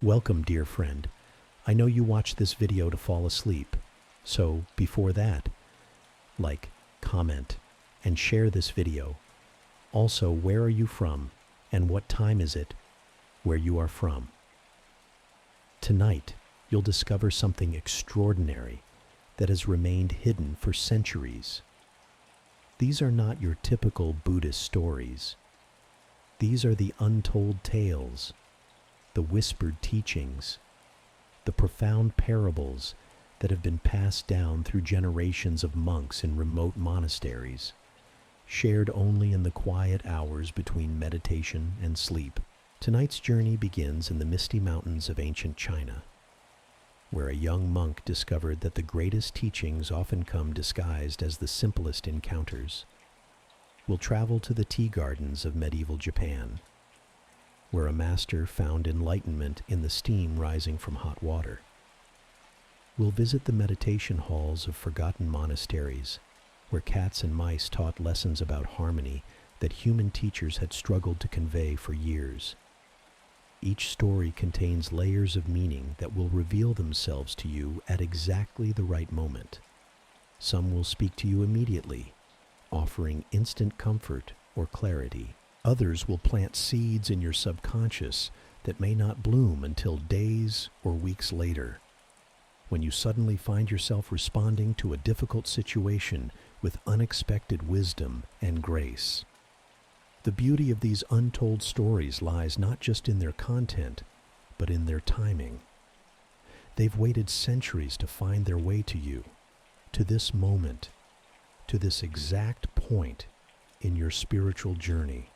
Welcome, dear friend. I know you watched this video to fall asleep, so before that, like, comment, and share this video. Also, where are you from, and what time is it where you are from? Tonight, you'll discover something extraordinary that has remained hidden for centuries. These are not your typical Buddhist stories. These are the untold tales, the whispered teachings, the profound parables that have been passed down through generations of monks in remote monasteries, shared only in the quiet hours between meditation and sleep. Tonight's journey begins in the misty mountains of ancient China, where a young monk discovered that the greatest teachings often come disguised as the simplest encounters. We'll travel to the tea gardens of medieval Japan, where a master found enlightenment in the steam rising from hot water. We'll visit the meditation halls of forgotten monasteries, where cats and mice taught lessons about harmony that human teachers had struggled to convey for years. Each story contains layers of meaning that will reveal themselves to you at exactly the right moment. Some will speak to you immediately, offering instant comfort or clarity. Others will plant seeds in your subconscious that may not bloom until days or weeks later, when you suddenly find yourself responding to a difficult situation with unexpected wisdom and grace. The beauty of these untold stories lies not just in their content, but in their timing. They've waited centuries to find their way to you, to this moment, to this exact point in your spiritual journey,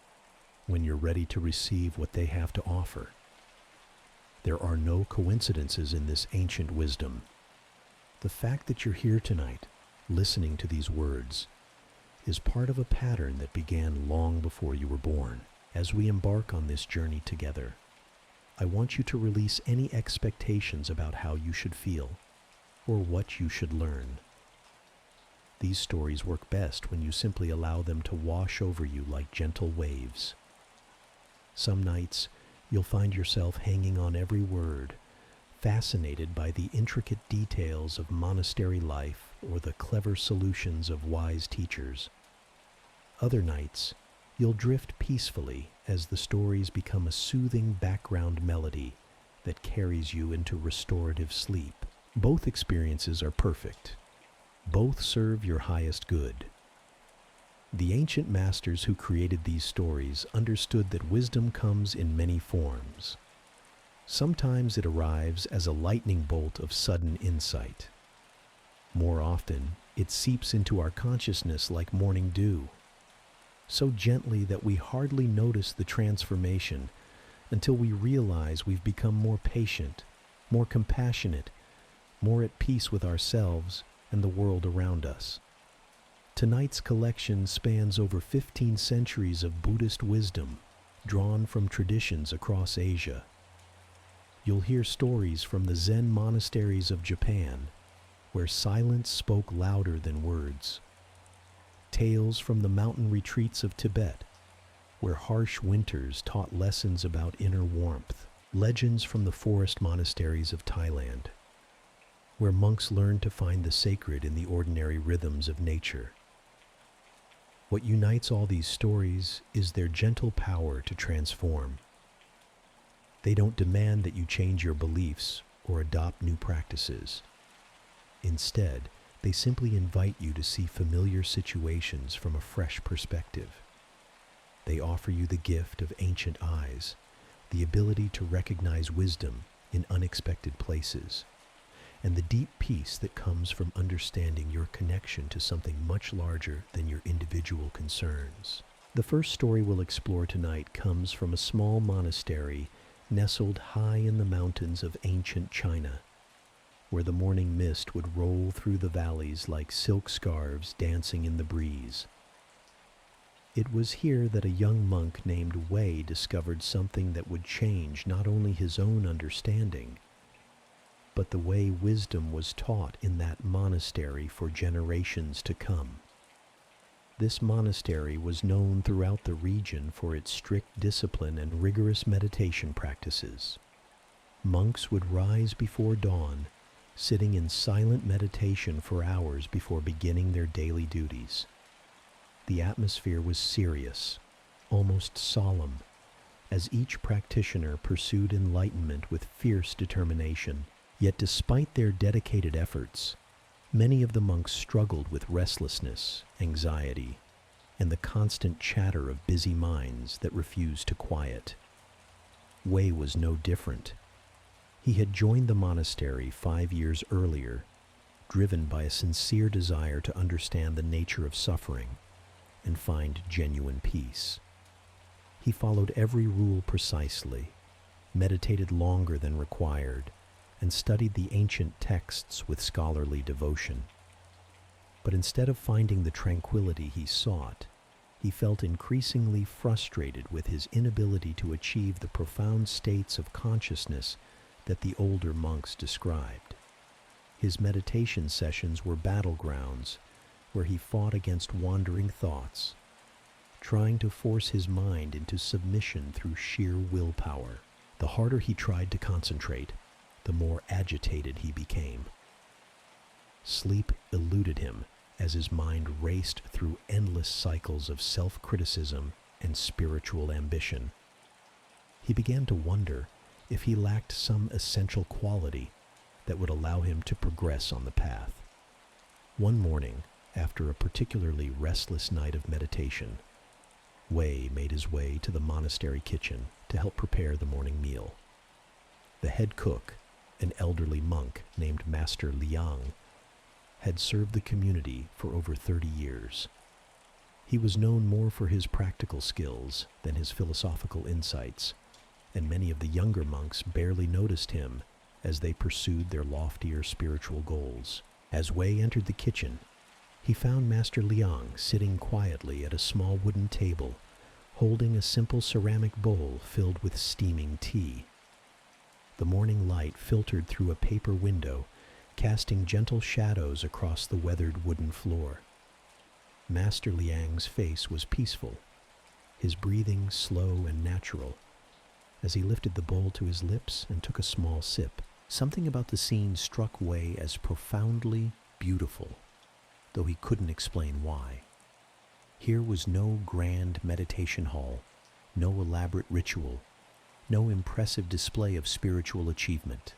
when you're ready to receive what they have to offer. There are no coincidences in this ancient wisdom. The fact that you're here tonight, listening to these words, is part of a pattern that began long before you were born. As we embark on this journey together, I want you to release any expectations about how you should feel or what you should learn. These stories work best when you simply allow them to wash over you like gentle waves. Some nights, you'll find yourself hanging on every word, fascinated by the intricate details of monastery life or the clever solutions of wise teachers. Other nights, you'll drift peacefully as the stories become a soothing background melody that carries you into restorative sleep. Both experiences are perfect. Both serve your highest good. The ancient masters who created these stories understood that wisdom comes in many forms. Sometimes it arrives as a lightning bolt of sudden insight. More often, it seeps into our consciousness like morning dew, so gently that we hardly notice the transformation until we realize we've become more patient, more compassionate, more at peace with ourselves and the world around us. Tonight's collection spans over 15 centuries of Buddhist wisdom, drawn from traditions across Asia. You'll hear stories from the Zen monasteries of Japan, where silence spoke louder than words. Tales from the mountain retreats of Tibet, where harsh winters taught lessons about inner warmth. Legends from the forest monasteries of Thailand, where monks learned to find the sacred in the ordinary rhythms of nature. What unites all these stories is their gentle power to transform. They don't demand that you change your beliefs or adopt new practices. Instead, they simply invite you to see familiar situations from a fresh perspective. They offer you the gift of ancient eyes, the ability to recognize wisdom in unexpected places, and the deep peace that comes from understanding your connection to something much larger than your individual concerns. The first story we'll explore tonight comes from a small monastery nestled high in the mountains of ancient China, where the morning mist would roll through the valleys like silk scarves dancing in the breeze. It was here that a young monk named Wei discovered something that would change not only his own understanding, but the way wisdom was taught in that monastery for generations to come. This monastery was known throughout the region for its strict discipline and rigorous meditation practices. Monks would rise before dawn, sitting in silent meditation for hours before beginning their daily duties. The atmosphere was serious, almost solemn, as each practitioner pursued enlightenment with fierce determination. Yet despite their dedicated efforts, many of the monks struggled with restlessness, anxiety, and the constant chatter of busy minds that refused to quiet. Wei was no different. He had joined the monastery 5 years earlier, driven by a sincere desire to understand the nature of suffering and find genuine peace. He followed every rule precisely, meditated longer than required, and studied the ancient texts with scholarly devotion. But instead of finding the tranquility he sought, he felt increasingly frustrated with his inability to achieve the profound states of consciousness that the older monks described. His meditation sessions were battlegrounds where he fought against wandering thoughts, trying to force his mind into submission through sheer willpower. The harder he tried to concentrate, the more agitated he became. Sleep eluded him as his mind raced through endless cycles of self-criticism and spiritual ambition. He began to wonder if he lacked some essential quality that would allow him to progress on the path. One morning, after a particularly restless night of meditation, Wei made his way to the monastery kitchen to help prepare the morning meal. The head cook, an elderly monk named Master Liang, had served the community for over 30 years. He was known more for his practical skills than his philosophical insights, and many of the younger monks barely noticed him as they pursued their loftier spiritual goals. As Wei entered the kitchen, he found Master Liang sitting quietly at a small wooden table, holding a simple ceramic bowl filled with steaming tea. The morning light filtered through a paper window, casting gentle shadows across the weathered wooden floor. Master Liang's face was peaceful, his breathing slow and natural, as he lifted the bowl to his lips and took a small sip. Something about the scene struck Wei as profoundly beautiful, though he couldn't explain why. Here was no grand meditation hall, no elaborate ritual, no impressive display of spiritual achievement.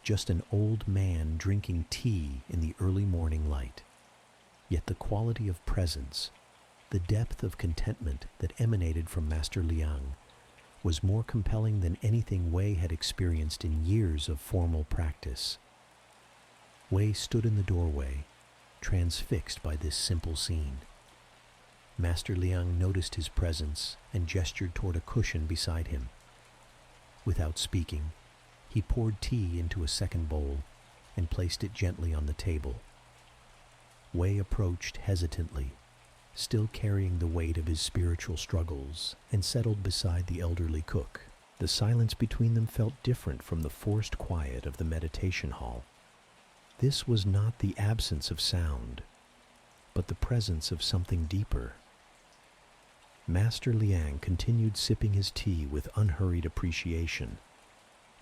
Just an old man drinking tea in the early morning light. Yet the quality of presence, the depth of contentment that emanated from Master Liang, was more compelling than anything Wei had experienced in years of formal practice. Wei stood in the doorway, transfixed by this simple scene. Master Liang noticed his presence and gestured toward a cushion beside him. Without speaking, he poured tea into a second bowl and placed it gently on the table. Wei approached hesitantly, still carrying the weight of his spiritual struggles, and settled beside the elderly cook. The silence between them felt different from the forced quiet of the meditation hall. This was not the absence of sound, but the presence of something deeper. Master Liang continued sipping his tea with unhurried appreciation,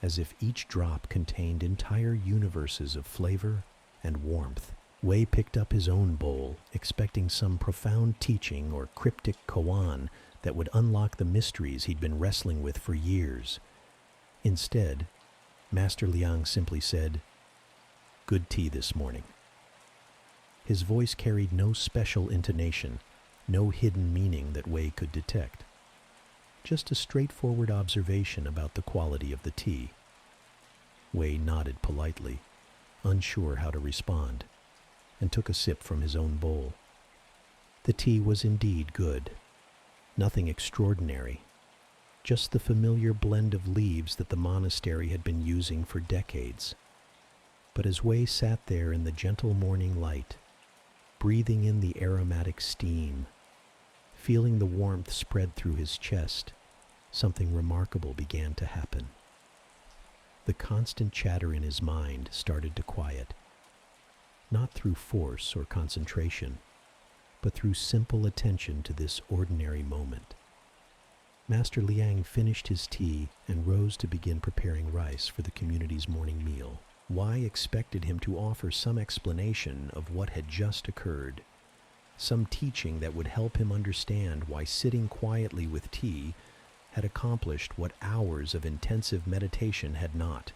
as if each drop contained entire universes of flavor and warmth. Wei picked up his own bowl, expecting some profound teaching or cryptic koan that would unlock the mysteries he'd been wrestling with for years. Instead, Master Liang simply said, "Good tea this morning." His voice carried no special intonation, no hidden meaning that Wei could detect. Just a straightforward observation about the quality of the tea. Wei nodded politely, unsure how to respond, and took a sip from his own bowl. The tea was indeed good. Nothing extraordinary, just the familiar blend of leaves that the monastery had been using for decades. But as Wei sat there in the gentle morning light, breathing in the aromatic steam, feeling the warmth spread through his chest, something remarkable began to happen. The constant chatter in his mind started to quiet, not through force or concentration, but through simple attention to this ordinary moment. Master Liang finished his tea and rose to begin preparing rice for the community's morning meal. Wei expected him to offer some explanation of what had just occurred, some teaching that would help him understand why sitting quietly with tea had accomplished what hours of intensive meditation had not.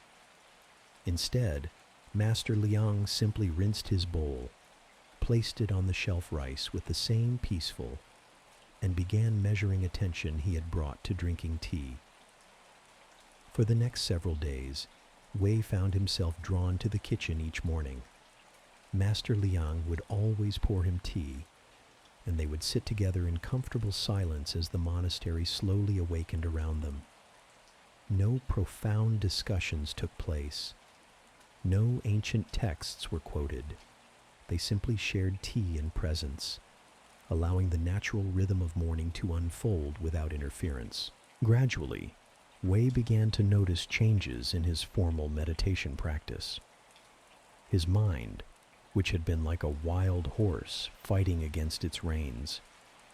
Instead, Master Liang simply rinsed his bowl, placed it on the shelf rice with the same peaceful, and began measuring attention he had brought to drinking tea. For the next several days, Wei found himself drawn to the kitchen each morning. Master Liang would always pour him tea, and they would sit together in comfortable silence as the monastery slowly awakened around them. No profound discussions took place. No ancient texts were quoted. They simply shared tea and presence, allowing the natural rhythm of morning to unfold without interference. Gradually, Wei began to notice changes in his formal meditation practice. His mind, which had been like a wild horse fighting against its reins,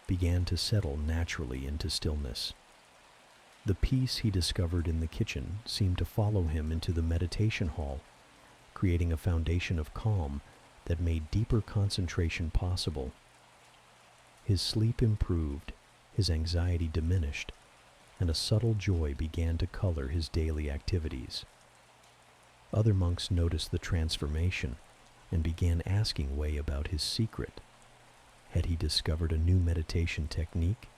began to settle naturally into stillness. The peace he discovered in the kitchen seemed to follow him into the meditation hall, creating a foundation of calm that made deeper concentration possible. His sleep improved, his anxiety diminished, and a subtle joy began to color his daily activities. Other monks noticed the transformation and began asking Wei about his secret. Had he discovered a new meditation technique?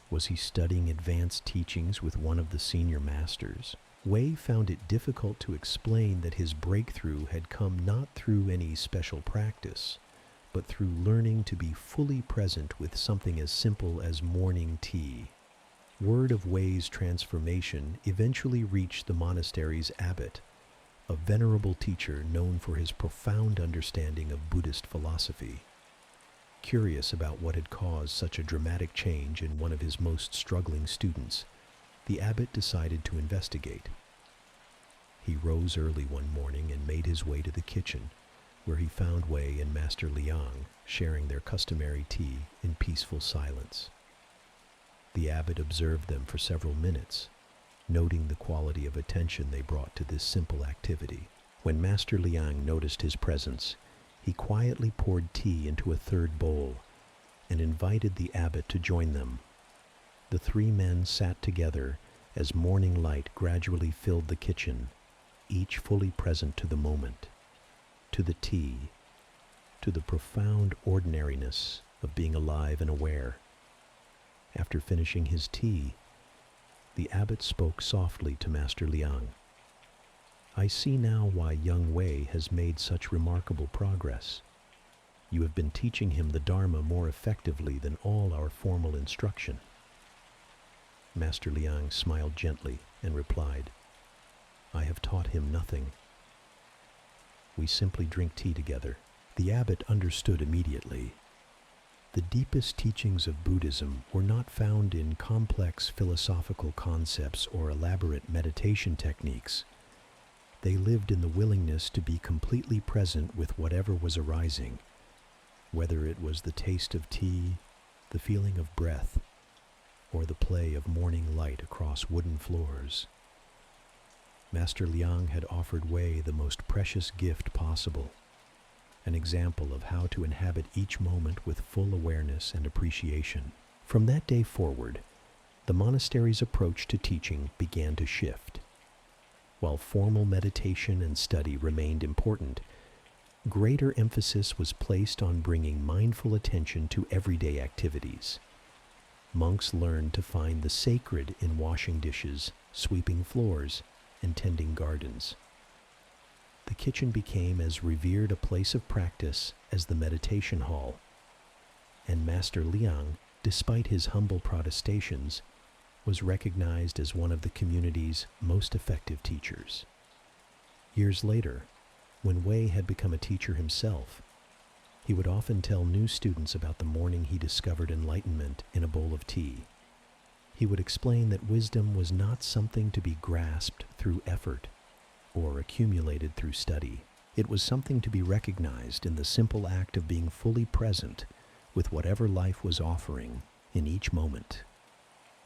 Was he studying advanced teachings with one of the senior masters? Wei found it difficult to explain that his breakthrough had come not through any special practice, but through learning to be fully present with something as simple as morning tea. Word of Wei's transformation eventually reached the monastery's abbot, a venerable teacher known for his profound understanding of Buddhist philosophy. Curious about what had caused such a dramatic change in one of his most struggling students, the abbot decided to investigate. He rose early one morning and made his way to the kitchen, where he found Wei and Master Liang sharing their customary tea in peaceful silence. The abbot observed them for several minutes, noting the quality of attention they brought to this simple activity. When Master Liang noticed his presence, he quietly poured tea into a third bowl and invited the abbot to join them. The three men sat together as morning light gradually filled the kitchen, each fully present to the moment, to the tea, to the profound ordinariness of being alive and aware. After finishing his tea, the abbot spoke softly to Master Liang. "I see now why young Wei has made such remarkable progress. You have been teaching him the Dharma more effectively than all our formal instruction." Master Liang smiled gently and replied, "I have taught him nothing. We simply drink tea together." The abbot understood immediately. The deepest teachings of Buddhism were not found in complex philosophical concepts or elaborate meditation techniques. They lived in the willingness to be completely present with whatever was arising, whether it was the taste of tea, the feeling of breath, or the play of morning light across wooden floors. Master Liang had offered Wei the most precious gift possible, an example of how to inhabit each moment with full awareness and appreciation. From that day forward, the monastery's approach to teaching began to shift. While formal meditation and study remained important, greater emphasis was placed on bringing mindful attention to everyday activities. Monks learned to find the sacred in washing dishes, sweeping floors, and tending gardens. The kitchen became as revered a place of practice as the meditation hall, and Master Liang, despite his humble protestations, was recognized as one of the community's most effective teachers. Years later, when Wei had become a teacher himself, he would often tell new students about the morning he discovered enlightenment in a bowl of tea. He would explain that wisdom was not something to be grasped through effort or accumulated through study. It was something to be recognized in the simple act of being fully present with whatever life was offering in each moment.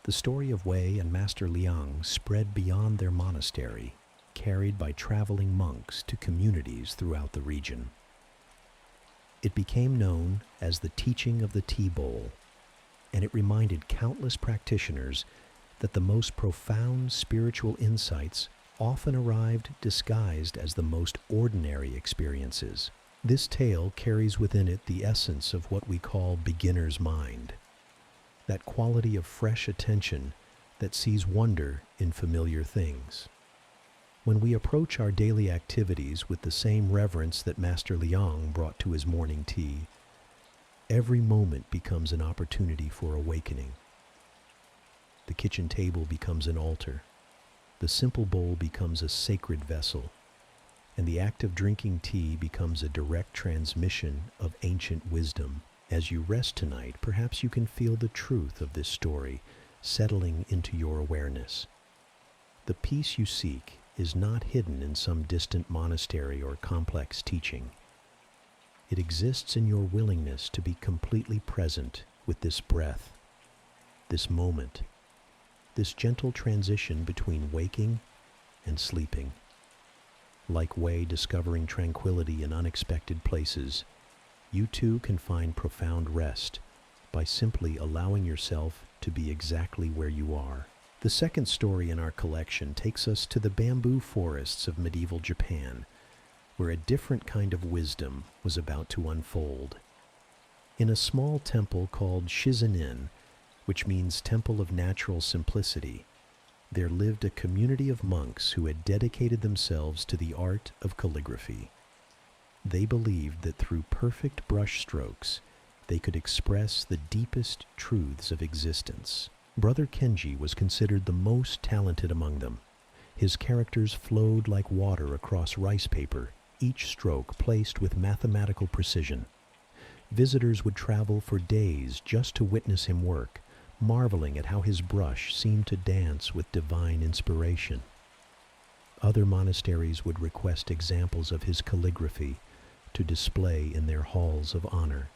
The story of Wei and Master Liang spread beyond their monastery, carried by traveling monks to communities throughout the region. It became known as the teaching of the tea bowl, and it reminded countless practitioners that the most profound spiritual insights often arrived disguised as the most ordinary experiences. This tale carries within it the essence of what we call beginner's mind, that quality of fresh attention that sees wonder in familiar things. When we approach our daily activities with the same reverence that Master Liang brought to his morning tea, every moment becomes an opportunity for awakening. The kitchen table becomes an altar. The simple bowl becomes a sacred vessel, and the act of drinking tea becomes a direct transmission of ancient wisdom. As you rest tonight, perhaps you can feel the truth of this story settling into your awareness. The peace you seek is not hidden in some distant monastery or complex teaching. It exists in your willingness to be completely present with this breath, this moment, this gentle transition between waking and sleeping. Like Wei discovering tranquility in unexpected places, you too can find profound rest by simply allowing yourself to be exactly where you are. The second story in our collection takes us to the bamboo forests of medieval Japan, where a different kind of wisdom was about to unfold. In a small temple called Shizenin, which means Temple of Natural Simplicity, there lived a community of monks who had dedicated themselves to the art of calligraphy. They believed that through perfect brush strokes, they could express the deepest truths of existence. Brother Kenji was considered the most talented among them. His characters flowed like water across rice paper, each stroke placed with mathematical precision. Visitors would travel for days just to witness him work, marveling at how his brush seemed to dance with divine inspiration. Other monasteries would request examples of his calligraphy to display in their halls of honor.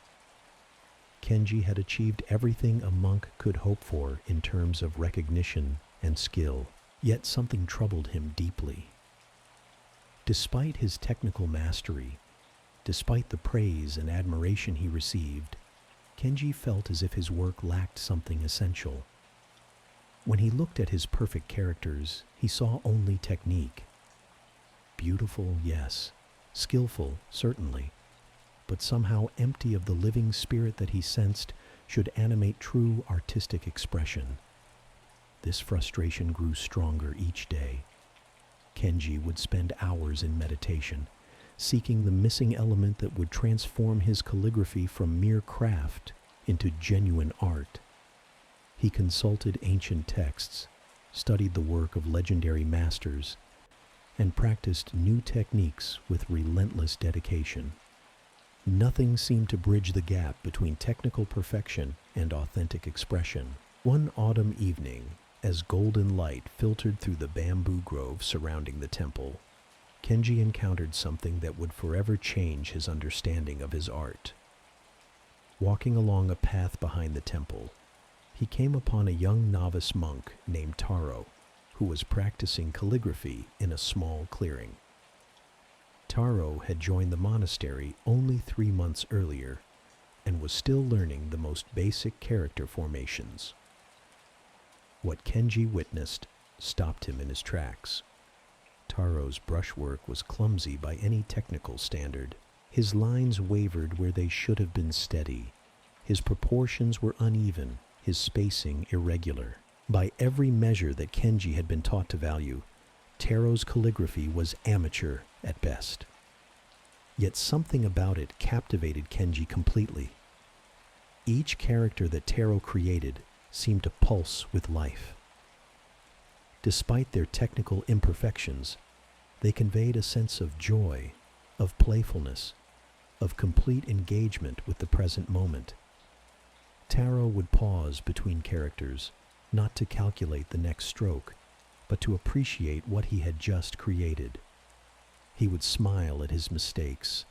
Kenji had achieved everything a monk could hope for in terms of recognition and skill, yet something troubled him deeply. Despite his technical mastery, despite the praise and admiration he received, Kenji felt as if his work lacked something essential. When he looked at his perfect characters, he saw only technique. Beautiful, yes. Skillful, certainly, but somehow empty of the living spirit that he sensed should animate true artistic expression. This frustration grew stronger each day. Kenji would spend hours in meditation, seeking the missing element that would transform his calligraphy from mere craft into genuine art. He consulted ancient texts, studied the work of legendary masters, and practiced new techniques with relentless dedication. Nothing seemed to bridge the gap between technical perfection and authentic expression. One autumn evening, as golden light filtered through the bamboo grove surrounding the temple, Kenji encountered something that would forever change his understanding of his art. Walking along a path behind the temple, he came upon a young novice monk named Taro, who was practicing calligraphy in a small clearing. Taro had joined the monastery only 3 months earlier and was still learning the most basic character formations. What Kenji witnessed stopped him in his tracks. Taro's brushwork was clumsy by any technical standard. His lines wavered where they should have been steady. His proportions were uneven, his spacing irregular. By every measure that Kenji had been taught to value, Taro's calligraphy was amateur at best. Yet something about it captivated Kenji completely. Each character that Taro created seemed to pulse with life. Despite their technical imperfections, they conveyed a sense of joy, of playfulness, of complete engagement with the present moment. Taro would pause between characters, not to calculate the next stroke, but to appreciate what he had just created. He would smile at his mistakes,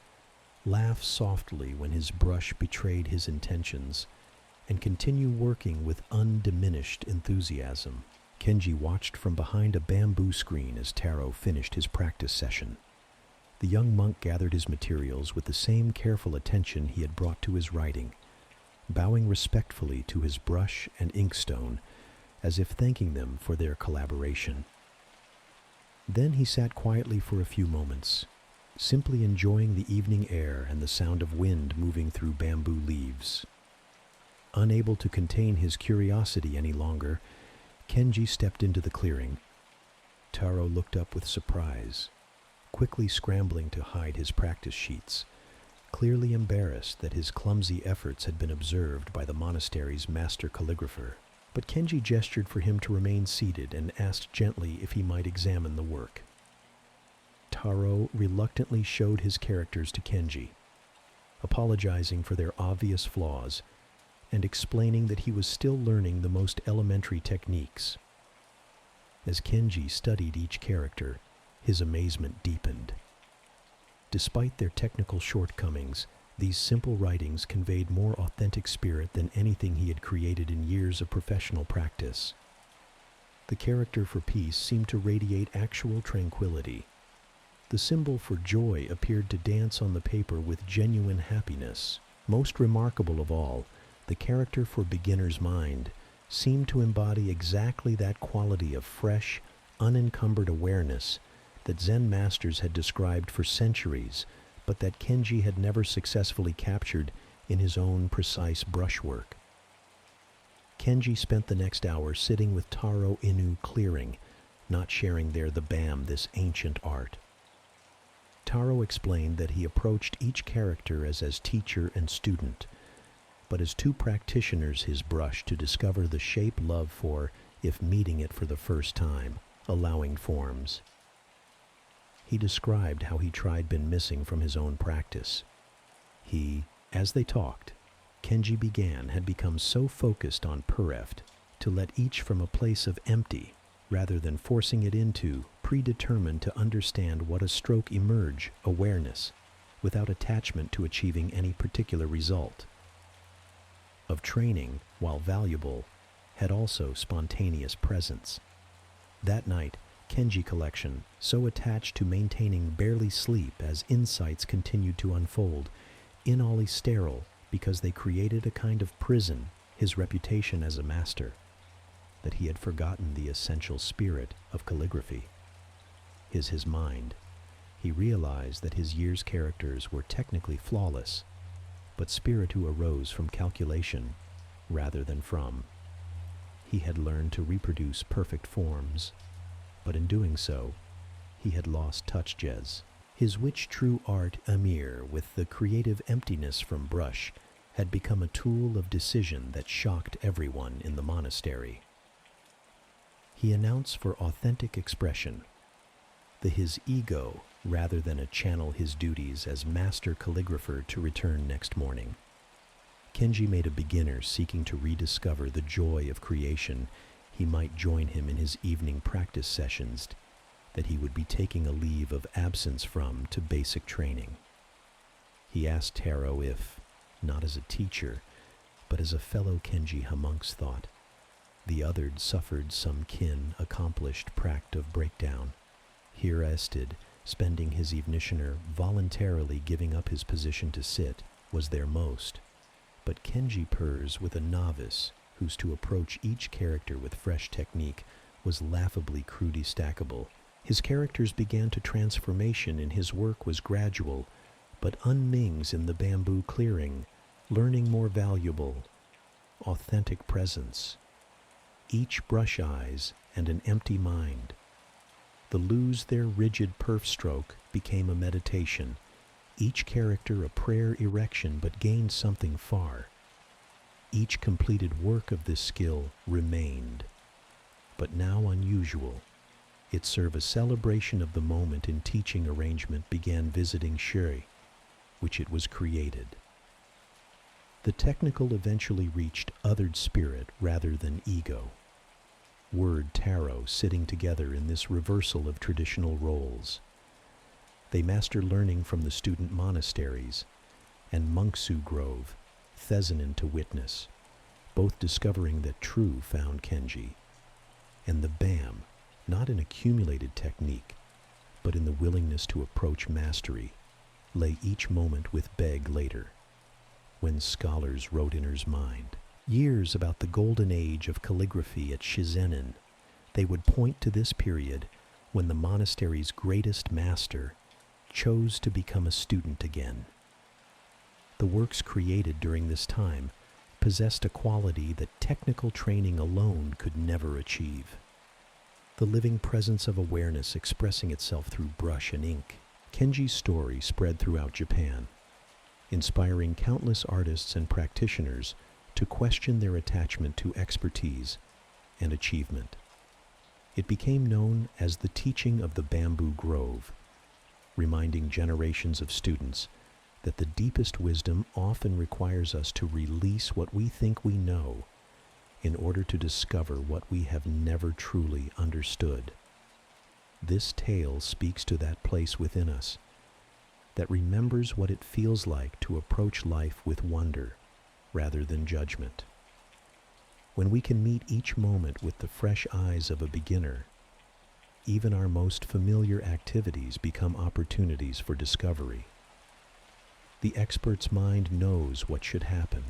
laugh softly when his brush betrayed his intentions, and continue working with undiminished enthusiasm. Kenji watched from behind a bamboo screen as Taro finished his practice session. The young monk gathered his materials with the same careful attention he had brought to his writing, bowing respectfully to his brush and inkstone, as if thanking them for their collaboration. Then he sat quietly for a few moments, simply enjoying the evening air and the sound of wind moving through bamboo leaves. Unable to contain his curiosity any longer, Kenji stepped into the clearing. Taro looked up with surprise, quickly scrambling to hide his practice sheets, clearly embarrassed that his clumsy efforts had been observed by the monastery's master calligrapher. But Kenji gestured for him to remain seated and asked gently if he might examine the work. Taro reluctantly showed his characters to Kenji, apologizing for their obvious flaws and explaining that he was still learning the most elementary techniques. As Kenji studied each character, his amazement deepened. Despite their technical shortcomings, these simple writings conveyed more authentic spirit than anything he had created in years of professional practice. The character for peace seemed to radiate actual tranquility. The symbol for joy appeared to dance on the paper with genuine happiness. Most remarkable of all, the character for beginner's mind seemed to embody exactly that quality of fresh, unencumbered awareness that Zen masters had described for centuries, but that Kenji had never successfully captured in his own precise brushwork. Kenji spent the next hour sitting with Taro Inu clearing, not sharing there the this ancient art. Taro explained that he approached each character as teacher and student, but as two practitioners his brush to discover the shape love for if meeting it for the first time, allowing forms. He described how he tried been missing from his own practice. He, as they talked, Kenji had become so focused on pereft to let each from a place of empty, rather than forcing it into, predetermined to understand what a stroke emerge, awareness, without attachment to achieving any particular result. Of training, while valuable, had also spontaneous presence. That night, Kenji collection, so attached to maintaining barely sleep as insights continued to unfold, inally sterile because they created a kind of prison, his reputation as a master, that he had forgotten the essential spirit of calligraphy. His mind. He realized that his year's characters were technically flawless, but spiritu arose from calculation rather than from. He had learned to reproduce perfect forms, but in doing so, he had lost touch-jez. His which true art Amir, with the creative emptiness from brush, had become a tool of decision that shocked everyone in the monastery. He announced for authentic expression, his ego, rather than a channel his duties as master calligrapher to return next morning. Kenji made a beginner seeking to rediscover the joy of creation he might join him in his evening practice sessions that he would be taking a leave of absence from to basic training. He asked Taro if, not as a teacher, but as a fellow Kenji Hamonk's thought, the othered suffered some kin accomplished pract of breakdown. Here Ested, spending his evenishener voluntarily giving up his position to sit, was their most, but Kenji purrs with a novice whose to approach each character with fresh technique was laughably crudely stackable. His characters began to transformation and his work was gradual, but unmings in the bamboo clearing, learning more valuable, authentic presence. Each brush eyes and an empty mind. The lose their rigid perf stroke became a meditation, each character a prayer erection but gained something far. Each completed work of this skill remained, but now unusual. It served a celebration of the moment in teaching arrangement began visiting Shui, which it was created. The technical eventually reached othered spirit rather than ego. Word Taro sitting together in this reversal of traditional roles. They master learning from the student monasteries, and Monksu Grove, Thesanin to witness, both discovering that true found Kenji, and the Bam, not in accumulated technique, but in the willingness to approach mastery, lay each moment with Beg later, when scholars wrote in his mind. Years about the golden age of calligraphy at Shizenin, they would point to this period when the monastery's greatest master chose to become a student again. The works created during this time possessed a quality that technical training alone could never achieve. The living presence of awareness expressing itself through brush and ink. Kenji's story spread throughout Japan, inspiring countless artists and practitioners to question their attachment to expertise and achievement. It became known as the teaching of the Bamboo Grove, reminding generations of students that the deepest wisdom often requires us to release what we think we know in order to discover what we have never truly understood. This tale speaks to that place within us that remembers what it feels like to approach life with wonder rather than judgment. When we can meet each moment with the fresh eyes of a beginner, even our most familiar activities become opportunities for discovery. The expert's mind knows what should happen.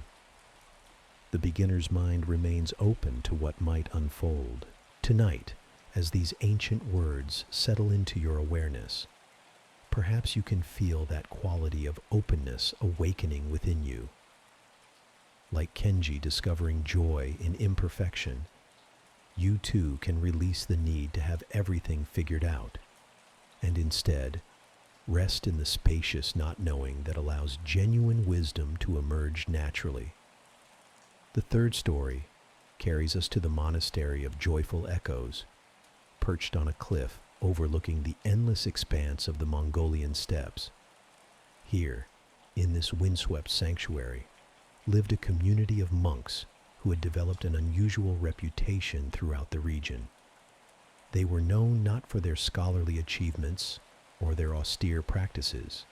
The beginner's mind remains open to what might unfold. Tonight, as these ancient words settle into your awareness, perhaps you can feel that quality of openness awakening within you. Like Kenji discovering joy in imperfection, you too can release the need to have everything figured out, and instead, rest in the spacious not knowing that allows genuine wisdom to emerge naturally. The third story carries us to the monastery of Joyful Echoes, perched on a cliff overlooking the endless expanse of the Mongolian steppes. Here, in this windswept sanctuary, lived a community of monks who had developed an unusual reputation throughout the region. They were known not for their scholarly achievements or their austere practices,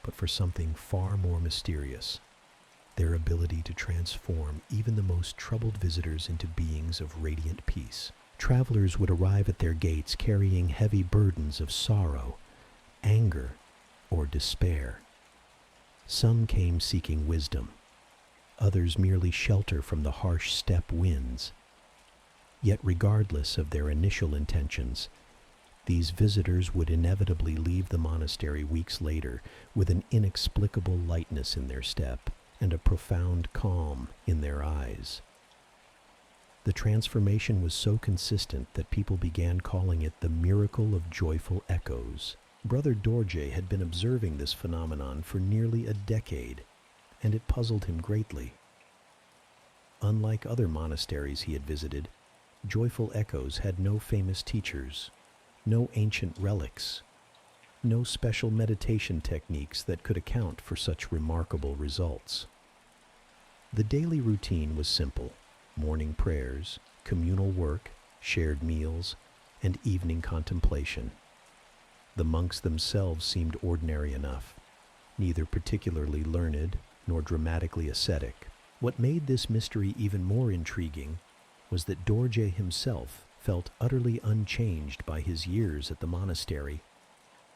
but for something far more mysterious: their ability to transform even the most troubled visitors into beings of radiant peace. Travelers would arrive at their gates carrying heavy burdens of sorrow, anger, or despair. Some came seeking wisdom, others merely shelter from the harsh steppe winds. Yet regardless of their initial intentions, these visitors would inevitably leave the monastery weeks later with an inexplicable lightness in their step and a profound calm in their eyes. The transformation was so consistent that people began calling it the miracle of Joyful Echoes. Brother Dorje had been observing this phenomenon for nearly a decade, and it puzzled him greatly. Unlike other monasteries he had visited, Joyful Echoes had no famous teachers, no ancient relics, no special meditation techniques that could account for such remarkable results. The daily routine was simple: morning prayers, communal work, shared meals, and evening contemplation. The monks themselves seemed ordinary enough, neither particularly learned nor dramatically ascetic. What made this mystery even more intriguing was that Dorje himself felt utterly unchanged by his years at the monastery.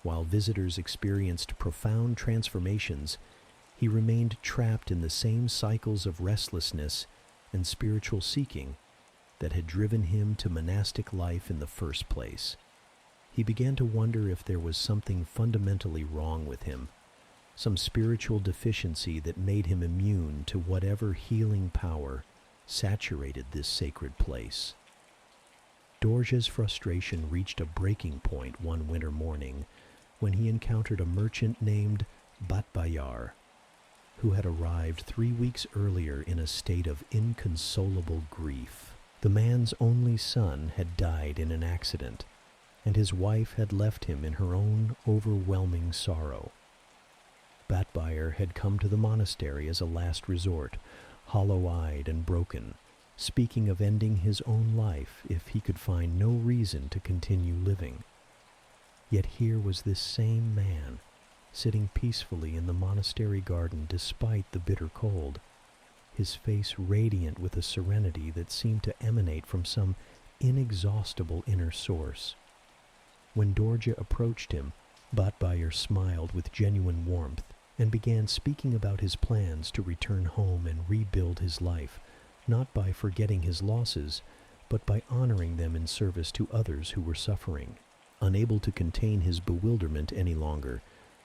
While visitors experienced profound transformations, he remained trapped in the same cycles of restlessness and spiritual seeking that had driven him to monastic life in the first place. He began to wonder if there was something fundamentally wrong with him, some spiritual deficiency that made him immune to whatever healing power saturated this sacred place. Dorje's frustration reached a breaking point one winter morning when he encountered a merchant named Batbayar, who had arrived 3 weeks earlier in a state of inconsolable grief. The man's only son had died in an accident, and his wife had left him in her own overwhelming sorrow. Batbayar had come to the monastery as a last resort, hollow-eyed and broken, speaking of ending his own life if he could find no reason to continue living. Yet here was this same man, sitting peacefully in the monastery garden despite the bitter cold, his face radiant with a serenity that seemed to emanate from some inexhaustible inner source. When Dorje approached him, Bhattbhayar smiled with genuine warmth and began speaking about his plans to return home and rebuild his life, not by forgetting his losses, but by honoring them in service to others who were suffering. Unable to contain his bewilderment any longer,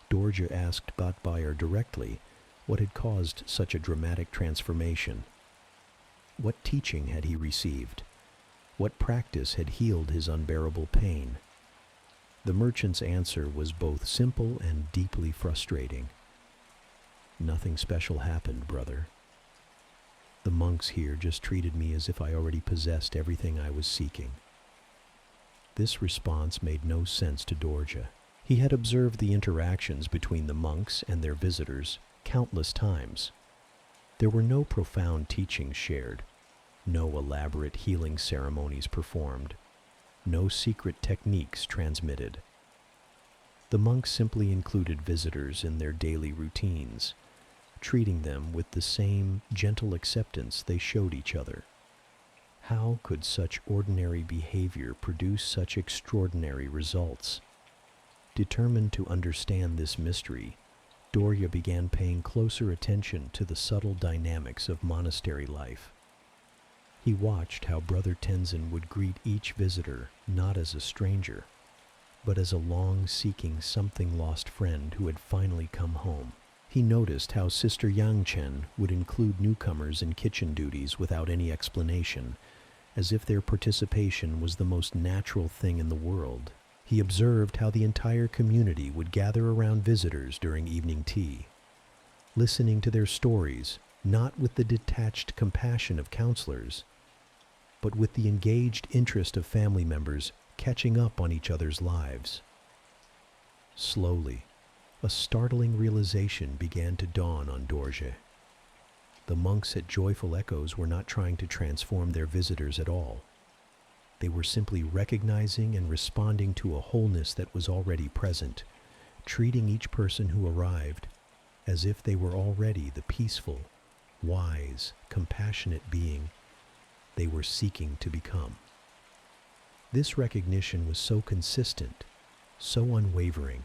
Dorje asked Bhattbhayar directly what had caused such a dramatic transformation. What teaching had he received? What practice had healed his unbearable pain? The merchant's answer was both simple and deeply frustrating. Nothing special happened, brother. The monks here just treated me as if I already possessed everything I was seeking. This response made no sense to Dorje. He had observed the interactions between the monks and their visitors countless times. There were no profound teachings shared, no elaborate healing ceremonies performed, no secret techniques transmitted. The monks simply included visitors in their daily routines, treating them with the same gentle acceptance they showed each other. How could such ordinary behavior produce such extraordinary results? Determined to understand this mystery, Dorje began paying closer attention to the subtle dynamics of monastery life. He watched how Brother Tenzin would greet each visitor not as a stranger, but as a long-seeking something-lost friend who had finally come home. He noticed how Sister Yangchen would include newcomers in kitchen duties without any explanation, as if their participation was the most natural thing in the world. He observed how the entire community would gather around visitors during evening tea, listening to their stories, not with the detached compassion of counselors, but with the engaged interest of family members catching up on each other's lives. Slowly, a startling realization began to dawn on Dorje. The monks at Joyful Echoes were not trying to transform their visitors at all. They were simply recognizing and responding to a wholeness that was already present, treating each person who arrived as if they were already the peaceful, wise, compassionate being they were seeking to become. This recognition was so consistent, so unwavering,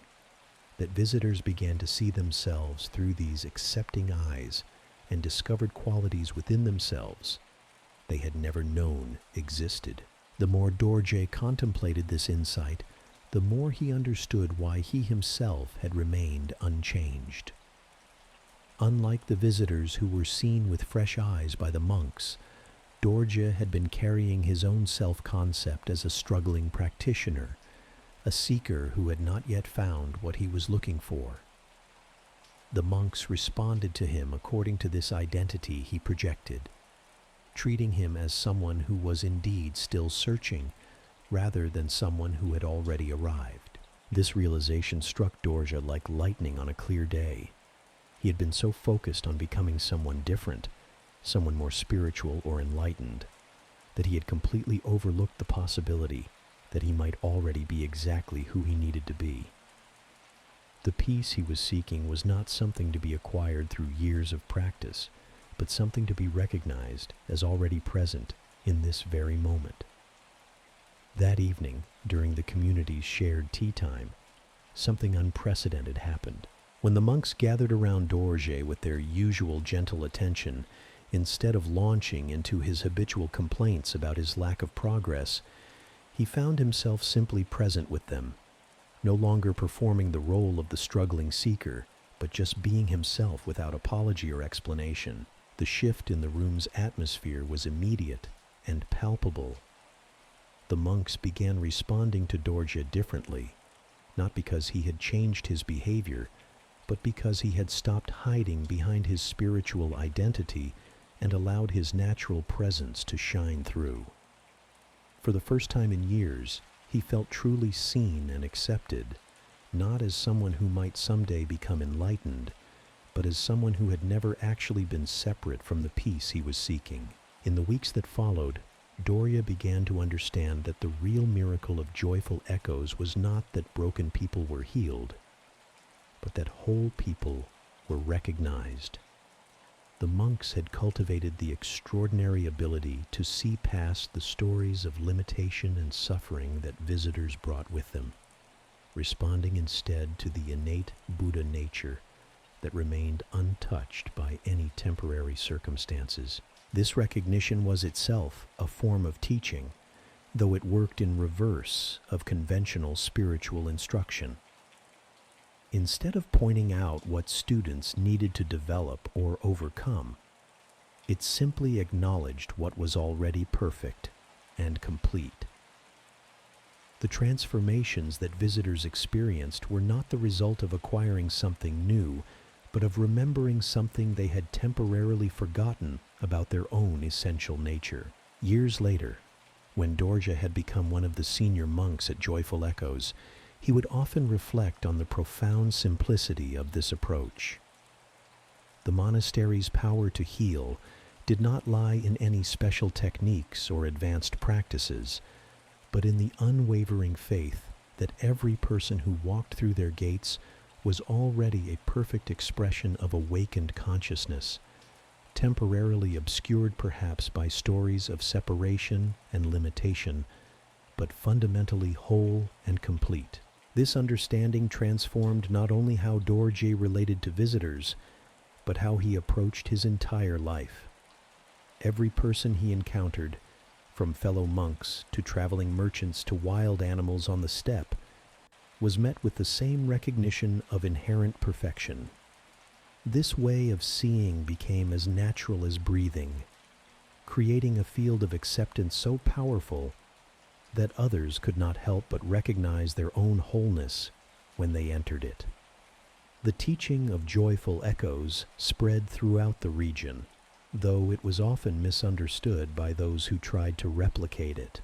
that visitors began to see themselves through these accepting eyes and discovered qualities within themselves they had never known existed. The more Dorje contemplated this insight, the more he understood why he himself had remained unchanged. Unlike the visitors who were seen with fresh eyes by the monks, Dorje had been carrying his own self-concept as a struggling practitioner, a seeker who had not yet found what he was looking for. The monks responded to him according to this identity he projected, treating him as someone who was indeed still searching, rather than someone who had already arrived. This realization struck Dorje like lightning on a clear day. He had been so focused on becoming someone different, someone more spiritual or enlightened, that he had completely overlooked the possibility that he might already be exactly who he needed to be. The peace he was seeking was not something to be acquired through years of practice, but something to be recognized as already present in this very moment. That evening, during the community's shared tea time, something unprecedented happened. When the monks gathered around Dorje with their usual gentle attention, instead of launching into his habitual complaints about his lack of progress, he found himself simply present with them, no longer performing the role of the struggling seeker, but just being himself without apology or explanation. The shift in the room's atmosphere was immediate and palpable. The monks began responding to Dorje differently, not because he had changed his behavior, but because he had stopped hiding behind his spiritual identity and allowed his natural presence to shine through. For the first time in years, he felt truly seen and accepted, not as someone who might someday become enlightened, but as someone who had never actually been separate from the peace he was seeking. In the weeks that followed, Dorje began to understand that the real miracle of Joyful Echoes was not that broken people were healed, but that whole people were recognized. The the monks had cultivated the extraordinary ability to see past the stories of limitation and suffering that visitors brought with them, responding instead to the innate Buddha nature that remained untouched by any temporary circumstances. This recognition was itself a form of teaching, though it worked in reverse of conventional spiritual instruction. Instead of pointing out what students needed to develop or overcome, it simply acknowledged what was already perfect and complete. The transformations that visitors experienced were not the result of acquiring something new, but of remembering something they had temporarily forgotten about their own essential nature. Years later, when Dorje had become one of the senior monks at Joyful Echoes, he would often reflect on the profound simplicity of this approach. The monastery's power to heal did not lie in any special techniques or advanced practices, but in the unwavering faith that every person who walked through their gates was already a perfect expression of awakened consciousness, temporarily obscured perhaps by stories of separation and limitation, but fundamentally whole and complete. This understanding transformed not only how Dorje related to visitors, but how he approached his entire life. Every person he encountered, from fellow monks to traveling merchants to wild animals on the steppe, was met with the same recognition of inherent perfection. This way of seeing became as natural as breathing, creating a field of acceptance so powerful that others could not help but recognize their own wholeness when they entered it. The teaching of Joyful Echoes spread throughout the region, though it was often misunderstood by those who tried to replicate it.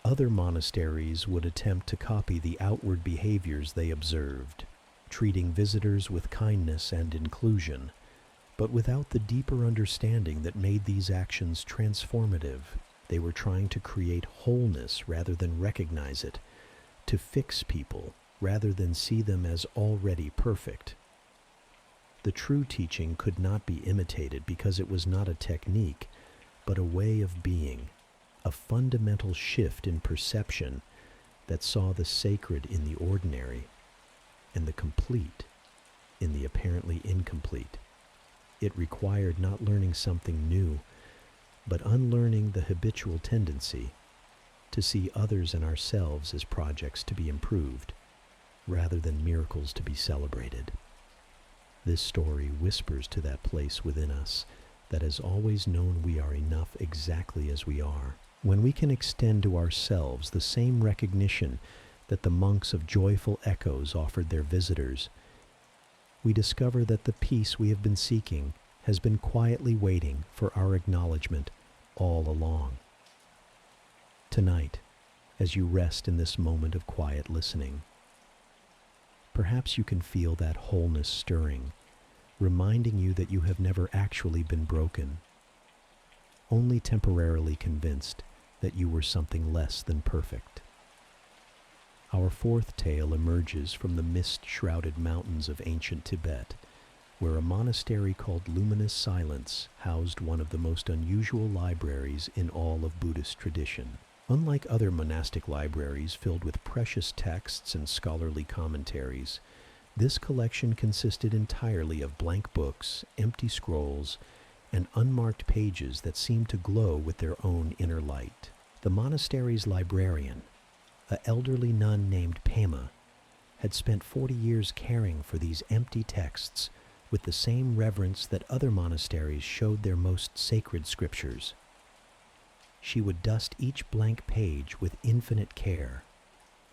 Other monasteries would attempt to copy the outward behaviors they observed, treating visitors with kindness and inclusion, but without the deeper understanding that made these actions transformative. They were trying to create wholeness rather than recognize it, to fix people rather than see them as already perfect. The true teaching could not be imitated because it was not a technique, but a way of being, a fundamental shift in perception that saw the sacred in the ordinary and the complete in the apparently incomplete. It required not learning something new, but unlearning the habitual tendency to see others and ourselves as projects to be improved, rather than miracles to be celebrated. This story whispers to that place within us that has always known we are enough exactly as we are. When we can extend to ourselves the same recognition that the monks of Joyful Echoes offered their visitors, we discover that the peace we have been seeking has been quietly waiting for our acknowledgement all along. Tonight, as you rest in this moment of quiet listening, perhaps you can feel that wholeness stirring, reminding you that you have never actually been broken, only temporarily convinced that you were something less than perfect. Our fourth tale emerges from the mist-shrouded mountains of ancient Tibet, where a monastery called Luminous Silence housed one of the most unusual libraries in all of Buddhist tradition. Unlike other monastic libraries filled with precious texts and scholarly commentaries, this collection consisted entirely of blank books, empty scrolls, and unmarked pages that seemed to glow with their own inner light. The monastery's librarian, an elderly nun named Pema, had spent 40 years caring for these empty texts with the same reverence that other monasteries showed their most sacred scriptures. She would dust each blank page with infinite care,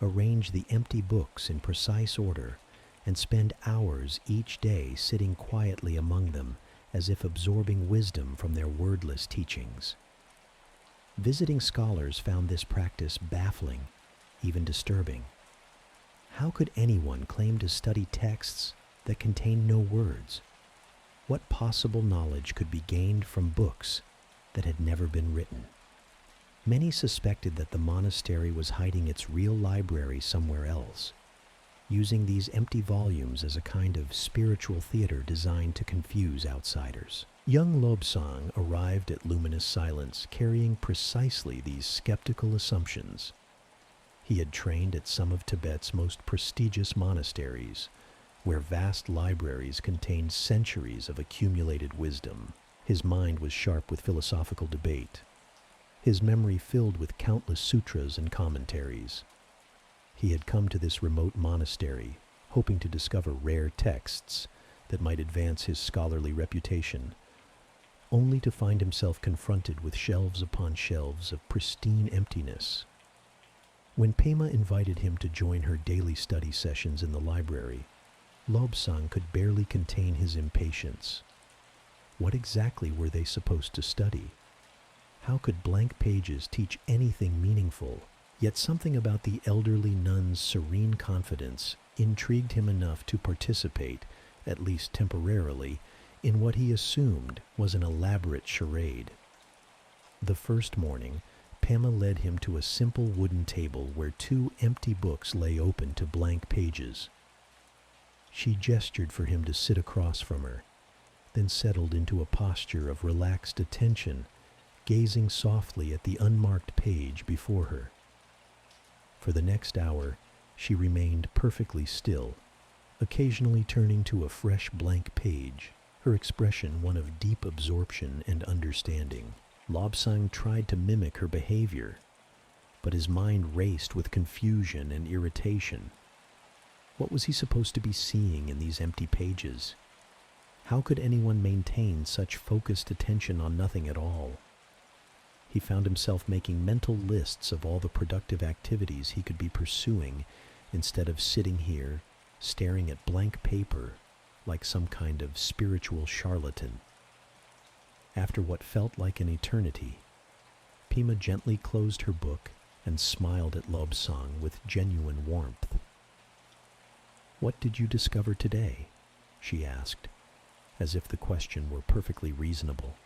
arrange the empty books in precise order, and spend hours each day sitting quietly among them as if absorbing wisdom from their wordless teachings. Visiting scholars found this practice baffling, even disturbing. How could anyone claim to study texts that contain no words? What possible knowledge could be gained from books that had never been written? Many suspected that the monastery was hiding its real library somewhere else, using these empty volumes as a kind of spiritual theater designed to confuse outsiders. Young Lobsang arrived at luminous silence carrying precisely these skeptical assumptions. He had trained at some of Tibet's most prestigious monasteries, where vast libraries contained centuries of accumulated wisdom. His mind was sharp with philosophical debate, his memory filled with countless sutras and commentaries. He had come to this remote monastery, hoping to discover rare texts that might advance his scholarly reputation, only to find himself confronted with shelves upon shelves of pristine emptiness. When Pema invited him to join her daily study sessions in the library, Lobsang could barely contain his impatience. What exactly were they supposed to study? How could blank pages teach anything meaningful? Yet something about the elderly nun's serene confidence intrigued him enough to participate, at least temporarily, in what he assumed was an elaborate charade. The first morning, Pema led him to a simple wooden table where 2 empty books lay open to blank pages. She gestured for him to sit across from her, then settled into a posture of relaxed attention, gazing softly at the unmarked page before her. For the next hour, she remained perfectly still, occasionally turning to a fresh blank page, her expression one of deep absorption and understanding. Lobsang tried to mimic her behavior, but his mind raced with confusion and irritation. What was he supposed to be seeing in these empty pages? How could anyone maintain such focused attention on nothing at all? He found himself making mental lists of all the productive activities he could be pursuing instead of sitting here, staring at blank paper like some kind of spiritual charlatan. After what felt like an eternity, Pema gently closed her book and smiled at Lobsang with genuine warmth. "What did you discover today?" she asked, as if the question were perfectly reasonable.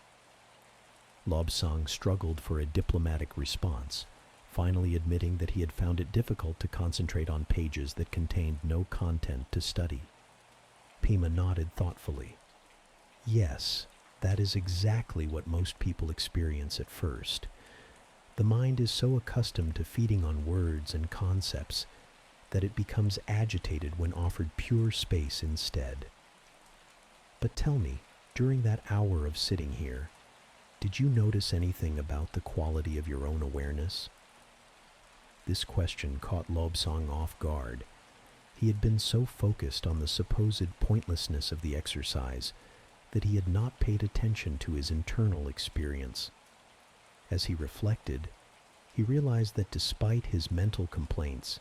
Lobsang struggled for a diplomatic response, finally admitting that he had found it difficult to concentrate on pages that contained no content to study. Pema nodded thoughtfully. Yes, that is exactly what most people experience at first. The mind is so accustomed to feeding on words and concepts that it becomes agitated when offered pure space instead. But tell me, during that hour of sitting here, did you notice anything about the quality of your own awareness? This question caught Lobsang off guard. He had been so focused on the supposed pointlessness of the exercise that he had not paid attention to his internal experience. As he reflected, he realized that despite his mental complaints,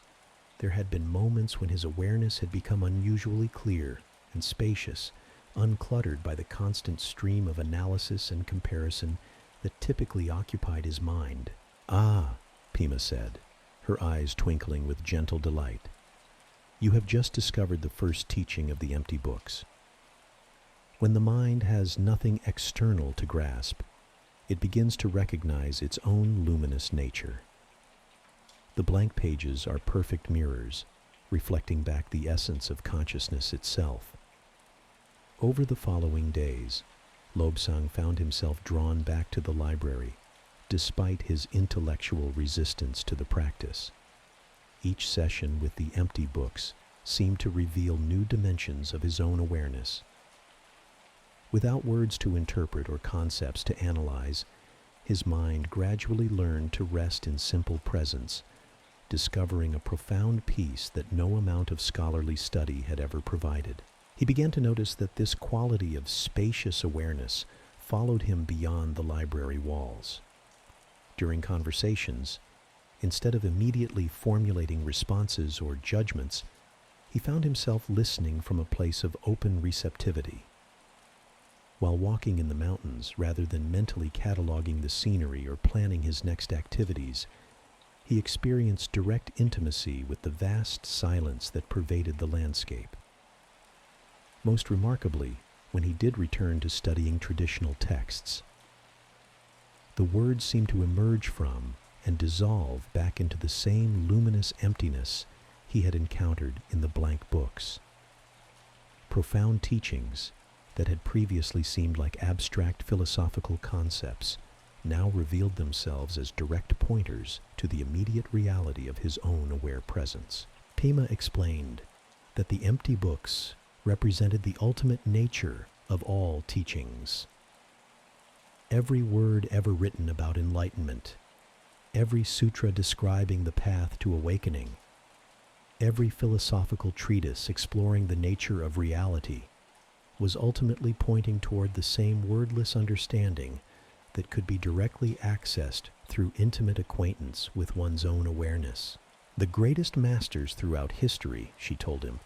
there had been moments when his awareness had become unusually clear and spacious, uncluttered by the constant stream of analysis and comparison that typically occupied his mind. "Ah," Pema said, her eyes twinkling with gentle delight. "You have just discovered the first teaching of the empty books. When the mind has nothing external to grasp, it begins to recognize its own luminous nature. The blank pages are perfect mirrors, reflecting back the essence of consciousness itself." Over the following days, Lobsang found himself drawn back to the library, despite his intellectual resistance to the practice. Each session with the empty books seemed to reveal new dimensions of his own awareness. Without words to interpret or concepts to analyze, his mind gradually learned to rest in simple presence, discovering a profound peace that no amount of scholarly study had ever provided. He began to notice that this quality of spacious awareness followed him beyond the library walls. During conversations, instead of immediately formulating responses or judgments, he found himself listening from a place of open receptivity. While walking in the mountains, rather than mentally cataloging the scenery or planning his next activities, he experienced direct intimacy with the vast silence that pervaded the landscape. Most remarkably, when he did return to studying traditional texts, the words seemed to emerge from and dissolve back into the same luminous emptiness he had encountered in the blank books. Profound teachings, that had previously seemed like abstract philosophical concepts now revealed themselves as direct pointers to the immediate reality of his own aware presence. Pema explained that the empty books represented the ultimate nature of all teachings. Every word ever written about enlightenment, every sutra describing the path to awakening, every philosophical treatise exploring the nature of reality was ultimately pointing toward the same wordless understanding that could be directly accessed through intimate acquaintance with one's own awareness. The greatest masters throughout history, she told him,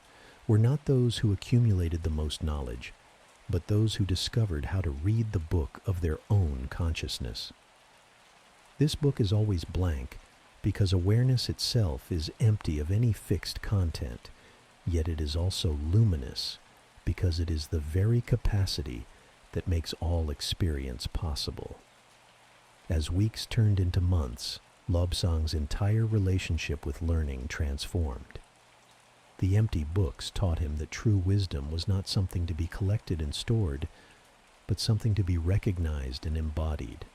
were not those who accumulated the most knowledge, but those who discovered how to read the book of their own consciousness. This book is always blank because awareness itself is empty of any fixed content, yet it is also luminous because it is the very capacity that makes all experience possible. As weeks turned into months, Lobsang's entire relationship with learning transformed. The empty books taught him that true wisdom was not something to be collected and stored, but something to be recognized and embodied.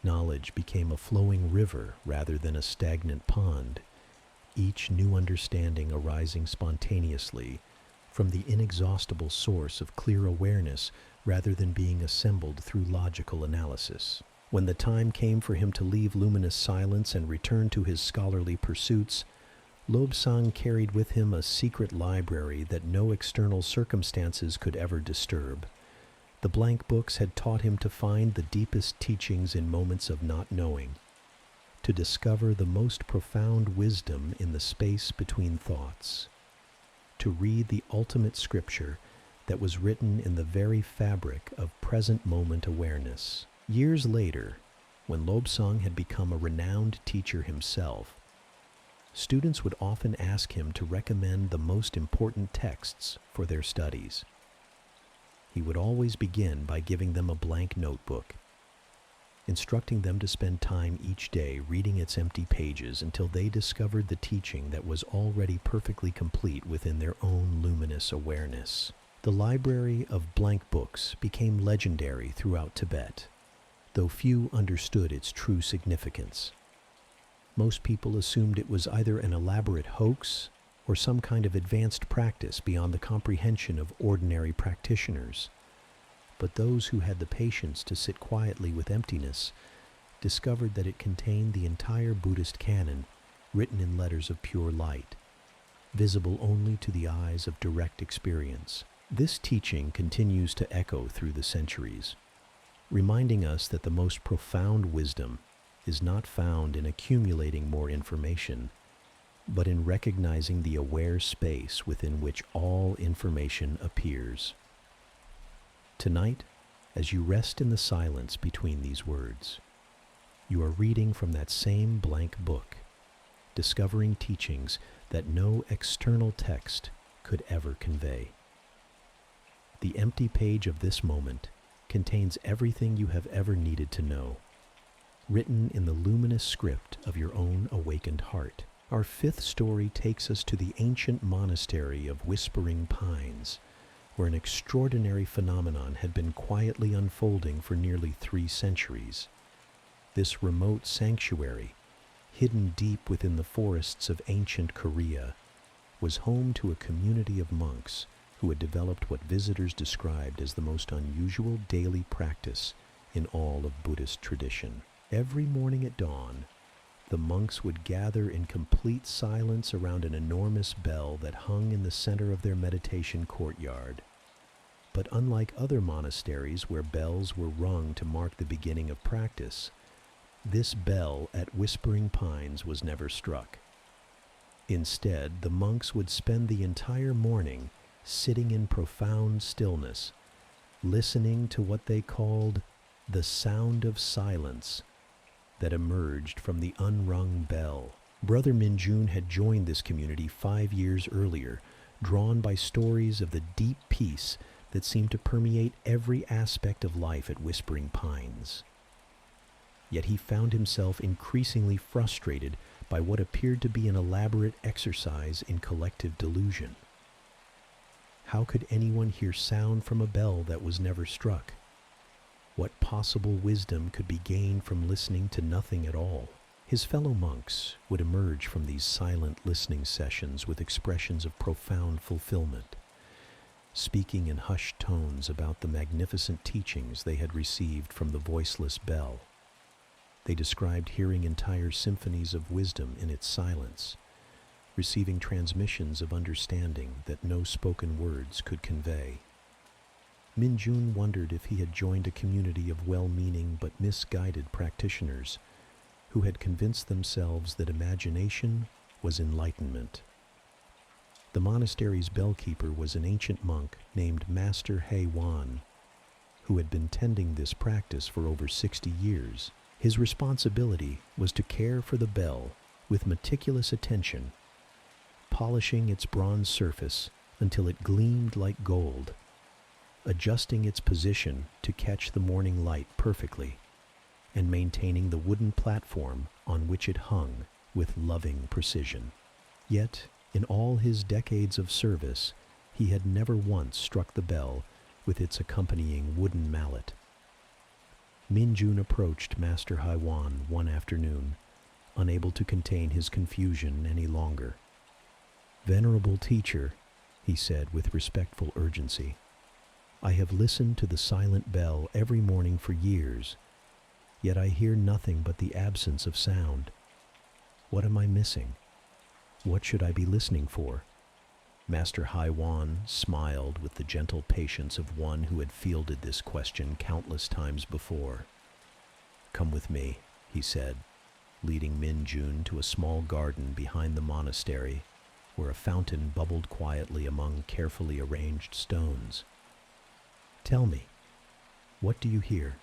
Knowledge became a flowing river rather than a stagnant pond, each new understanding arising spontaneously from the inexhaustible source of clear awareness rather than being assembled through logical analysis. When the time came for him to leave luminous silence and return to his scholarly pursuits, Lobsang carried with him a secret library that no external circumstances could ever disturb. The blank books had taught him to find the deepest teachings in moments of not knowing, to discover the most profound wisdom in the space between thoughts, to read the ultimate scripture that was written in the very fabric of present moment awareness. Years later, when Lobsang had become a renowned teacher himself, students would often ask him to recommend the most important texts for their studies. He would always begin by giving them a blank notebook, instructing them to spend time each day reading its empty pages until they discovered the teaching that was already perfectly complete within their own luminous awareness. The library of blank books became legendary throughout Tibet, though few understood its true significance. Most people assumed it was either an elaborate hoax or some kind of advanced practice beyond the comprehension of ordinary practitioners. But those who had the patience to sit quietly with emptiness discovered that it contained the entire Buddhist canon written in letters of pure light, visible only to the eyes of direct experience. This teaching continues to echo through the centuries, reminding us that the most profound wisdom is not found in accumulating more information, but in recognizing the aware space within which all information appears. Tonight, as you rest in the silence between these words, you are reading from that same blank book, discovering teachings that no external text could ever convey. The empty page of this moment contains everything you have ever needed to know, written in the luminous script of your own awakened heart. Our fifth story takes us to the ancient monastery of Whispering Pines, where an extraordinary phenomenon had been quietly unfolding for nearly 3 centuries. This remote sanctuary, hidden deep within the forests of ancient Korea, was home to a community of monks who had developed what visitors described as the most unusual daily practice in all of Buddhist tradition. Every morning at dawn, the monks would gather in complete silence around an enormous bell that hung in the center of their meditation courtyard. But unlike other monasteries where bells were rung to mark the beginning of practice, this bell at Whispering Pines was never struck. Instead, the monks would spend the entire morning sitting in profound stillness, listening to what they called the sound of silence that emerged from the unrung bell. Brother Minjun had joined this community 5 years earlier, drawn by stories of the deep peace that seemed to permeate every aspect of life at Whispering Pines. Yet he found himself increasingly frustrated by what appeared to be an elaborate exercise in collective delusion. How could anyone hear sound from a bell that was never struck? What possible wisdom could be gained from listening to nothing at all? His fellow monks would emerge from these silent listening sessions with expressions of profound fulfillment, speaking in hushed tones about the magnificent teachings they had received from the voiceless bell. They described hearing entire symphonies of wisdom in its silence, receiving transmissions of understanding that no spoken words could convey. Minjun wondered if he had joined a community of well-meaning but misguided practitioners who had convinced themselves that imagination was enlightenment. The monastery's bellkeeper was an ancient monk named Master He Wan, who had been tending this practice for over 60 years. His responsibility was to care for the bell with meticulous attention, polishing its bronze surface until it gleamed like gold, adjusting its position to catch the morning light perfectly, and maintaining the wooden platform on which it hung with loving precision. Yet, in all his decades of service, he had never once struck the bell with its accompanying wooden mallet. Minjun approached Master Haiwan one afternoon, unable to contain his confusion any longer. "Venerable teacher," he said with respectful urgency, "I have listened to the silent bell every morning for years, yet I hear nothing but the absence of sound. What am I missing? What should I be listening for?" Master Haiwan smiled with the gentle patience of one who had fielded this question countless times before. "Come with me," he said, leading Minjun to a small garden behind the monastery, where a fountain bubbled quietly among carefully arranged stones. "Tell me, what do you hear?"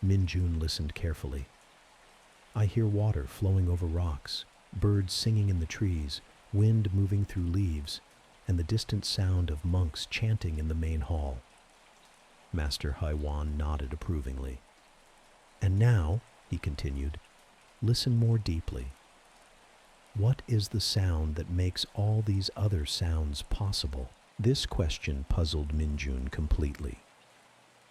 Minjun listened carefully. "I hear water flowing over rocks, birds singing in the trees, wind moving through leaves, and the distant sound of monks chanting in the main hall." Master Haiwan nodded approvingly. "And now," he continued, "listen more deeply. What is the sound that makes all these other sounds possible?" This question puzzled Minjun completely.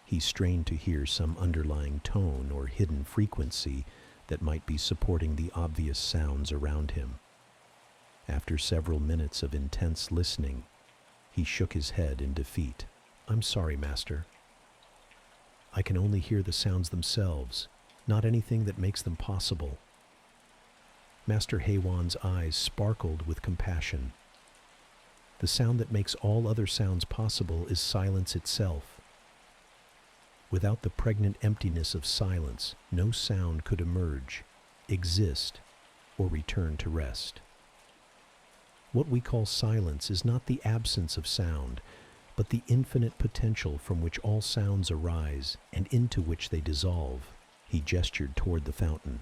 He strained to hear some underlying tone or hidden frequency that might be supporting the obvious sounds around him. After several minutes of intense listening, he shook his head in defeat. "I'm sorry, Master. I can only hear the sounds themselves, not anything that makes them possible." Master Haiwan's eyes sparkled with compassion. "The sound that makes all other sounds possible is silence itself. Without the pregnant emptiness of silence, no sound could emerge, exist, or return to rest. What we call silence is not the absence of sound, but the infinite potential from which all sounds arise and into which they dissolve." He gestured toward the fountain.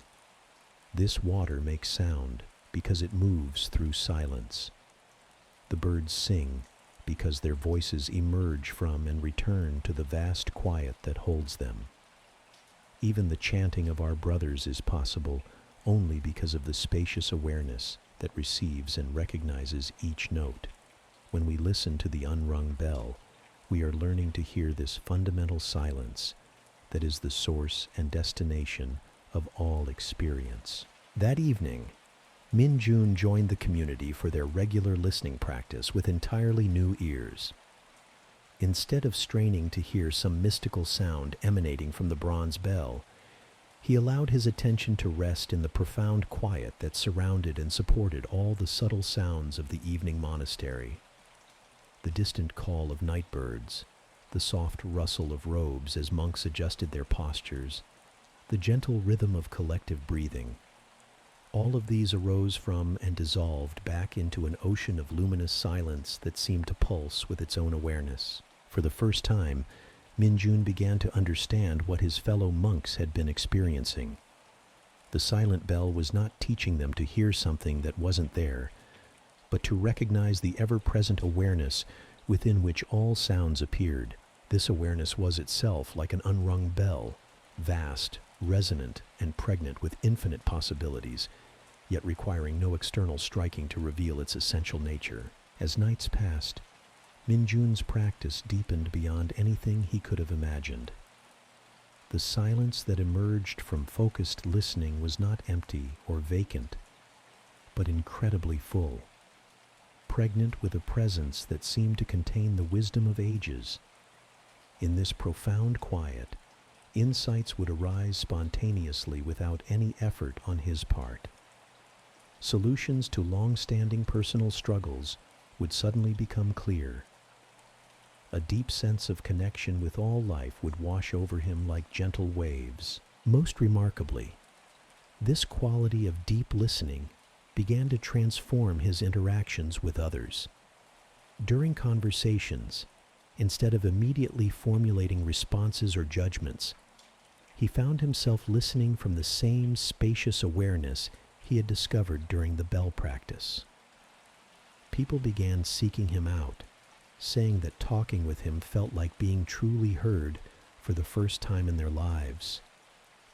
"This water makes sound because it moves through silence. The birds sing because their voices emerge from and return to the vast quiet that holds them. Even the chanting of our brothers is possible only because of the spacious awareness that receives and recognizes each note. When we listen to the unrung bell, we are learning to hear this fundamental silence that is the source and destination of all experience." That evening, Minjun joined the community for their regular listening practice with entirely new ears. Instead of straining to hear some mystical sound emanating from the bronze bell, he allowed his attention to rest in the profound quiet that surrounded and supported all the subtle sounds of the evening monastery. The distant call of night birds, the soft rustle of robes as monks adjusted their postures, the gentle rhythm of collective breathing. All of these arose from and dissolved back into an ocean of luminous silence that seemed to pulse with its own awareness. For the first time, Minjun began to understand what his fellow monks had been experiencing. The silent bell was not teaching them to hear something that wasn't there, but to recognize the ever-present awareness within which all sounds appeared. This awareness was itself like an unrung bell, vast, resonant, and pregnant with infinite possibilities, yet requiring no external striking to reveal its essential nature. As nights passed, Minjun's practice deepened beyond anything he could have imagined. The silence that emerged from focused listening was not empty or vacant, but incredibly full, pregnant with a presence that seemed to contain the wisdom of ages. In this profound quiet, insights would arise spontaneously without any effort on his part. Solutions to long-standing personal struggles would suddenly become clear. A deep sense of connection with all life would wash over him like gentle waves. Most remarkably, this quality of deep listening began to transform his interactions with others. During conversations, instead of immediately formulating responses or judgments, he found himself listening from the same spacious awareness he had discovered during the bell practice. People began seeking him out, saying that talking with him felt like being truly heard for the first time in their lives,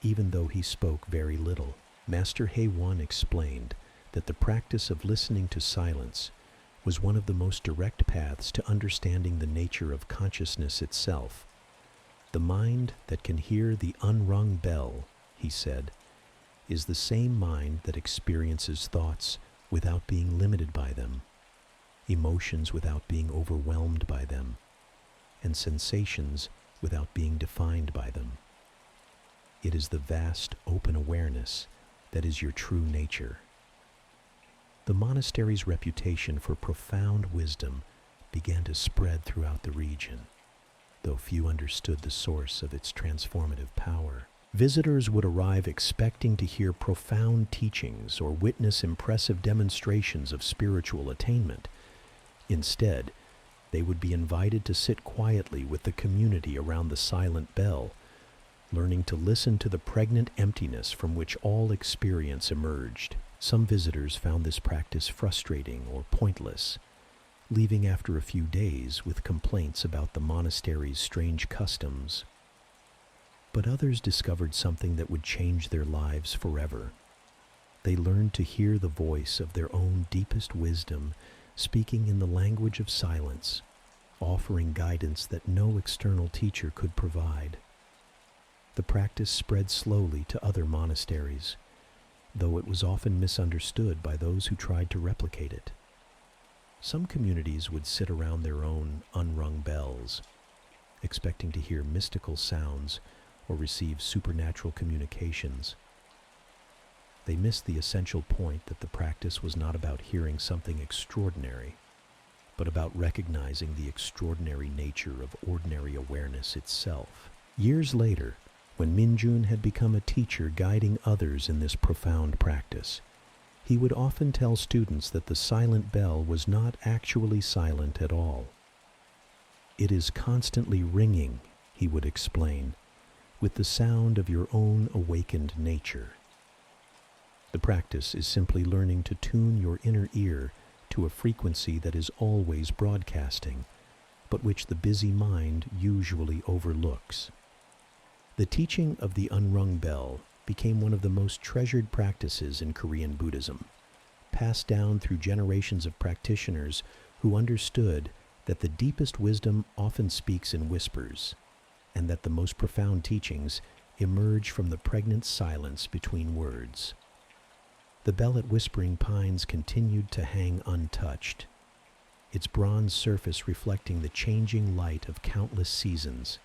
even though he spoke very little. Master He-Won explained that the practice of listening to silence was one of the most direct paths to understanding the nature of consciousness itself. The mind that can hear the unrung bell, he said, is the same mind that experiences thoughts without being limited by them, emotions without being overwhelmed by them, and sensations without being defined by them. It is the vast, open awareness that is your true nature. The monastery's reputation for profound wisdom began to spread throughout the region, though few understood the source of its transformative power. Visitors would arrive expecting to hear profound teachings or witness impressive demonstrations of spiritual attainment. Instead, they would be invited to sit quietly with the community around the silent bell, learning to listen to the pregnant emptiness from which all experience emerged. Some visitors found this practice frustrating or pointless, leaving after a few days with complaints about the monastery's strange customs. But others discovered something that would change their lives forever. They learned to hear the voice of their own deepest wisdom speaking in the language of silence, offering guidance that no external teacher could provide. The practice spread slowly to other monasteries, though it was often misunderstood by those who tried to replicate it. Some communities would sit around their own unrung bells, expecting to hear mystical sounds or receive supernatural communications. They missed the essential point that the practice was not about hearing something extraordinary, but about recognizing the extraordinary nature of ordinary awareness itself. Years later, when Minjun had become a teacher guiding others in this profound practice, he would often tell students that the silent bell was not actually silent at all. It is constantly ringing, he would explain, with the sound of your own awakened nature. The practice is simply learning to tune your inner ear to a frequency that is always broadcasting, but which the busy mind usually overlooks. The teaching of the unrung bell became one of the most treasured practices in Korean Buddhism, passed down through generations of practitioners who understood that the deepest wisdom often speaks in whispers, and that the most profound teachings emerge from the pregnant silence between words. The bell at Whispering Pines continued to hang untouched, its bronze surface reflecting the changing light of countless seasons,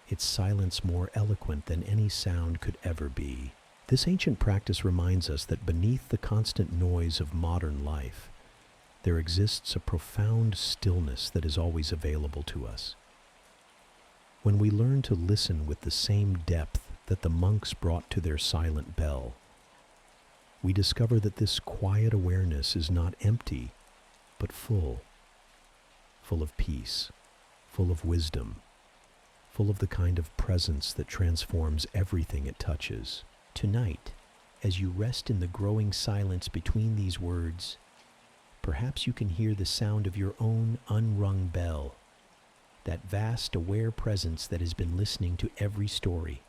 its silence more eloquent than any sound could ever be. This ancient practice reminds us that beneath the constant noise of modern life, there exists a profound stillness that is always available to us. When we learn to listen with the same depth that the monks brought to their silent bell, we discover that this quiet awareness is not empty, but full of peace, full of wisdom, full of the kind of presence that transforms everything it touches. Tonight, as you rest in the growing silence between these words, perhaps you can hear the sound of your own unrung bell, that vast aware presence that has been listening to every story,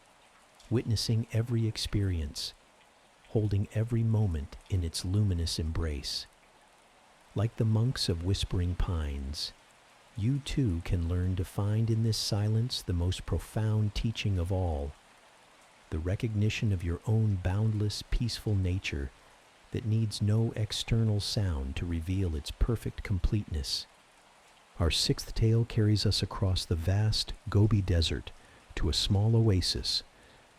witnessing every experience, holding every moment in its luminous embrace. Like the monks of Whispering Pines, you too can learn to find in this silence the most profound teaching of all, the recognition of your own boundless, peaceful nature that needs no external sound to reveal its perfect completeness. Our sixth tale carries us across the vast Gobi Desert to a small oasis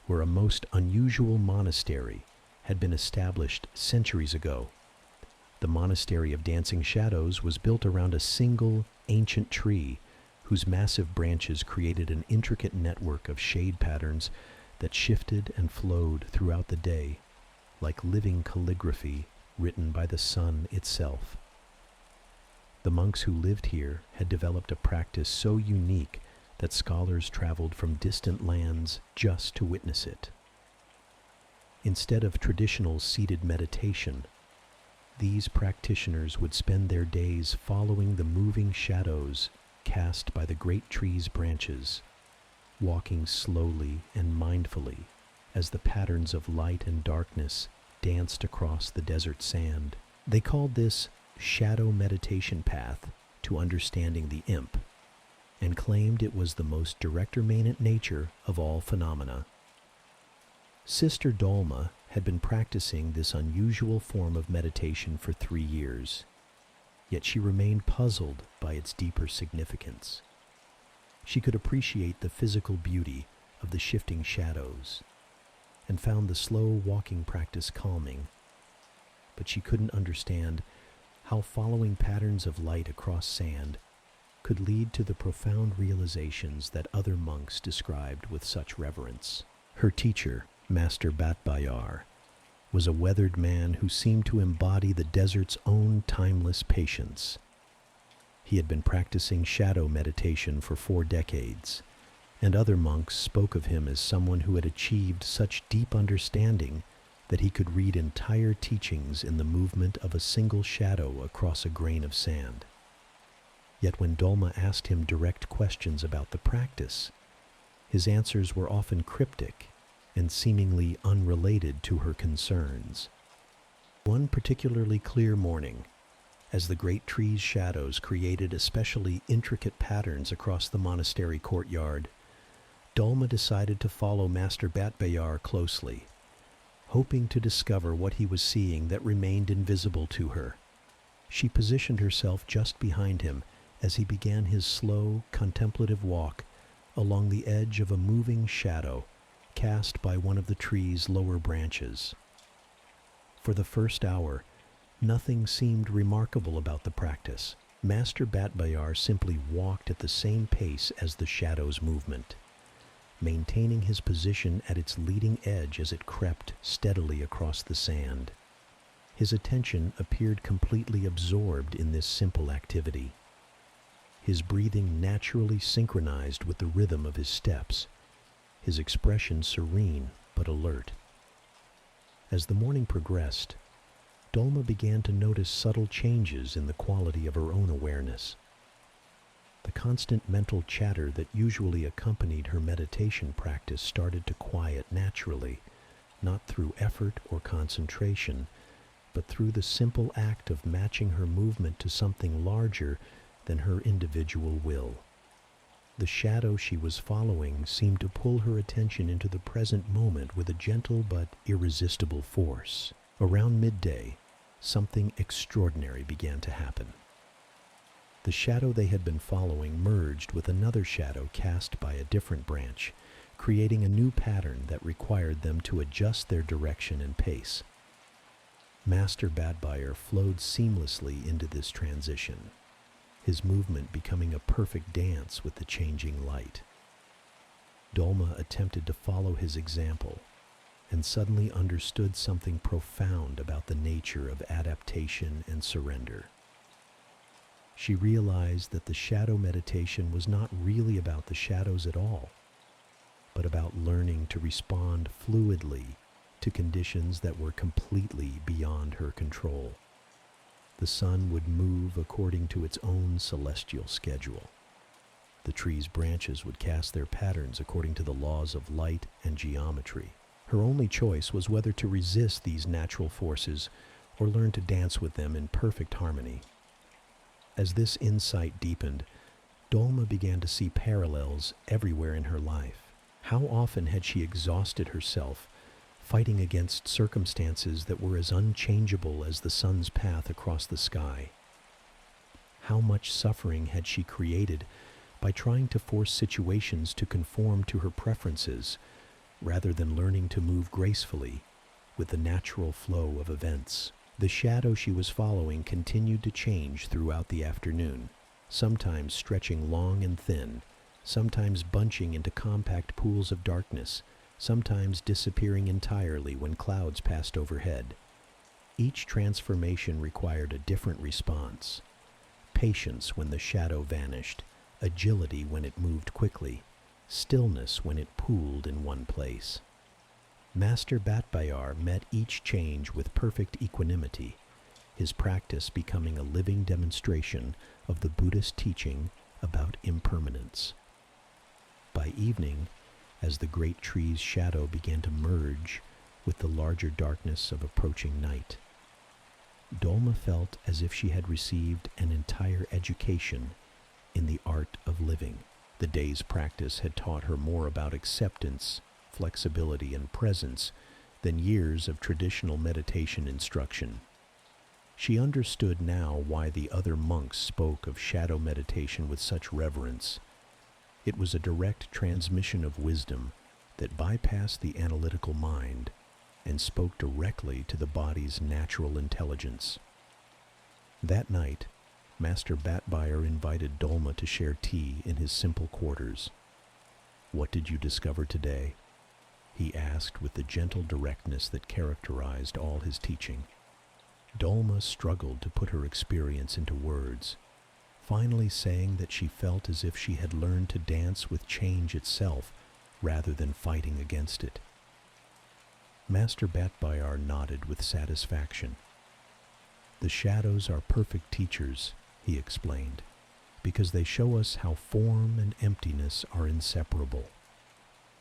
where a most unusual monastery had been established centuries ago. The Monastery of Dancing Shadows was built around a single ancient tree whose massive branches created an intricate network of shade patterns that shifted and flowed throughout the day, like living calligraphy written by the sun itself. The monks who lived here had developed a practice so unique that scholars traveled from distant lands just to witness it. Instead of traditional seated meditation, these practitioners would spend their days following the moving shadows cast by the great tree's branches, walking slowly and mindfully as the patterns of light and darkness danced across the desert sand. They called this shadow meditation path to understanding the imp, and claimed it was the most determinate nature of all phenomena. Sister Dolma had been practicing this unusual form of meditation for 3 years, yet she remained puzzled by its deeper significance. She could appreciate the physical beauty of the shifting shadows and found the slow walking practice calming, but she couldn't understand how following patterns of light across sand could lead to the profound realizations that other monks described with such reverence. Her teacher, Master Batbayar, was a weathered man who seemed to embody the desert's own timeless patience. He had been practicing shadow meditation for 4 decades, and other monks spoke of him as someone who had achieved such deep understanding that he could read entire teachings in the movement of a single shadow across a grain of sand. Yet when Dolma asked him direct questions about the practice, his answers were often cryptic and seemingly unrelated to her concerns. One particularly clear morning, as the great tree's shadows created especially intricate patterns across the monastery courtyard, Dolma decided to follow Master Batbayar closely, hoping to discover what he was seeing that remained invisible to her. She positioned herself just behind him as he began his slow, contemplative walk along the edge of a moving shadow cast by one of the tree's lower branches. For the first hour, nothing seemed remarkable about the practice. Master Batbayar simply walked at the same pace as the shadow's movement, maintaining his position at its leading edge as it crept steadily across the sand. His attention appeared completely absorbed in this simple activity. His breathing naturally synchronized with the rhythm of his steps, his expression serene but alert. As the morning progressed, Dolma began to notice subtle changes in the quality of her own awareness. The constant mental chatter that usually accompanied her meditation practice started to quiet naturally, not through effort or concentration, but through the simple act of matching her movement to something larger than her individual will. The shadow she was following seemed to pull her attention into the present moment with a gentle but irresistible force. Around midday, something extraordinary began to happen. The shadow they had been following merged with another shadow cast by a different branch, creating a new pattern that required them to adjust their direction and pace. Master Batbayar flowed seamlessly into this transition, his movement becoming a perfect dance with the changing light. Dolma attempted to follow his example, and suddenly understood something profound about the nature of adaptation and surrender. She realized that the shadow meditation was not really about the shadows at all, but about learning to respond fluidly to conditions that were completely beyond her control. The sun would move according to its own celestial schedule. The tree's branches would cast their patterns according to the laws of light and geometry. Her only choice was whether to resist these natural forces or learn to dance with them in perfect harmony. As this insight deepened, Dolma began to see parallels everywhere in her life. How often had she exhausted herself, fighting against circumstances that were as unchangeable as the sun's path across the sky? How much suffering had she created by trying to force situations to conform to her preferences, rather than learning to move gracefully with the natural flow of events? The shadow she was following continued to change throughout the afternoon, sometimes stretching long and thin, sometimes bunching into compact pools of darkness, sometimes disappearing entirely when clouds passed overhead. Each transformation required a different response: patience when the shadow vanished, agility when it moved quickly, stillness when it pooled in one place. Master Batbayar met each change with perfect equanimity, his practice becoming a living demonstration of the Buddhist teaching about impermanence. By evening, as the great tree's shadow began to merge with the larger darkness of approaching night, Dolma felt as if she had received an entire education in the art of living. The day's practice had taught her more about acceptance, flexibility, and presence than years of traditional meditation instruction. She understood now why the other monks spoke of shadow meditation with such reverence. It was a direct transmission of wisdom that bypassed the analytical mind and spoke directly to the body's natural intelligence. That night, Master Batbuyer invited Dolma to share tea in his simple quarters. "What did you discover today?" he asked with the gentle directness that characterized all his teaching. Dolma struggled to put her experience into words, finally saying that she felt as if she had learned to dance with change itself rather than fighting against it. Master Batbayar nodded with satisfaction. "The shadows are perfect teachers," he explained, "because they show us how form and emptiness are inseparable.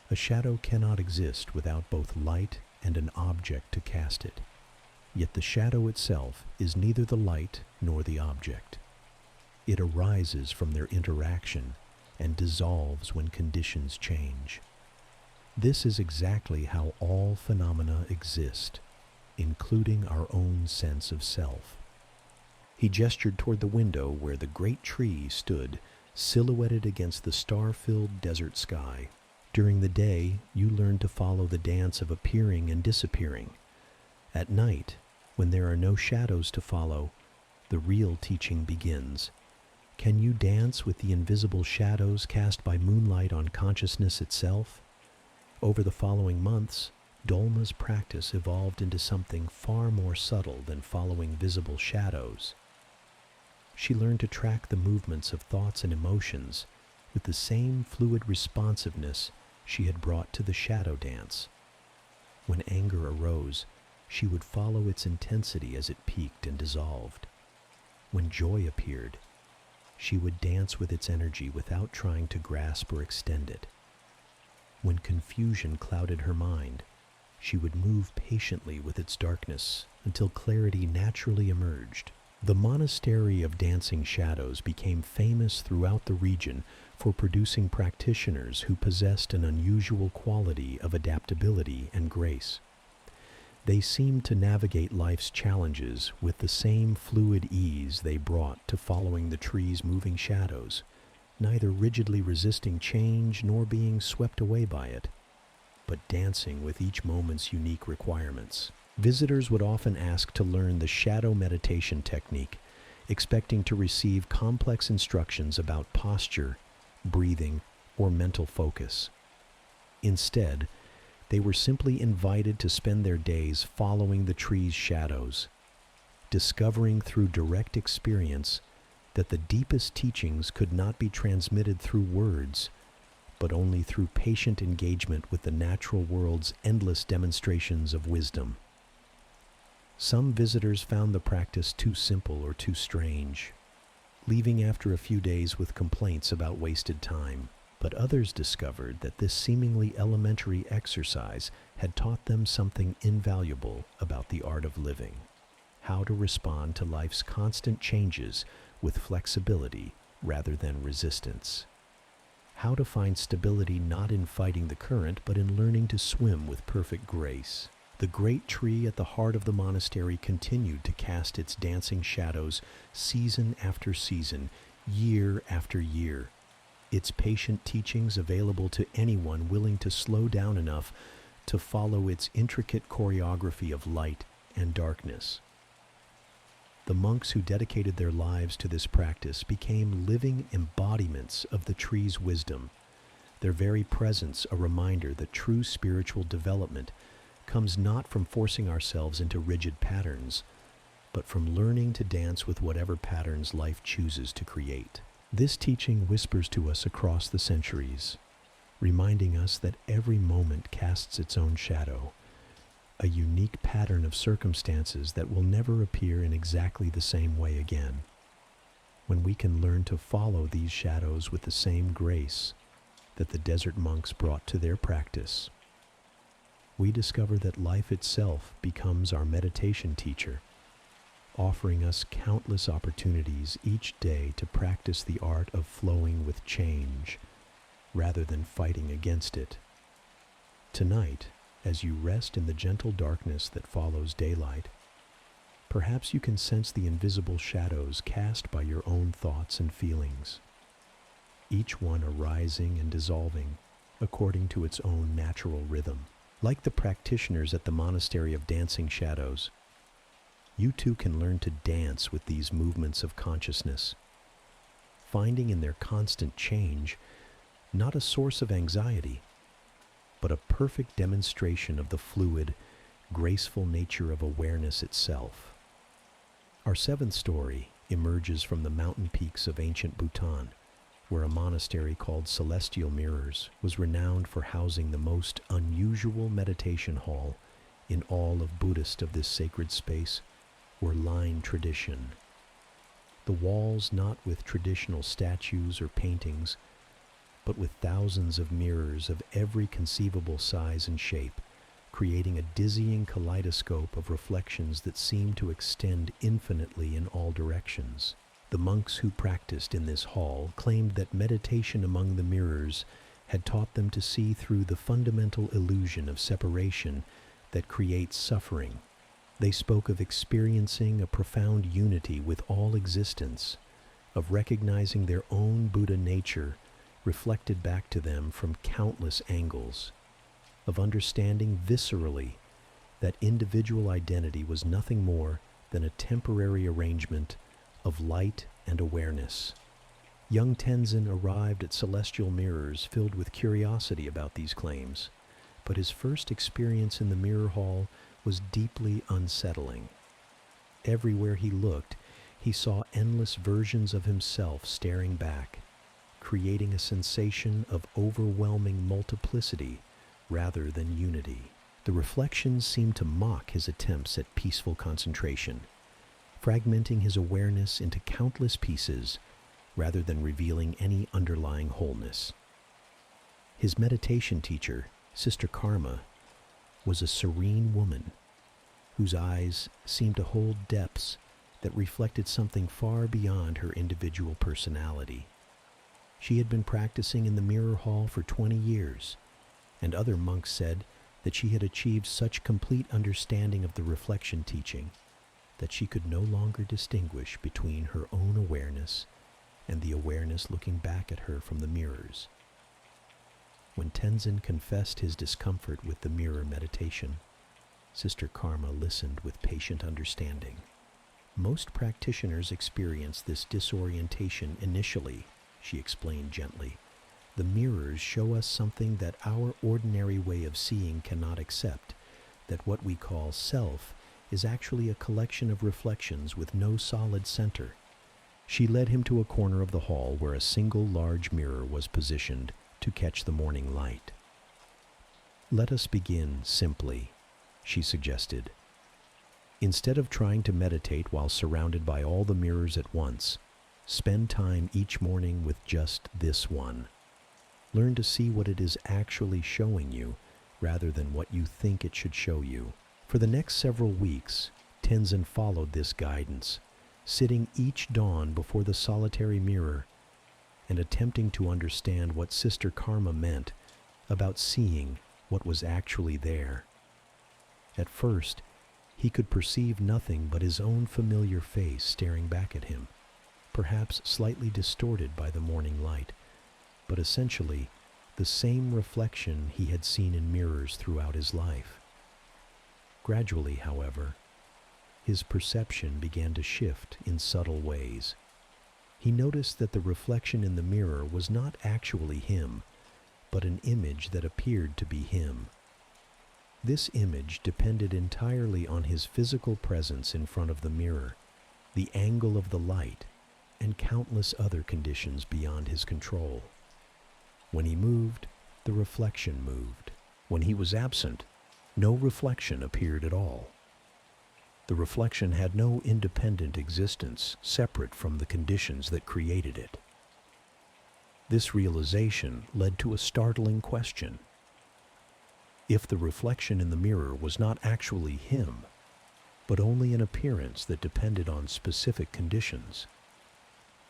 A shadow cannot exist without both light and an object to cast it. Yet the shadow itself is neither the light nor the object. It arises from their interaction and dissolves when conditions change. This is exactly how all phenomena exist, including our own sense of self." He gestured toward the window where the great tree stood, silhouetted against the star-filled desert sky. "During the day, you learn to follow the dance of appearing and disappearing. At night, when there are no shadows to follow, the real teaching begins. Can you dance with the invisible shadows cast by moonlight on consciousness itself?" Over the following months, Dolma's practice evolved into something far more subtle than following visible shadows. She learned to track the movements of thoughts and emotions with the same fluid responsiveness she had brought to the shadow dance. When anger arose, she would follow its intensity as it peaked and dissolved. When joy appeared, she would dance with its energy without trying to grasp or extend it. When confusion clouded her mind, she would move patiently with its darkness until clarity naturally emerged. The monastery of dancing shadows became famous throughout the region for producing practitioners who possessed an unusual quality of adaptability and grace. They seemed to navigate life's challenges with the same fluid ease they brought to following the tree's moving shadows, neither rigidly resisting change nor being swept away by it, but dancing with each moment's unique requirements. Visitors would often ask to learn the shadow meditation technique, expecting to receive complex instructions about posture, breathing, or mental focus. Instead, they were simply invited to spend their days following the tree's shadows, discovering through direct experience that the deepest teachings could not be transmitted through words, but only through patient engagement with the natural world's endless demonstrations of wisdom. Some visitors found the practice too simple or too strange, leaving after a few days with complaints about wasted time. But others discovered that this seemingly elementary exercise had taught them something invaluable about the art of living: how to respond to life's constant changes with flexibility rather than resistance. How to find stability not in fighting the current, but in learning to swim with perfect grace. The great tree at the heart of the monastery continued to cast its dancing shadows season after season, year after year. Its patient teachings available to anyone willing to slow down enough to follow its intricate choreography of light and darkness. The monks who dedicated their lives to this practice became living embodiments of the tree's wisdom, their very presence a reminder that true spiritual development comes not from forcing ourselves into rigid patterns, but from learning to dance with whatever patterns life chooses to create. This teaching whispers to us across the centuries, reminding us that every moment casts its own shadow, a unique pattern of circumstances that will never appear in exactly the same way again. When we can learn to follow these shadows with the same grace that the desert monks brought to their practice, we discover that life itself becomes our meditation teacher, offering us countless opportunities each day to practice the art of flowing with change rather than fighting against it. Tonight, as you rest in the gentle darkness that follows daylight, perhaps you can sense the invisible shadows cast by your own thoughts and feelings, each one arising and dissolving according to its own natural rhythm. Like the practitioners at the Monastery of Dancing Shadows, you too can learn to dance with these movements of consciousness, finding in their constant change not a source of anxiety, but a perfect demonstration of the fluid, graceful nature of awareness itself. Our seventh story emerges from the mountain peaks of ancient Bhutan, where a monastery called Celestial Mirrors was renowned for housing the most unusual meditation hall in all of Buddhist of this sacred space, or line tradition. The walls not with traditional statues or paintings, but with thousands of mirrors of every conceivable size and shape, creating a dizzying kaleidoscope of reflections that seem to extend infinitely in all directions. The monks who practiced in this hall claimed that meditation among the mirrors had taught them to see through the fundamental illusion of separation that creates suffering. They spoke of experiencing a profound unity with all existence, of recognizing their own Buddha nature reflected back to them from countless angles, of understanding viscerally that individual identity was nothing more than a temporary arrangement of light and awareness. Young Tenzin arrived at Celestial Mirrors filled with curiosity about these claims, but his first experience in the mirror hall was deeply unsettling. Everywhere he looked, he saw endless versions of himself staring back, creating a sensation of overwhelming multiplicity rather than unity. The reflections seemed to mock his attempts at peaceful concentration, fragmenting his awareness into countless pieces rather than revealing any underlying wholeness. His meditation teacher, Sister Karma, was a serene woman whose eyes seemed to hold depths that reflected something far beyond her individual personality. She had been practicing in the mirror hall for 20 years, and other monks said that she had achieved such complete understanding of the reflection teaching that she could no longer distinguish between her own awareness and the awareness looking back at her from the mirrors. When Tenzin confessed his discomfort with the mirror meditation, Sister Karma listened with patient understanding. Most practitioners experience this disorientation initially, she explained gently. The mirrors show us something that our ordinary way of seeing cannot accept, that what we call self is actually a collection of reflections with no solid center. She led him to a corner of the hall where a single large mirror was positioned to catch the morning light. "Let us begin simply," she suggested. "Instead of trying to meditate while surrounded by all the mirrors at once, spend time each morning with just this one. Learn to see what it is actually showing you rather than what you think it should show you." For the next several weeks, Tenzin followed this guidance, sitting each dawn before the solitary mirror and attempting to understand what Sister Karma meant about seeing what was actually there. At first, he could perceive nothing but his own familiar face staring back at him, perhaps slightly distorted by the morning light, but essentially the same reflection he had seen in mirrors throughout his life. Gradually, however, his perception began to shift in subtle ways. He noticed that the reflection in the mirror was not actually him, but an image that appeared to be him. This image depended entirely on his physical presence in front of the mirror, the angle of the light, and countless other conditions beyond his control. When he moved, the reflection moved. When he was absent, no reflection appeared at all. The reflection had no independent existence separate from the conditions that created it. This realization led to a startling question. If the reflection in the mirror was not actually him, but only an appearance that depended on specific conditions,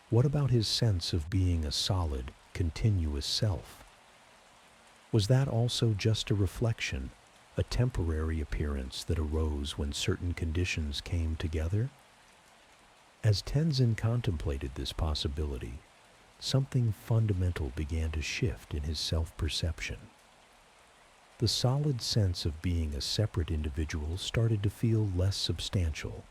what about his sense of being a solid, continuous self? Was that also just a reflection, a temporary appearance that arose when certain conditions came together? As Tenzin contemplated this possibility, something fundamental began to shift in his self-perception. The solid sense of being a separate individual started to feel less substantial,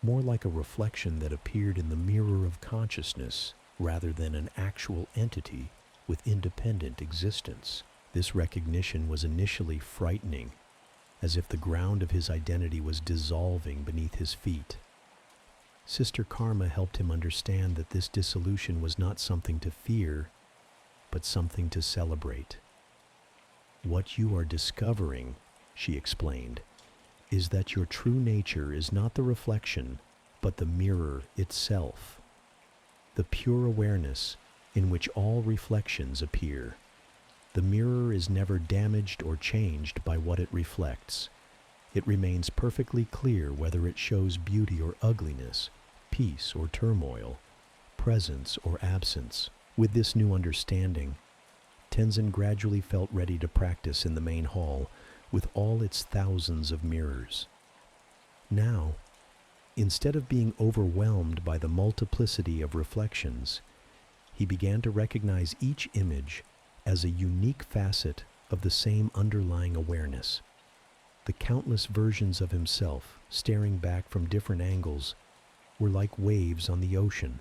more like a reflection that appeared in the mirror of consciousness rather than an actual entity with independent existence. This recognition was initially frightening, as if the ground of his identity was dissolving beneath his feet. Sister Karma helped him understand that this dissolution was not something to fear, but something to celebrate. What you are discovering, she explained, is that your true nature is not the reflection, but the mirror itself. The pure awareness in which all reflections appear. The mirror is never damaged or changed by what it reflects. It remains perfectly clear whether it shows beauty or ugliness, peace or turmoil, presence or absence. With this new understanding, Tenzin gradually felt ready to practice in the main hall with all its thousands of mirrors. Now, instead of being overwhelmed by the multiplicity of reflections, he began to recognize each image as a unique facet of the same underlying awareness. The countless versions of himself, staring back from different angles, were like waves on the ocean,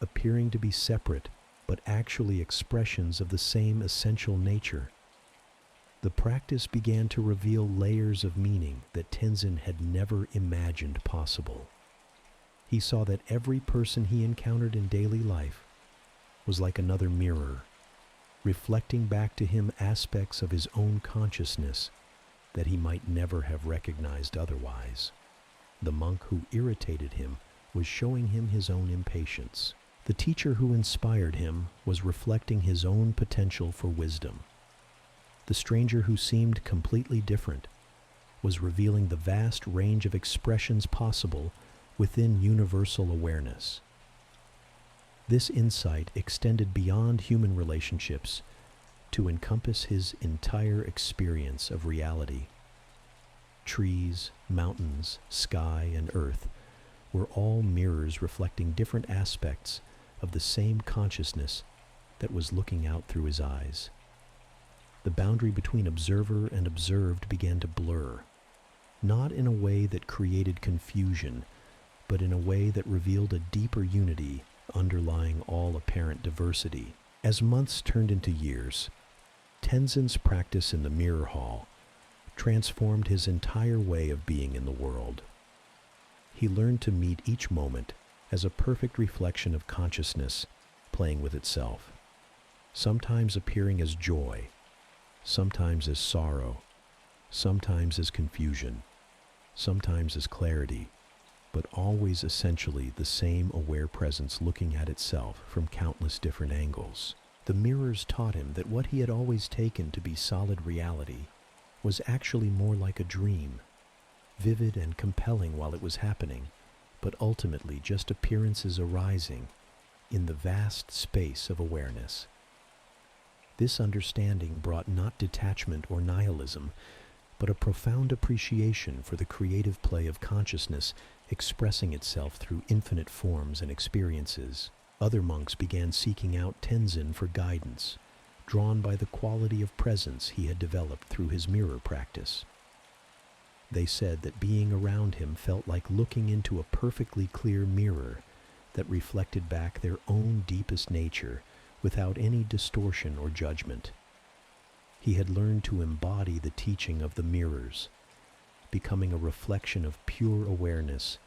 appearing to be separate, but actually expressions of the same essential nature. The practice began to reveal layers of meaning that Tenzin had never imagined possible. He saw that every person he encountered in daily life was like another mirror, reflecting back to him aspects of his own consciousness that he might never have recognized otherwise. The monk who irritated him was showing him his own impatience. The teacher who inspired him was reflecting his own potential for wisdom. The stranger who seemed completely different was revealing the vast range of expressions possible within universal awareness. This insight extended beyond human relationships to encompass his entire experience of reality. Trees, mountains, sky, and earth were all mirrors reflecting different aspects of the same consciousness that was looking out through his eyes. The boundary between observer and observed began to blur, not in a way that created confusion, but in a way that revealed a deeper unity underlying all apparent diversity. As months turned into years, Tenzin's practice in the mirror hall transformed his entire way of being in the world. He learned to meet each moment as a perfect reflection of consciousness playing with itself, sometimes appearing as joy, sometimes as sorrow, sometimes as confusion, sometimes as clarity, but always essentially the same aware presence looking at itself from countless different angles. The mirrors taught him that what he had always taken to be solid reality was actually more like a dream, vivid and compelling while it was happening, but ultimately just appearances arising, in the vast space of awareness. This understanding brought not detachment or nihilism, but a profound appreciation for the creative play of consciousness expressing itself through infinite forms and experiences. Other monks began seeking out Tenzin for guidance, drawn by the quality of presence he had developed through his mirror practice. They said that being around him felt like looking into a perfectly clear mirror that reflected back their own deepest nature without any distortion or judgment. He had learned to embody the teaching of the mirrors, becoming a reflection of pure awareness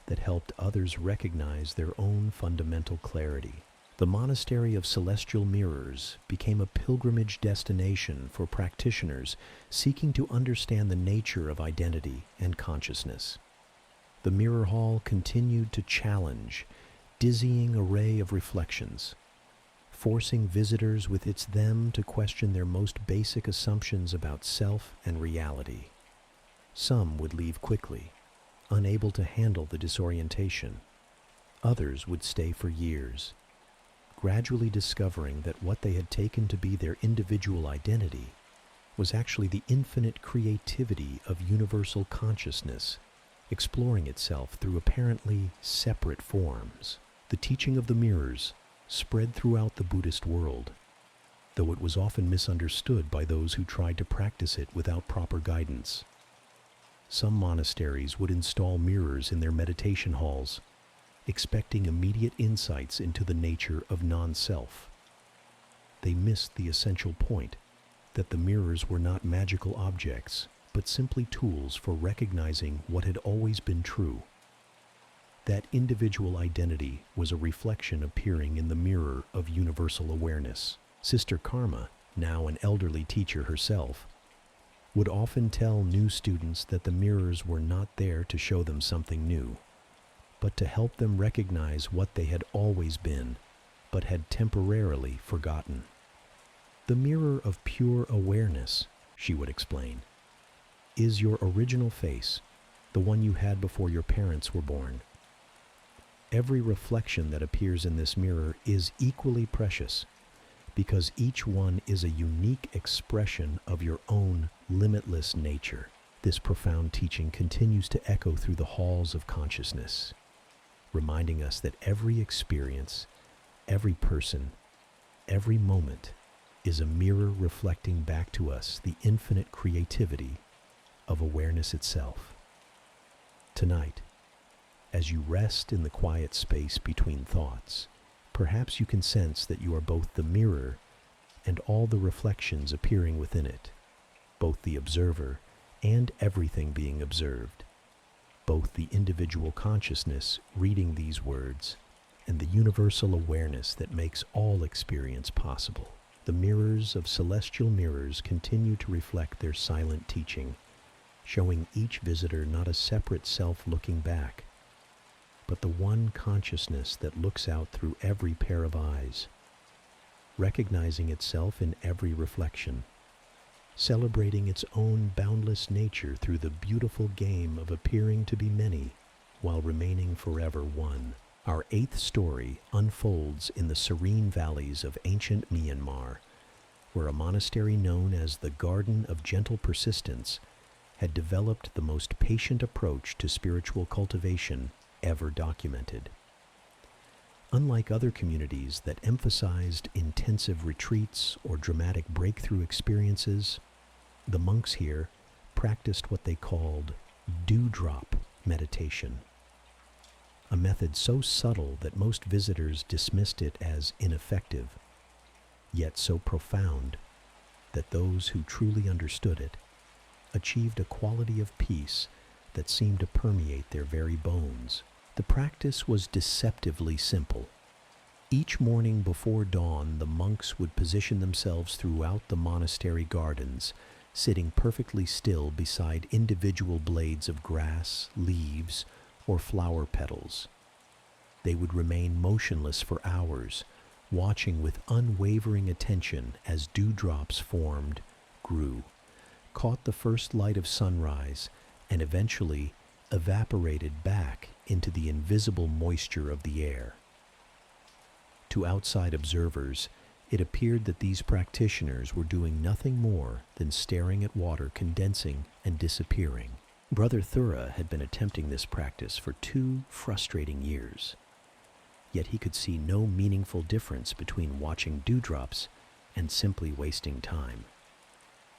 that helped others recognize their own fundamental clarity. The monastery of celestial mirrors became a pilgrimage destination for practitioners seeking to understand the nature of identity and consciousness. The mirror hall continued to challenge dizzying array of reflections, forcing visitors with its them to question their most basic assumptions about self and reality. Some would leave quickly, unable to handle the disorientation. Others would stay for years, gradually discovering that what they had taken to be their individual identity was actually the infinite creativity of universal consciousness, exploring itself through apparently separate forms. The teaching of the mirrors spread throughout the Buddhist world, though it was often misunderstood by those who tried to practice it without proper guidance. Some monasteries would install mirrors in their meditation halls, expecting immediate insights into the nature of non-self. They missed the essential point that the mirrors were not magical objects, but simply tools for recognizing what had always been true. That individual identity was a reflection appearing in the mirror of universal awareness. Sister Karma, now an elderly teacher herself, would often tell new students that the mirrors were not there to show them something new, but to help them recognize what they had always been, but had temporarily forgotten. The mirror of pure awareness, she would explain, is your original face, the one you had before your parents were born. Every reflection that appears in this mirror is equally precious, because each one is a unique expression of your own limitless nature. This profound teaching continues to echo through the halls of consciousness, reminding us that every experience, every person, every moment is a mirror reflecting back to us the infinite creativity of awareness itself. Tonight, as you rest in the quiet space between thoughts, perhaps you can sense that you are both the mirror and all the reflections appearing within it, both the observer and everything being observed, both the individual consciousness reading these words and the universal awareness that makes all experience possible. The mirrors of celestial mirrors continue to reflect their silent teaching, showing each visitor not a separate self looking back, but the one consciousness that looks out through every pair of eyes, recognizing itself in every reflection, celebrating its own boundless nature through the beautiful game of appearing to be many while remaining forever one. Our 8th story unfolds in the serene valleys of ancient Myanmar, where a monastery known as the Garden of Gentle Persistence had developed the most patient approach to spiritual cultivation ever documented. Unlike other communities that emphasized intensive retreats or dramatic breakthrough experiences, the monks here practiced what they called dewdrop meditation, a method so subtle that most visitors dismissed it as ineffective, yet so profound that those who truly understood it achieved a quality of peace that seemed to permeate their very bones. The practice was deceptively simple. Each morning before dawn, the monks would position themselves throughout the monastery gardens, sitting perfectly still beside individual blades of grass, leaves, or flower petals. They would remain motionless for hours, watching with unwavering attention as dewdrops formed, grew, caught the first light of sunrise, and eventually evaporated back into the invisible moisture of the air. To outside observers, it appeared that these practitioners were doing nothing more than staring at water condensing and disappearing. Brother Thura had been attempting this practice for 2 frustrating years. Yet he could see no meaningful difference between watching dewdrops and simply wasting time.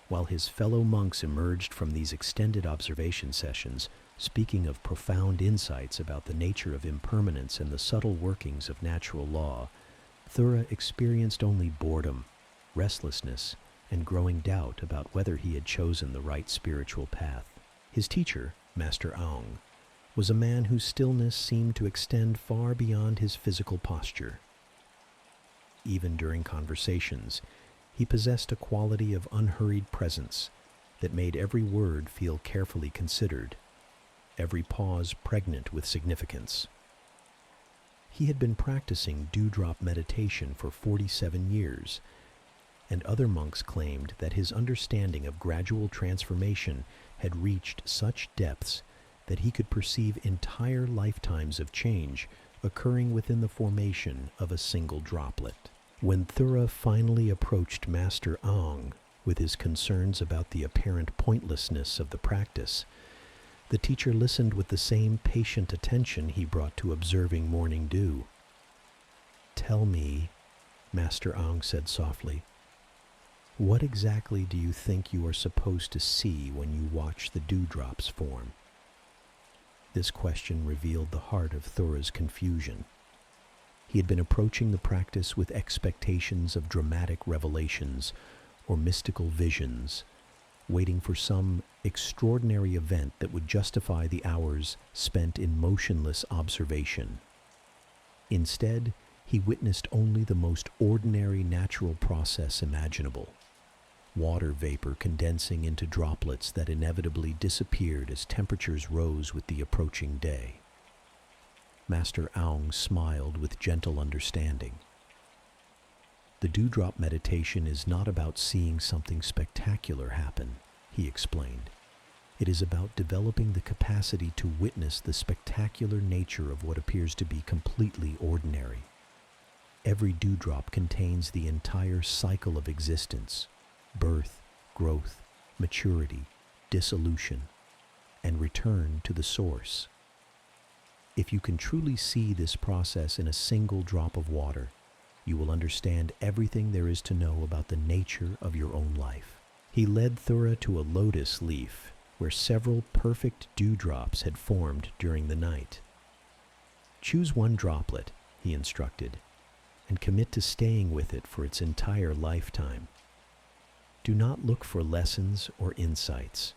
While his fellow monks emerged from these extended observation sessions, speaking of profound insights about the nature of impermanence and the subtle workings of natural law, Thura experienced only boredom, restlessness, and growing doubt about whether he had chosen the right spiritual path. His teacher, Master Aung, was a man whose stillness seemed to extend far beyond his physical posture. Even during conversations, he possessed a quality of unhurried presence that made every word feel carefully considered, every pause pregnant with significance. He had been practicing dewdrop meditation for 47 years, and other monks claimed that his understanding of gradual transformation had reached such depths that he could perceive entire lifetimes of change occurring within the formation of a single droplet. When Thura finally approached Master Aung with his concerns about the apparent pointlessness of the practice, the teacher listened with the same patient attention he brought to observing morning dew. "Tell me," Master Aung said softly, "what exactly do you think you are supposed to see when you watch the dewdrops form?" This question revealed the heart of Thura's confusion. He had been approaching the practice with expectations of dramatic revelations or mystical visions, waiting for some extraordinary event that would justify the hours spent in motionless observation. Instead, he witnessed only the most ordinary natural process imaginable: water vapor condensing into droplets that inevitably disappeared as temperatures rose with the approaching day. Master Aung smiled with gentle understanding. "The dewdrop meditation is not about seeing something spectacular happen," he explained. "It is about developing the capacity to witness the spectacular nature of what appears to be completely ordinary. Every dewdrop contains the entire cycle of existence: birth, growth, maturity, dissolution, and return to the source. If you can truly see this process in a single drop of water, you will understand everything there is to know about the nature of your own life." He led Thura to a lotus leaf where several perfect dewdrops had formed during the night. "Choose one droplet," he instructed, "and commit to staying with it for its entire lifetime. Do not look for lessons or insights.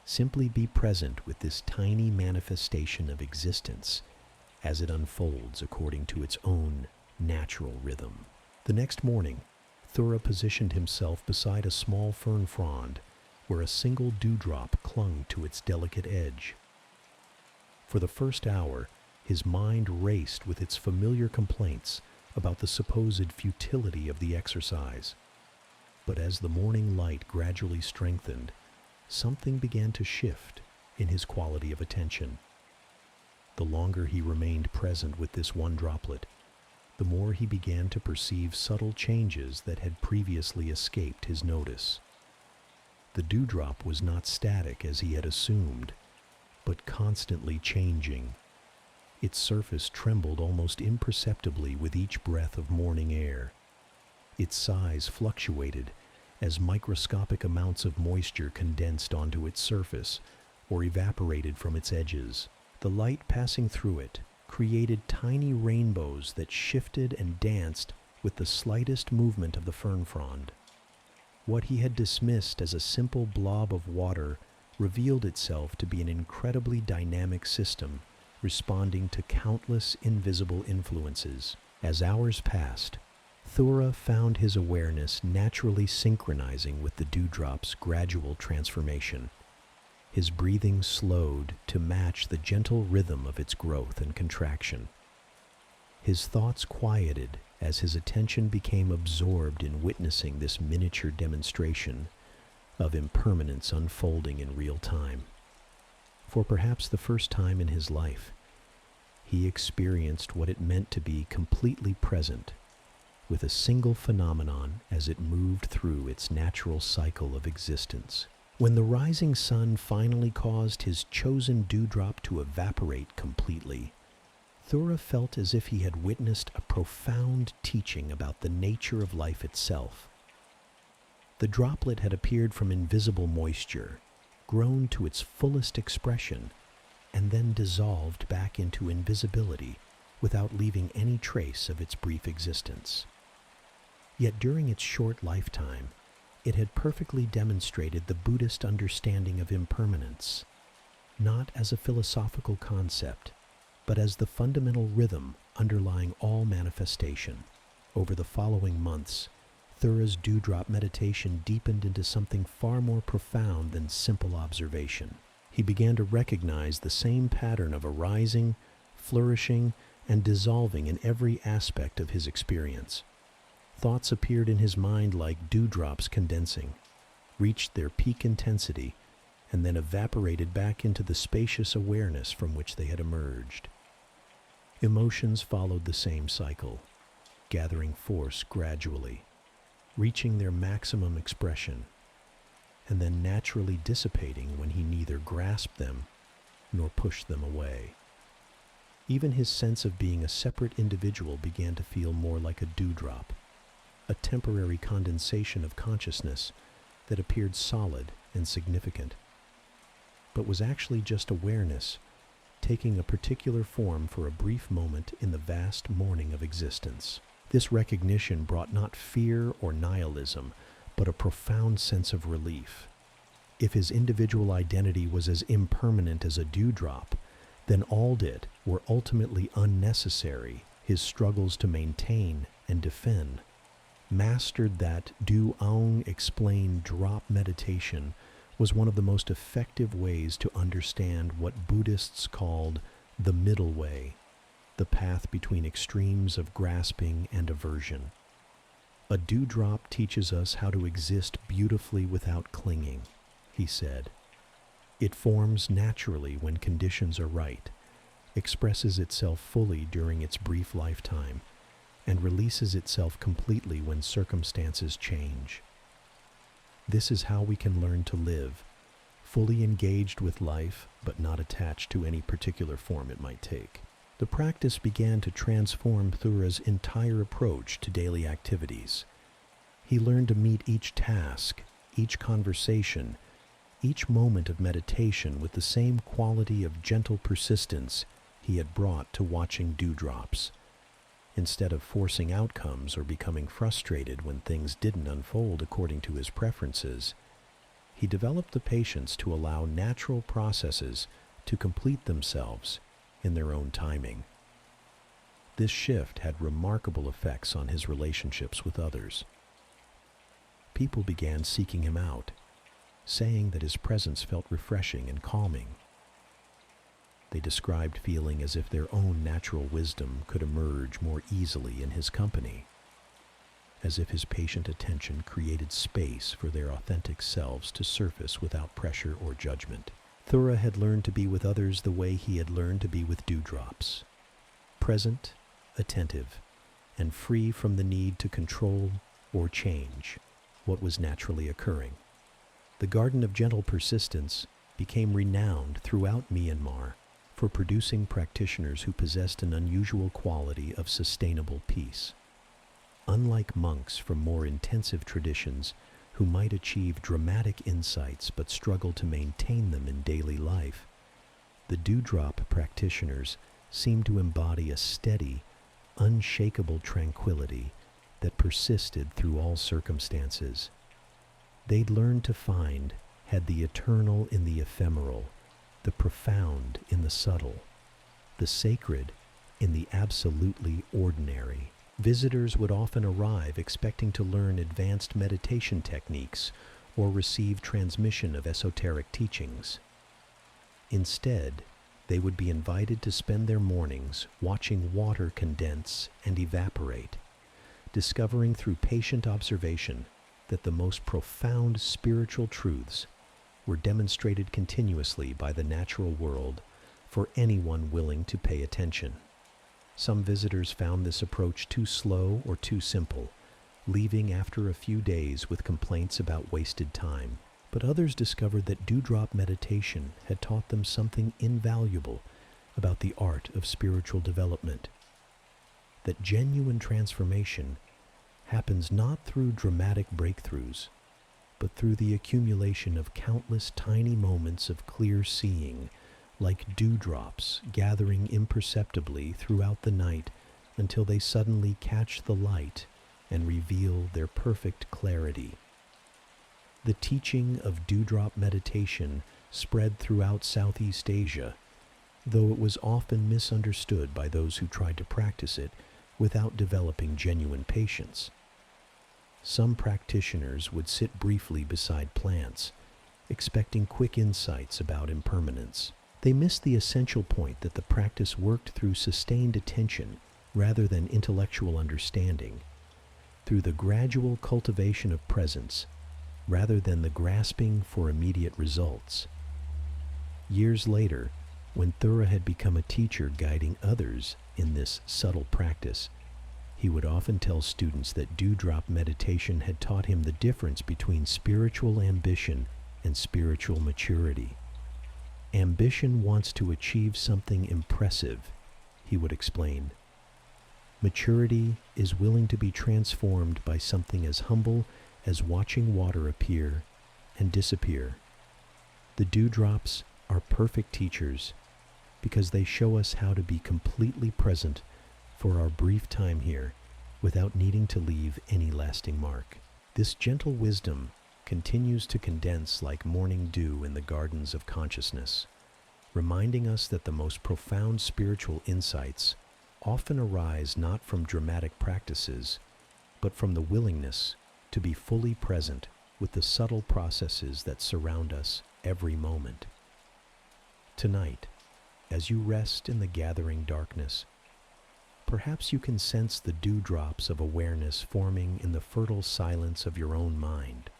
Simply be present with this tiny manifestation of existence as it unfolds according to its own natural rhythm." The next morning, Thura positioned himself beside a small fern frond where a single dewdrop clung to its delicate edge. For the first hour, his mind raced with its familiar complaints about the supposed futility of the exercise. But as the morning light gradually strengthened, something began to shift in his quality of attention. The longer he remained present with this one droplet, the more he began to perceive subtle changes that had previously escaped his notice. The dewdrop was not static as he had assumed, but constantly changing. Its surface trembled almost imperceptibly with each breath of morning air. Its size fluctuated as microscopic amounts of moisture condensed onto its surface or evaporated from its edges. The light passing through it created tiny rainbows that shifted and danced with the slightest movement of the fern frond. What he had dismissed as a simple blob of water revealed itself to be an incredibly dynamic system, responding to countless invisible influences. As hours passed, Thura found his awareness naturally synchronizing with the dewdrop's gradual transformation. His breathing slowed to match the gentle rhythm of its growth and contraction. His thoughts quieted as his attention became absorbed in witnessing this miniature demonstration of impermanence unfolding in real time. For perhaps the first time in his life, he experienced what it meant to be completely present with a single phenomenon as it moved through its natural cycle of existence. When the rising sun finally caused his chosen dewdrop to evaporate completely, Thura felt as if he had witnessed a profound teaching about the nature of life itself. The droplet had appeared from invisible moisture, grown to its fullest expression, and then dissolved back into invisibility without leaving any trace of its brief existence. Yet during its short lifetime, it had perfectly demonstrated the Buddhist understanding of impermanence, not as a philosophical concept, but as the fundamental rhythm underlying all manifestation. Over the following months, Thura's dewdrop meditation deepened into something far more profound than simple observation. He began to recognize the same pattern of arising, flourishing, and dissolving in every aspect of his experience. Thoughts appeared in his mind like dewdrops condensing, reached their peak intensity, and then evaporated back into the spacious awareness from which they had emerged. Emotions followed the same cycle, gathering force gradually, reaching their maximum expression, and then naturally dissipating when he neither grasped them nor pushed them away. Even his sense of being a separate individual began to feel more like a dewdrop, a temporary condensation of consciousness that appeared solid and significant, but was actually just awareness, taking a particular form for a brief moment in the vast morning of existence. This recognition brought not fear or nihilism, but a profound sense of relief. If his individual identity was as impermanent as a dewdrop, then all it were ultimately unnecessary. His struggles to maintain and defend. Mastered that Du Aung explained drop meditation was one of the most effective ways to understand what Buddhists called the middle way, the path between extremes of grasping and aversion. A dewdrop teaches us how to exist beautifully without clinging, he said. It forms naturally when conditions are right, expresses itself fully during its brief lifetime, and releases itself completely when circumstances change. This is how we can learn to live, fully engaged with life, but not attached to any particular form it might take. The practice began to transform Thura's entire approach to daily activities. He learned to meet each task, each conversation, each moment of meditation with the same quality of gentle persistence he had brought to watching dewdrops. Instead of forcing outcomes or becoming frustrated when things didn't unfold according to his preferences, he developed the patience to allow natural processes to complete themselves in their own timing. This shift had remarkable effects on his relationships with others. People began seeking him out, saying that his presence felt refreshing and calming. They described feeling as if their own natural wisdom could emerge more easily in his company, as if his patient attention created space for their authentic selves to surface without pressure or judgment. Thura had learned to be with others the way he had learned to be with dewdrops, present, attentive, and free from the need to control or change what was naturally occurring. The Garden of Gentle Persistence became renowned throughout Myanmar for producing practitioners who possessed an unusual quality of sustainable peace. Unlike monks from more intensive traditions who might achieve dramatic insights but struggle to maintain them in daily life, the dewdrop practitioners seemed to embody a steady, unshakable tranquility that persisted through all circumstances. They'd learned to find had the eternal in the ephemeral, the profound in the subtle, the sacred in the absolutely ordinary. Visitors would often arrive expecting to learn advanced meditation techniques or receive transmission of esoteric teachings. Instead, they would be invited to spend their mornings watching water condense and evaporate, discovering through patient observation that the most profound spiritual truths were demonstrated continuously by the natural world for anyone willing to pay attention. Some visitors found this approach too slow or too simple, leaving after a few days with complaints about wasted time. But others discovered that dewdrop meditation had taught them something invaluable about the art of spiritual development. That genuine transformation happens not through dramatic breakthroughs, but through the accumulation of countless tiny moments of clear seeing, like dewdrops gathering imperceptibly throughout the night until they suddenly catch the light and reveal their perfect clarity. The teaching of dewdrop meditation spread throughout Southeast Asia, though it was often misunderstood by those who tried to practice it without developing genuine patience. Some practitioners would sit briefly beside plants, expecting quick insights about impermanence. They missed the essential point that the practice worked through sustained attention rather than intellectual understanding, through the gradual cultivation of presence rather than the grasping for immediate results. Years later, when Thura had become a teacher guiding others in this subtle practice, he would often tell students that dewdrop meditation had taught him the difference between spiritual ambition and spiritual maturity. Ambition wants to achieve something impressive, he would explain. Maturity is willing to be transformed by something as humble as watching water appear and disappear. The dewdrops are perfect teachers because they show us how to be completely present for our brief time here without needing to leave any lasting mark. This gentle wisdom continues to condense like morning dew in the gardens of consciousness, reminding us that the most profound spiritual insights often arise not from dramatic practices, but from the willingness to be fully present with the subtle processes that surround us every moment. Tonight, as you rest in the gathering darkness, perhaps you can sense the dewdrops of awareness forming in the fertile silence of your own mind.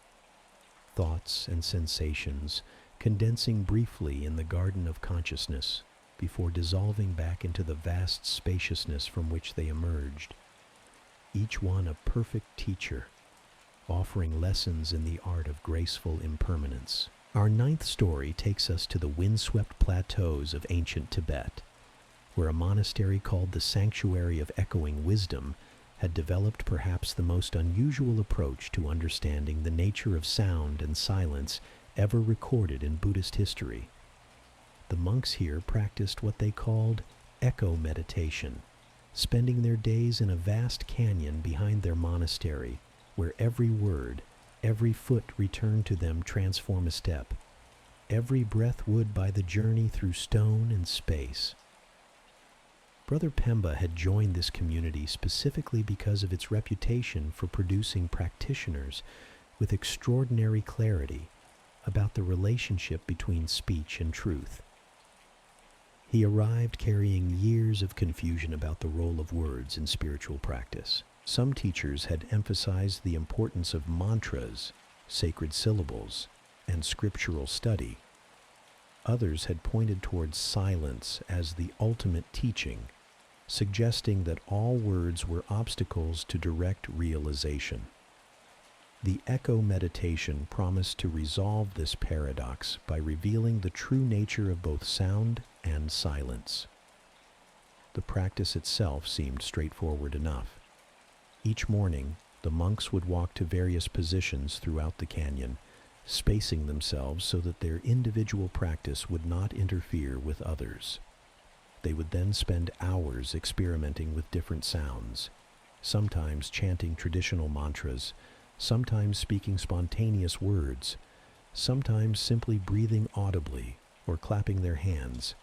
Thoughts and sensations condensing briefly in the garden of consciousness before dissolving back into the vast spaciousness from which they emerged. Each one a perfect teacher, offering lessons in the art of graceful impermanence. Our ninth story takes us to the windswept plateaus of ancient Tibet, where a monastery called the Sanctuary of Echoing Wisdom had developed perhaps the most unusual approach to understanding the nature of sound and silence ever recorded in Buddhist history. The monks here practiced what they called echo meditation, spending their days in a vast canyon behind their monastery, where every word, every foot returned to them transform a step, every breath would by the journey through stone and space. Brother Pemba had joined this community specifically because of its reputation for producing practitioners with extraordinary clarity about the relationship between speech and truth. He arrived carrying years of confusion about the role of words in spiritual practice. Some teachers had emphasized the importance of mantras, sacred syllables, and scriptural study. Others had pointed towards silence as the ultimate teaching, suggesting that all words were obstacles to direct realization. The echo meditation promised to resolve this paradox by revealing the true nature of both sound and silence. The practice itself seemed straightforward enough. Each morning, the monks would walk to various positions throughout the canyon, spacing themselves so that their individual practice would not interfere with others. They would then spend hours experimenting with different sounds, sometimes chanting traditional mantras, sometimes speaking spontaneous words, sometimes simply breathing audibly or clapping their hands,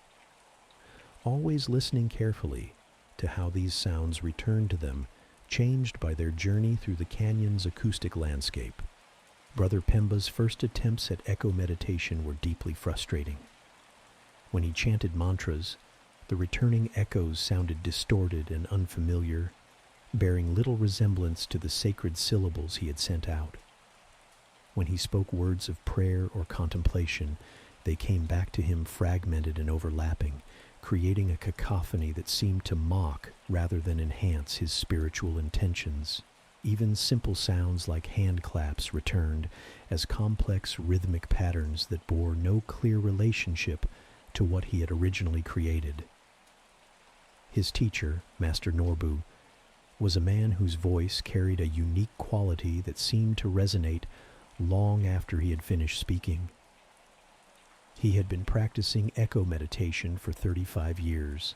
always listening carefully to how these sounds returned to them, changed by their journey through the canyon's acoustic landscape. Brother Pemba's first attempts at echo meditation were deeply frustrating. When he chanted mantras, the returning echoes sounded distorted and unfamiliar, bearing little resemblance to the sacred syllables he had sent out. When he spoke words of prayer or contemplation, they came back to him fragmented and overlapping, creating a cacophony that seemed to mock rather than enhance his spiritual intentions. Even simple sounds like hand claps returned as complex rhythmic patterns that bore no clear relationship to what he had originally created. His teacher, Master Norbu, was a man whose voice carried a unique quality that seemed to resonate long after he had finished speaking. He had been practicing echo meditation for 35 years,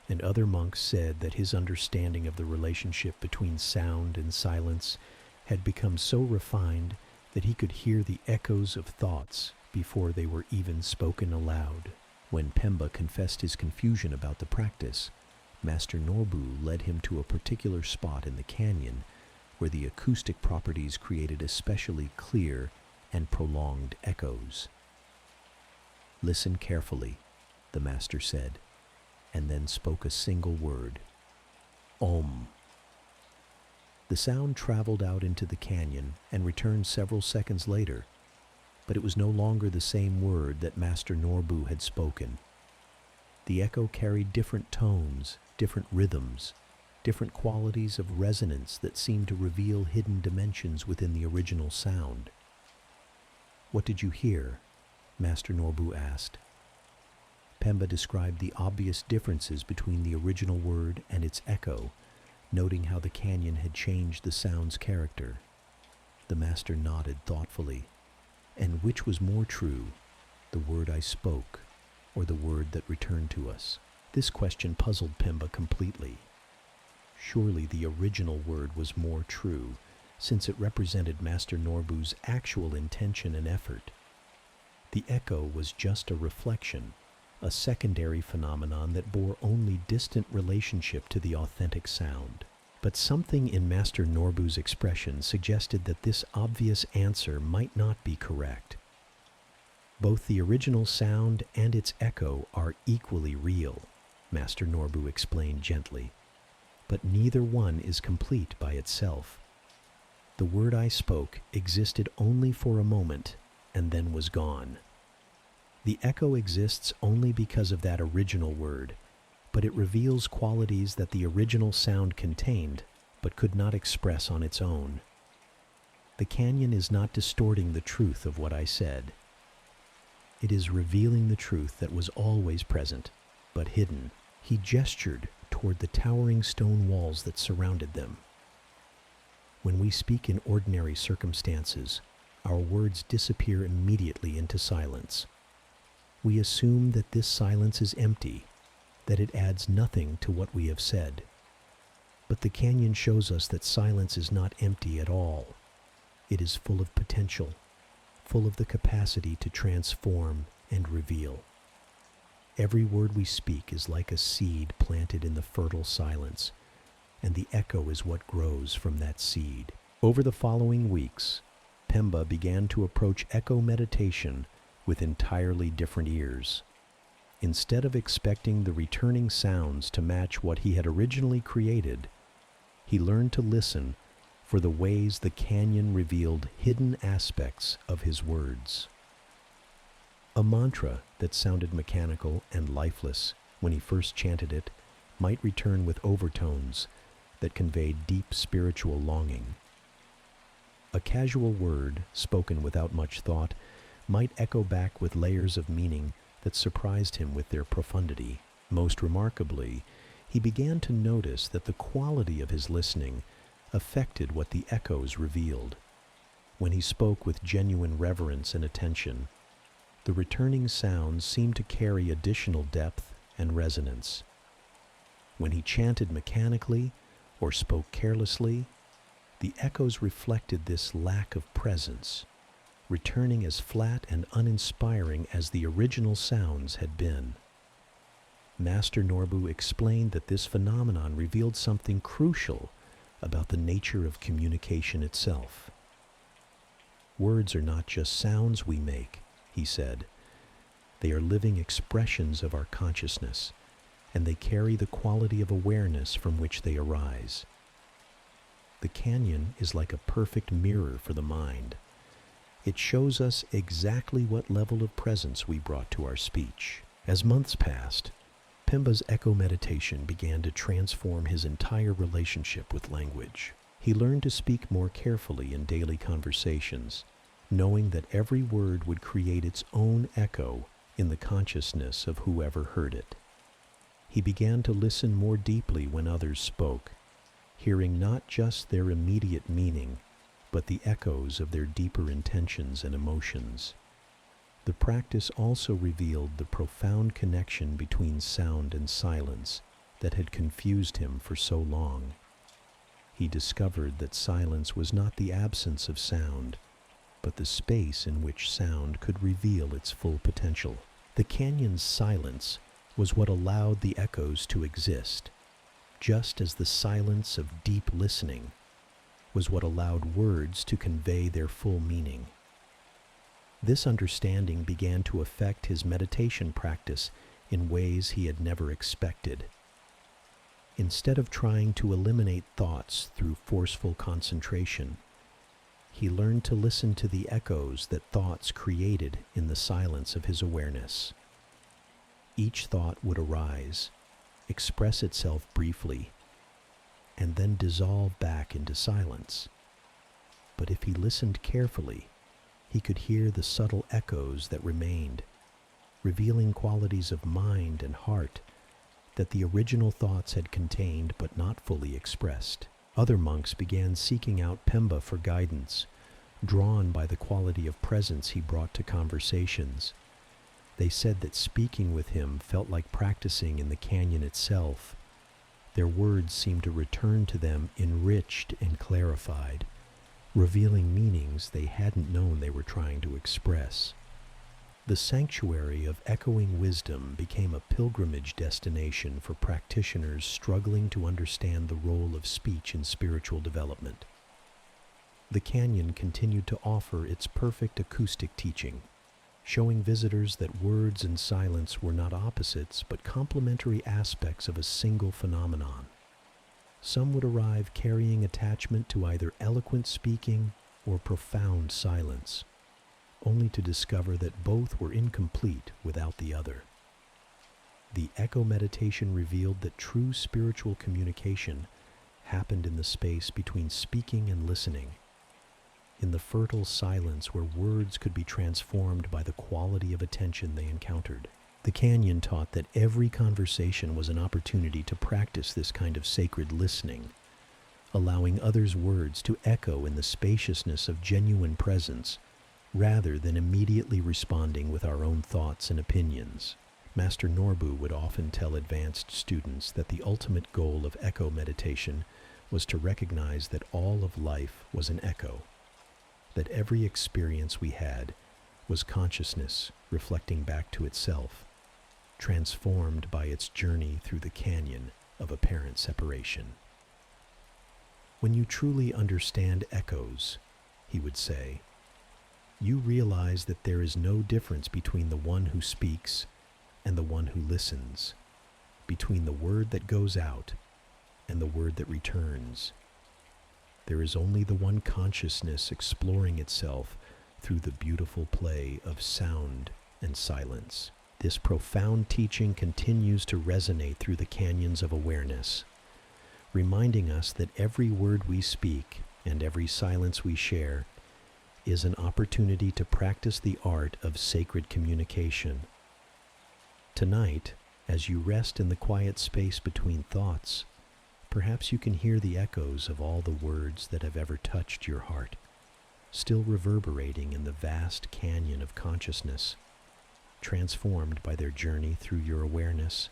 and other monks said that his understanding of the relationship between sound and silence had become so refined that he could hear the echoes of thoughts before they were even spoken aloud. When Pemba confessed his confusion about the practice, Master Norbu led him to a particular spot in the canyon where the acoustic properties created especially clear and prolonged echoes. "Listen carefully," the master said, and then spoke a single word, "Om." The sound traveled out into the canyon and returned several seconds later, but it was no longer the same word that Master Norbu had spoken. The echo carried different tones, different rhythms, different qualities of resonance that seemed to reveal hidden dimensions within the original sound. "What did you hear?" Master Norbu asked. Pemba described the obvious differences between the original word and its echo, noting how the canyon had changed the sound's character. The master nodded thoughtfully. "And which was more true, the word I spoke, or the word that returned to us?" This question puzzled Pemba completely. Surely the original word was more true, since it represented Master Norbu's actual intention and effort. The echo was just a reflection, a secondary phenomenon that bore only distant relationship to the authentic sound. But something in Master Norbu's expression suggested that this obvious answer might not be correct. Both the original sound and its echo are equally real, Master Norbu explained gently, but neither one is complete by itself. The word I spoke existed only for a moment and then was gone. The echo exists only because of that original word, but it reveals qualities that the original sound contained but could not express on its own. The canyon is not distorting the truth of what I said. It is revealing the truth that was always present, but hidden. He gestured toward the towering stone walls that surrounded them. When we speak in ordinary circumstances, our words disappear immediately into silence. We assume that this silence is empty, that it adds nothing to what we have said. But the canyon shows us that silence is not empty at all. It is full of potential, full of the capacity to transform and reveal. Every word we speak is like a seed planted in the fertile silence, and the echo is what grows from that seed. Over the following weeks, Pemba began to approach echo meditation with entirely different ears. Instead of expecting the returning sounds to match what he had originally created, he learned to listen for the ways the canyon revealed hidden aspects of his words. A mantra that sounded mechanical and lifeless when he first chanted it might return with overtones that conveyed deep spiritual longing. A casual word, spoken without much thought, might echo back with layers of meaning that surprised him with their profundity. Most remarkably, he began to notice that the quality of his listening affected what the echoes revealed. When he spoke with genuine reverence and attention, the returning sounds seemed to carry additional depth and resonance. When he chanted mechanically or spoke carelessly, the echoes reflected this lack of presence, returning as flat and uninspiring as the original sounds had been. Master Norbu explained that this phenomenon revealed something crucial about the nature of communication itself. Words are not just sounds we make, he said. They are living expressions of our consciousness, and they carry the quality of awareness from which they arise. The canyon is like a perfect mirror for the mind. It shows us exactly what level of presence we brought to our speech. As months passed, Pemba's echo meditation began to transform his entire relationship with language. He learned to speak more carefully in daily conversations, knowing that every word would create its own echo in the consciousness of whoever heard it. He began to listen more deeply when others spoke, hearing not just their immediate meaning, but the echoes of their deeper intentions and emotions. The practice also revealed the profound connection between sound and silence that had confused him for so long. He discovered that silence was not the absence of sound, but the space in which sound could reveal its full potential. The canyon's silence was what allowed the echoes to exist, just as the silence of deep listening was what allowed words to convey their full meaning. This understanding began to affect his meditation practice in ways he had never expected. Instead of trying to eliminate thoughts through forceful concentration, he learned to listen to the echoes that thoughts created in the silence of his awareness. Each thought would arise, express itself briefly, and then dissolve back into silence. But if he listened carefully, he could hear the subtle echoes that remained, revealing qualities of mind and heart that the original thoughts had contained but not fully expressed. Other monks began seeking out Pemba for guidance, drawn by the quality of presence he brought to conversations. They said that speaking with him felt like practicing in the canyon itself. Their words seemed to return to them enriched and clarified, revealing meanings they hadn't known they were trying to express. The sanctuary of echoing wisdom became a pilgrimage destination for practitioners struggling to understand the role of speech in spiritual development. The canyon continued to offer its perfect acoustic teaching, showing visitors that words and silence were not opposites but complementary aspects of a single phenomenon. Some would arrive carrying attachment to either eloquent speaking or profound silence, only to discover that both were incomplete without the other. The echo meditation revealed that true spiritual communication happened in the space between speaking and listening, in the fertile silence where words could be transformed by the quality of attention they encountered. The canyon taught that every conversation was an opportunity to practice this kind of sacred listening, allowing others' words to echo in the spaciousness of genuine presence, rather than immediately responding with our own thoughts and opinions. Master Norbu would often tell advanced students that the ultimate goal of echo meditation was to recognize that all of life was an echo, that every experience we had was consciousness reflecting back to itself, transformed by its journey through the canyon of apparent separation. When you truly understand echoes, he would say, you realize that there is no difference between the one who speaks and the one who listens, between the word that goes out and the word that returns. There is only the one consciousness exploring itself through the beautiful play of sound and silence. This profound teaching continues to resonate through the canyons of awareness, reminding us that every word we speak and every silence we share is an opportunity to practice the art of sacred communication. Tonight, as you rest in the quiet space between thoughts, perhaps you can hear the echoes of all the words that have ever touched your heart, still reverberating in the vast canyon of consciousness, transformed by their journey through your awareness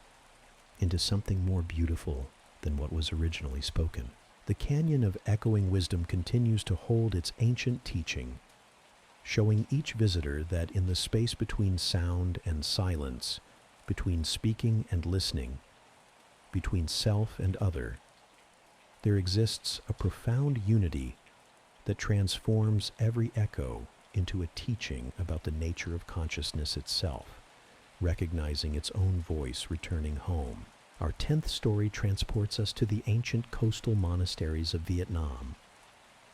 into something more beautiful than what was originally spoken. The canyon of echoing wisdom continues to hold its ancient teaching, showing each visitor that in the space between sound and silence, between speaking and listening, between self and other, there exists a profound unity that transforms every echo into a teaching about the nature of consciousness itself, recognizing its own voice returning home. Our 10th story transports us to the ancient coastal monasteries of Vietnam,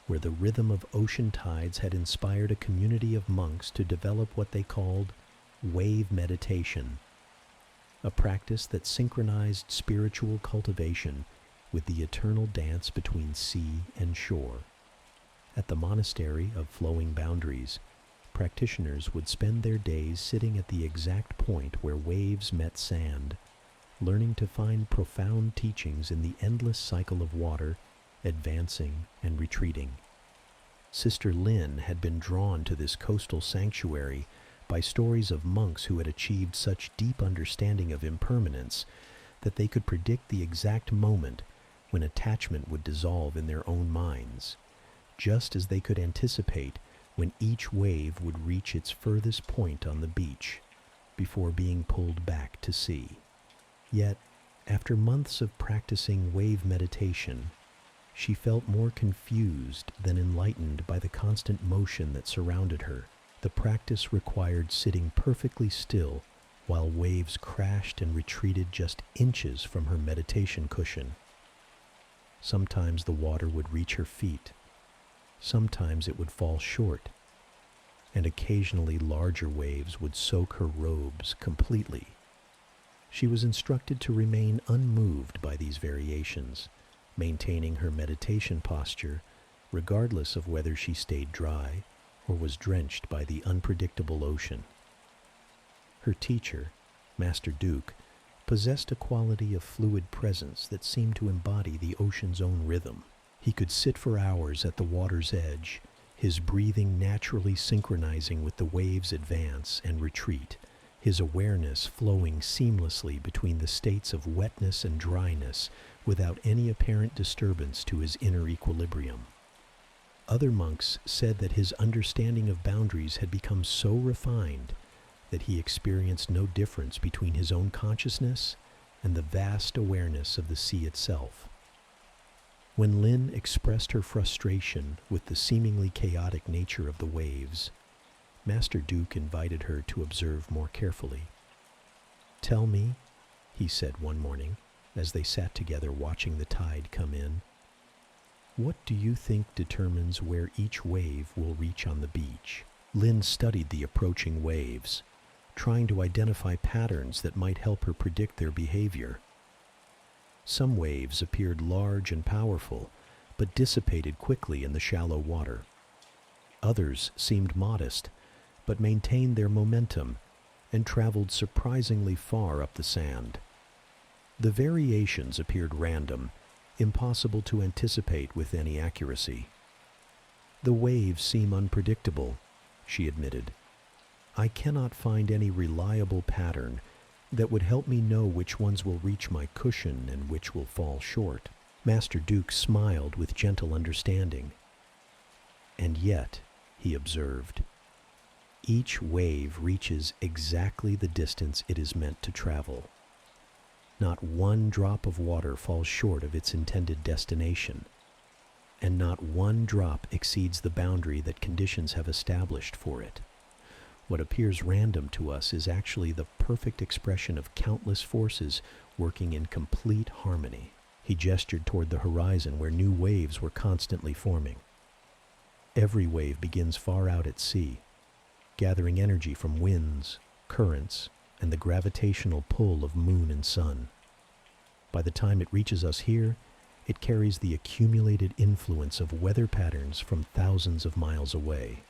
where the rhythm of ocean tides had inspired a community of monks to develop what they called wave meditation. a practice that synchronized spiritual cultivation with the eternal dance between sea and shore. At the monastery of flowing boundaries, practitioners would spend their days sitting at the exact point where waves met sand, learning to find profound teachings in the endless cycle of water, advancing and retreating. Sister Lin had been drawn to this coastal sanctuary by stories of monks who had achieved such deep understanding of impermanence that they could predict the exact moment when attachment would dissolve in their own minds, just as they could anticipate when each wave would reach its furthest point on the beach before being pulled back to sea. Yet, after months of practicing wave meditation, she felt more confused than enlightened by the constant motion that surrounded her. The practice required sitting perfectly still while waves crashed and retreated just inches from her meditation cushion. Sometimes the water would reach her feet. Sometimes it would fall short, and occasionally larger waves would soak her robes completely. She was instructed to remain unmoved by these variations, maintaining her meditation posture regardless of whether she stayed dry or was drenched by the unpredictable ocean. Her teacher, Master Duke, possessed a quality of fluid presence that seemed to embody the ocean's own rhythm. He could sit for hours at the water's edge, his breathing naturally synchronizing with the wave's advance and retreat, his awareness flowing seamlessly between the states of wetness and dryness without any apparent disturbance to his inner equilibrium. Other monks said that his understanding of boundaries had become so refined that he experienced no difference between his own consciousness and the vast awareness of the sea itself. When Lin expressed her frustration with the seemingly chaotic nature of the waves, Master Duke invited her to observe more carefully. "Tell me," he said one morning, as they sat together watching the tide come in, "what do you think determines where each wave will reach on the beach?" Lin studied the approaching waves, trying to identify patterns that might help her predict their behavior. Some waves appeared large and powerful, but dissipated quickly in the shallow water. Others seemed modest, but maintained their momentum and traveled surprisingly far up the sand. The variations appeared random, impossible to anticipate with any accuracy. "The waves seem unpredictable," she admitted. "I cannot find any reliable pattern that would help me know which ones will reach my cushion and which will fall short." Master Duke smiled with gentle understanding. "And yet," he observed, "each wave reaches exactly the distance it is meant to travel. Not one drop of water falls short of its intended destination, and not one drop exceeds the boundary that conditions have established for it. What appears random to us is actually the perfect expression of countless forces working in complete harmony." He gestured toward the horizon where new waves were constantly forming. Every wave begins far out at sea, gathering energy from winds, currents, and the gravitational pull of moon and sun. By the time it reaches us here, it carries the accumulated influence of weather patterns from thousands of miles away.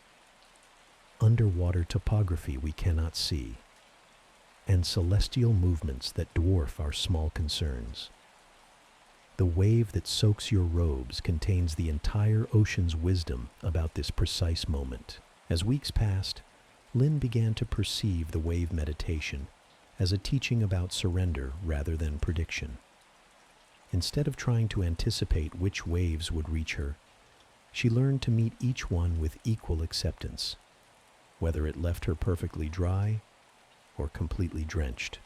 Underwater topography we cannot see, and celestial movements that dwarf our small concerns. The wave that soaks your robes contains the entire ocean's wisdom about this precise moment. As weeks passed, Lin began to perceive the wave meditation as a teaching about surrender rather than prediction. Instead of trying to anticipate which waves would reach her, she learned to meet each one with equal acceptance, whether it left her perfectly dry or completely drenched.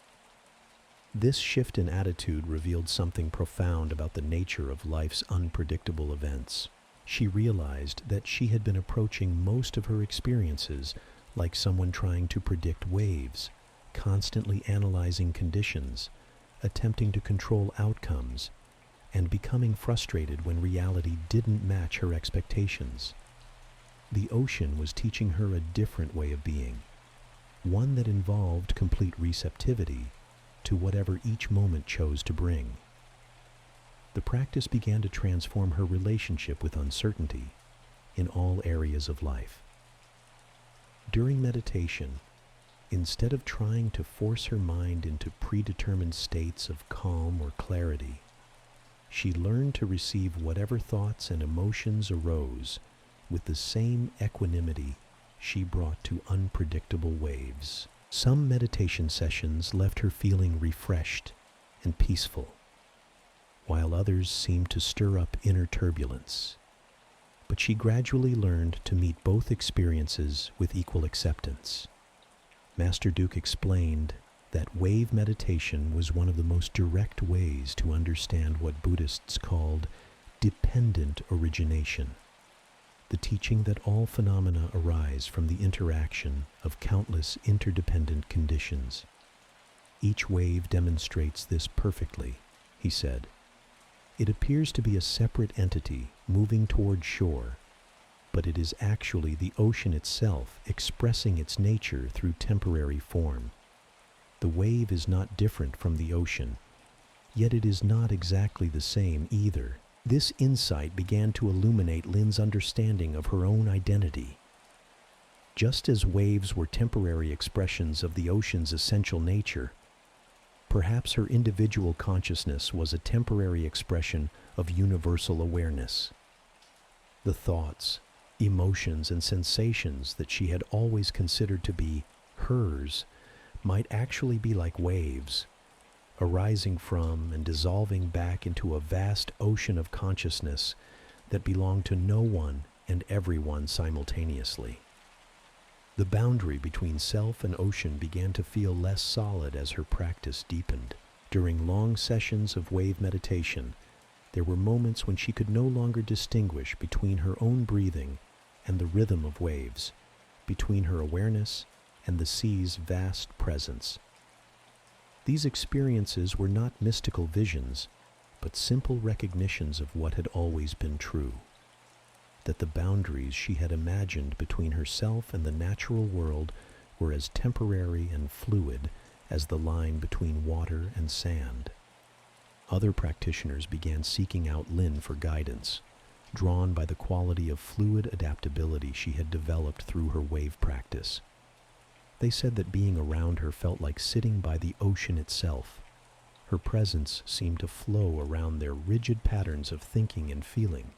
This shift in attitude revealed something profound about the nature of life's unpredictable events. She realized that she had been approaching most of her experiences like someone trying to predict waves, constantly analyzing conditions, attempting to control outcomes, and becoming frustrated when reality didn't match her expectations. The ocean was teaching her a different way of being, one that involved complete receptivity to whatever each moment chose to bring. The practice began to transform her relationship with uncertainty in all areas of life. During meditation, instead of trying to force her mind into predetermined states of calm or clarity, she learned to receive whatever thoughts and emotions arose with the same equanimity she brought to unpredictable waves. Some meditation sessions left her feeling refreshed and peaceful, while others seemed to stir up inner turbulence. But she gradually learned to meet both experiences with equal acceptance. Master Duke explained that wave meditation was one of the most direct ways to understand what Buddhists called dependent origination, the teaching that all phenomena arise from the interaction of countless interdependent conditions. Each wave demonstrates this perfectly, he said. It appears to be a separate entity moving toward shore, but it is actually the ocean itself expressing its nature through temporary form. The wave is not different from the ocean, yet it is not exactly the same either. This insight began to illuminate Lin's understanding of her own identity. Just as waves were temporary expressions of the ocean's essential nature, perhaps her individual consciousness was a temporary expression of universal awareness. The thoughts, emotions, and sensations that she had always considered to be hers might actually be like waves, arising from and dissolving back into a vast ocean of consciousness that belonged to no one and everyone simultaneously. The boundary between self and ocean began to feel less solid as her practice deepened. During long sessions of wave meditation, there were moments when she could no longer distinguish between her own breathing and the rhythm of waves, between her awareness and the sea's vast presence. These experiences were not mystical visions, but simple recognitions of what had always been true, that the boundaries she had imagined between herself and the natural world were as temporary and fluid as the line between water and sand. Other practitioners began seeking out Lin for guidance, drawn by the quality of fluid adaptability she had developed through her wave practice. They said that being around her felt like sitting by the ocean itself. Her presence seemed to flow around their rigid patterns of thinking and feeling,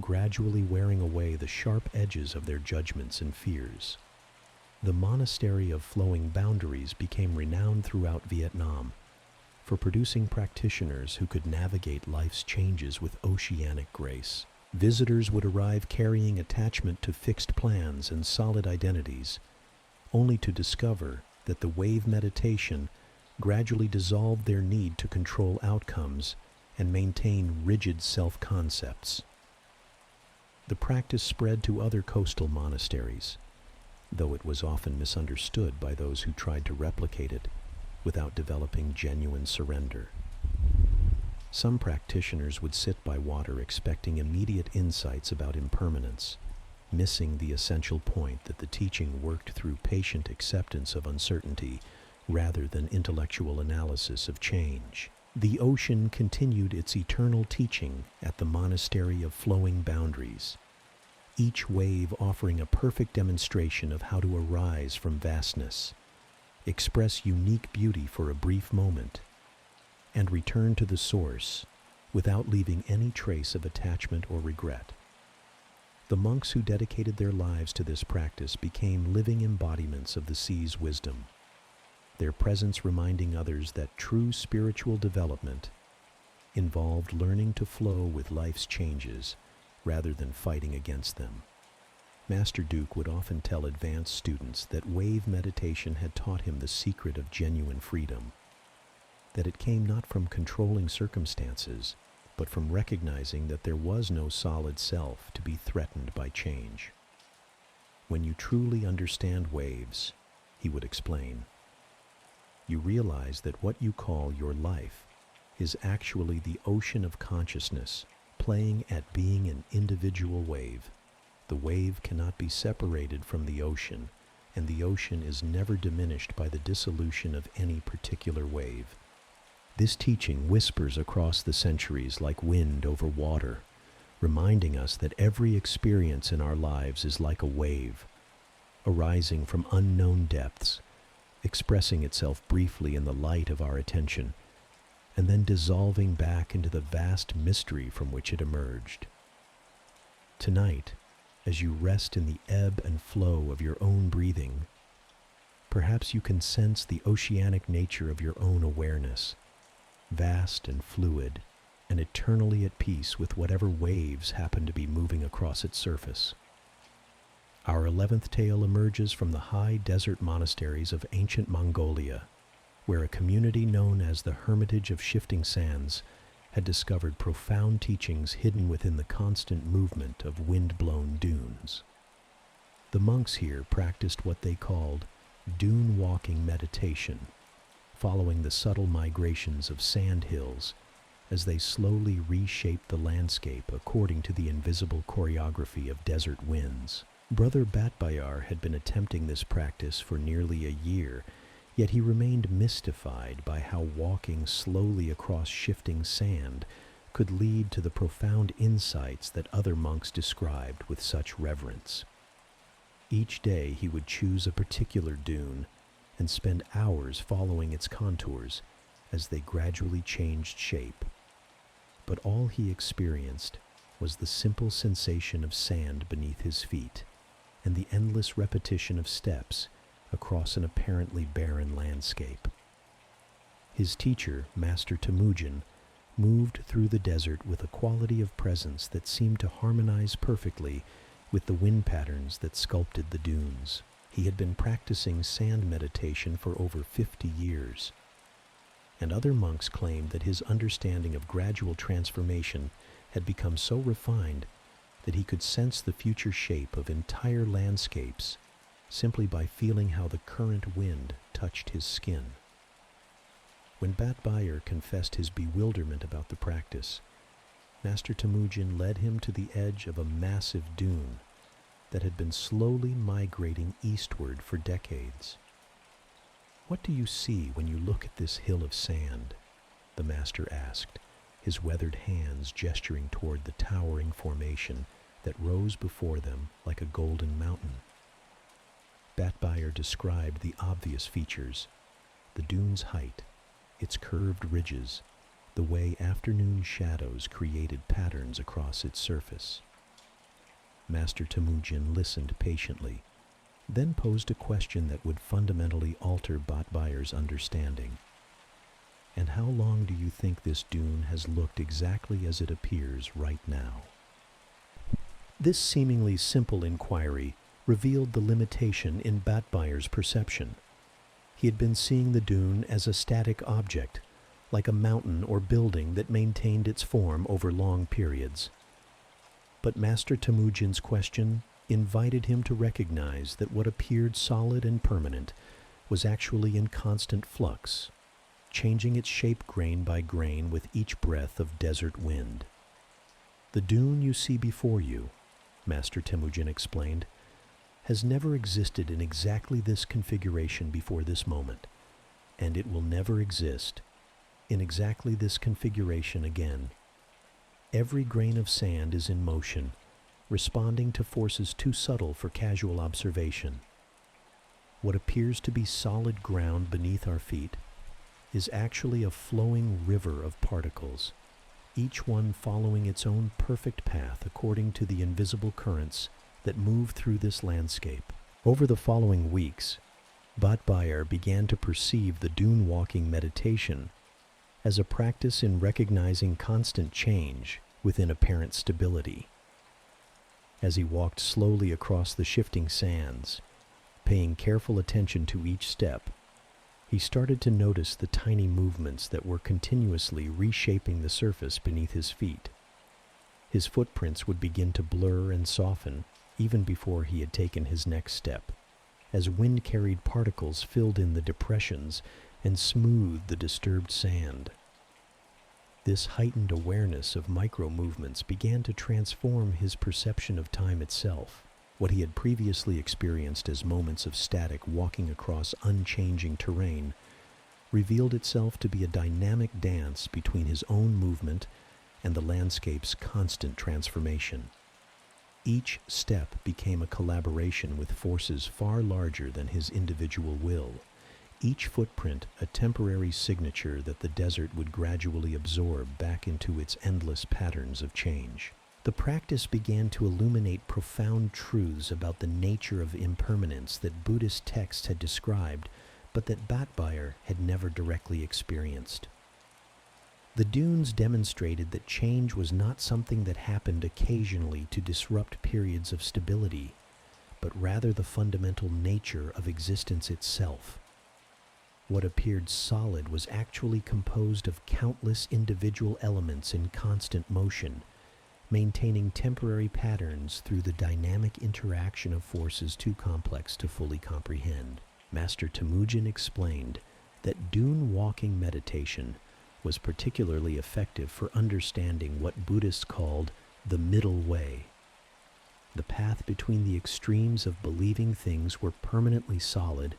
gradually wearing away the sharp edges of their judgments and fears. The monastery of flowing boundaries became renowned throughout Vietnam for producing practitioners who could navigate life's changes with oceanic grace. Visitors would arrive carrying attachment to fixed plans and solid identities, only to discover that the wave meditation gradually dissolved their need to control outcomes and maintain rigid self-concepts. The practice spread to other coastal monasteries, though it was often misunderstood by those who tried to replicate it without developing genuine surrender. Some practitioners would sit by water expecting immediate insights about impermanence, missing the essential point that the teaching worked through patient acceptance of uncertainty rather than intellectual analysis of change. The ocean continued its eternal teaching at the monastery of flowing boundaries, each wave offering a perfect demonstration of how to arise from vastness, express unique beauty for a brief moment, and return to the source without leaving any trace of attachment or regret. The monks who dedicated their lives to this practice became living embodiments of the sea's wisdom, their presence reminding others that true spiritual development involved learning to flow with life's changes rather than fighting against them. Master Duke would often tell advanced students that wave meditation had taught him the secret of genuine freedom, that it came not from controlling circumstances, but from recognizing that there was no solid self to be threatened by change. When you truly understand waves, he would explain, you realize that what you call your life is actually the ocean of consciousness playing at being an individual wave. The wave cannot be separated from the ocean, and the ocean is never diminished by the dissolution of any particular wave. This teaching whispers across the centuries like wind over water, reminding us that every experience in our lives is like a wave, arising from unknown depths, expressing itself briefly in the light of our attention, and then dissolving back into the vast mystery from which it emerged. Tonight, as you rest in the ebb and flow of your own breathing, perhaps you can sense the oceanic nature of your own awareness, vast and fluid, and eternally at peace with whatever waves happen to be moving across its surface. Our 11th tale emerges from the high desert monasteries of ancient Mongolia, where a community known as the Hermitage of Shifting Sands had discovered profound teachings hidden within the constant movement of wind-blown dunes. The monks here practiced what they called dune-walking meditation, following the subtle migrations of sand hills as they slowly reshaped the landscape according to the invisible choreography of desert winds. Brother Batbayar had been attempting this practice for nearly a year, yet he remained mystified by how walking slowly across shifting sand could lead to the profound insights that other monks described with such reverence. Each day he would choose a particular dune and spend hours following its contours as they gradually changed shape. But all he experienced was the simple sensation of sand beneath his feet and the endless repetition of steps across an apparently barren landscape. His teacher, Master Temujin, moved through the desert with a quality of presence that seemed to harmonize perfectly with the wind patterns that sculpted the dunes. He had been practicing sand meditation for over 50 years, and other monks claimed that his understanding of gradual transformation had become so refined that he could sense the future shape of entire landscapes simply by feeling how the current wind touched his skin. When Batbayar confessed his bewilderment about the practice, Master Temujin led him to the edge of a massive dune that had been slowly migrating eastward for decades. "What do you see when you look at this hill of sand?" the master asked, his weathered hands gesturing toward the towering formation that rose before them like a golden mountain. Batbayar described the obvious features: the dune's height, its curved ridges, the way afternoon shadows created patterns across its surface. Master Temujin listened patiently, then posed a question that would fundamentally alter Batbayar's understanding. "And how long do you think this dune has looked exactly as it appears right now?" This seemingly simple inquiry revealed the limitation in Batbayar's perception. He had been seeing the dune as a static object, like a mountain or building that maintained its form over long periods. But Master Temujin's question invited him to recognize that what appeared solid and permanent was actually in constant flux, changing its shape grain by grain with each breath of desert wind. "The dune you see before you," Master Temujin explained, "has never existed in exactly this configuration before this moment, and it will never exist in exactly this configuration again. Every grain of sand is in motion, responding to forces too subtle for casual observation. What appears to be solid ground beneath our feet is actually a flowing river of particles, each one following its own perfect path according to the invisible currents that move through this landscape." Over the following weeks, Batbayar began to perceive the dune-walking meditation as a practice in recognizing constant change within apparent stability. As he walked slowly across the shifting sands, paying careful attention to each step, he started to notice the tiny movements that were continuously reshaping the surface beneath his feet. His footprints would begin to blur and soften even before he had taken his next step, as wind-carried particles filled in the depressions and smoothed the disturbed sand. This heightened awareness of micro-movements began to transform his perception of time itself. What he had previously experienced as moments of static walking across unchanging terrain revealed itself to be a dynamic dance between his own movement and the landscape's constant transformation. Each step became a collaboration with forces far larger than his individual will, each footprint a temporary signature that the desert would gradually absorb back into its endless patterns of change. The practice began to illuminate profound truths about the nature of impermanence that Buddhist texts had described, but that Batbire had never directly experienced. The dunes demonstrated that change was not something that happened occasionally to disrupt periods of stability, but rather the fundamental nature of existence itself. What appeared solid was actually composed of countless individual elements in constant motion, maintaining temporary patterns through the dynamic interaction of forces too complex to fully comprehend. Master Temujin explained that dune walking meditation was particularly effective for understanding what Buddhists called the middle way, the path between the extremes of believing things were permanently solid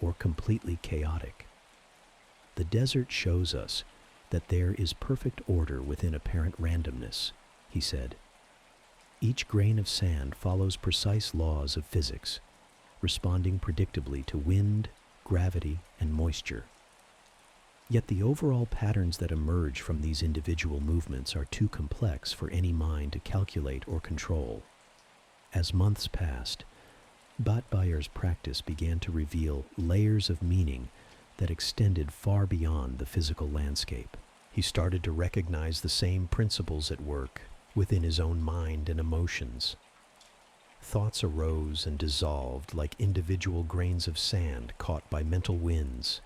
or completely chaotic. The desert shows us that there is perfect order within apparent randomness, he said. Each grain of sand follows precise laws of physics, responding predictably to wind, gravity, and moisture. Yet the overall patterns that emerge from these individual movements are too complex for any mind to calculate or control. As months passed, Batbire's practice began to reveal layers of meaning that extended far beyond the physical landscape. He started to recognize the same principles at work within his own mind and emotions. Thoughts arose and dissolved like individual grains of sand caught by mental winds,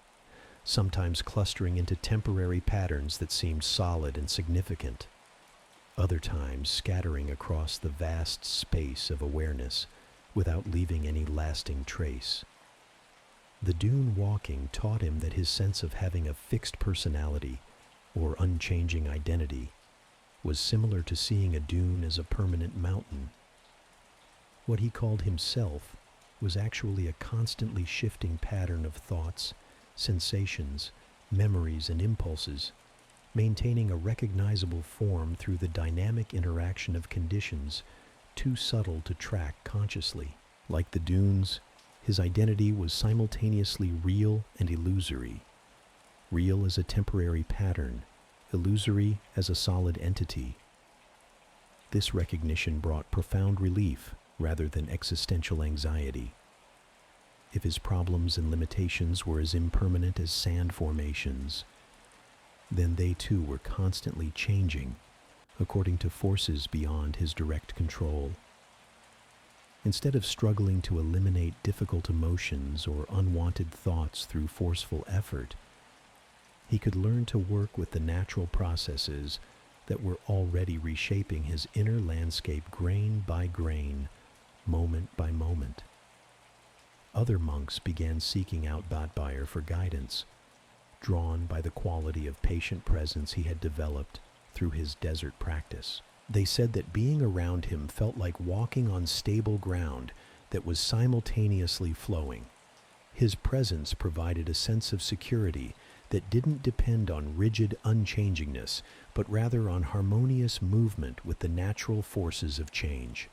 sometimes clustering into temporary patterns that seemed solid and significant, other times scattering across the vast space of awareness without leaving any lasting trace. The dune walking taught him that his sense of having a fixed personality or unchanging identity was similar to seeing a dune as a permanent mountain. What he called himself was actually a constantly shifting pattern of thoughts, sensations, memories, and impulses, maintaining a recognizable form through the dynamic interaction of conditions too subtle to track consciously. Like the dunes, his identity was simultaneously real and illusory. Real as a temporary pattern, illusory as a solid entity. This recognition brought profound relief rather than existential anxiety. If his problems and limitations were as impermanent as sand formations, then they too were constantly changing according to forces beyond his direct control. Instead of struggling to eliminate difficult emotions or unwanted thoughts through forceful effort, he could learn to work with the natural processes that were already reshaping his inner landscape grain by grain, moment by moment. Other monks began seeking out Batbire for guidance, drawn by the quality of patient presence he had developed through his desert practice. They said that being around him felt like walking on stable ground that was simultaneously flowing. His presence provided a sense of security that didn't depend on rigid unchangingness, but rather on harmonious movement with the natural forces of change.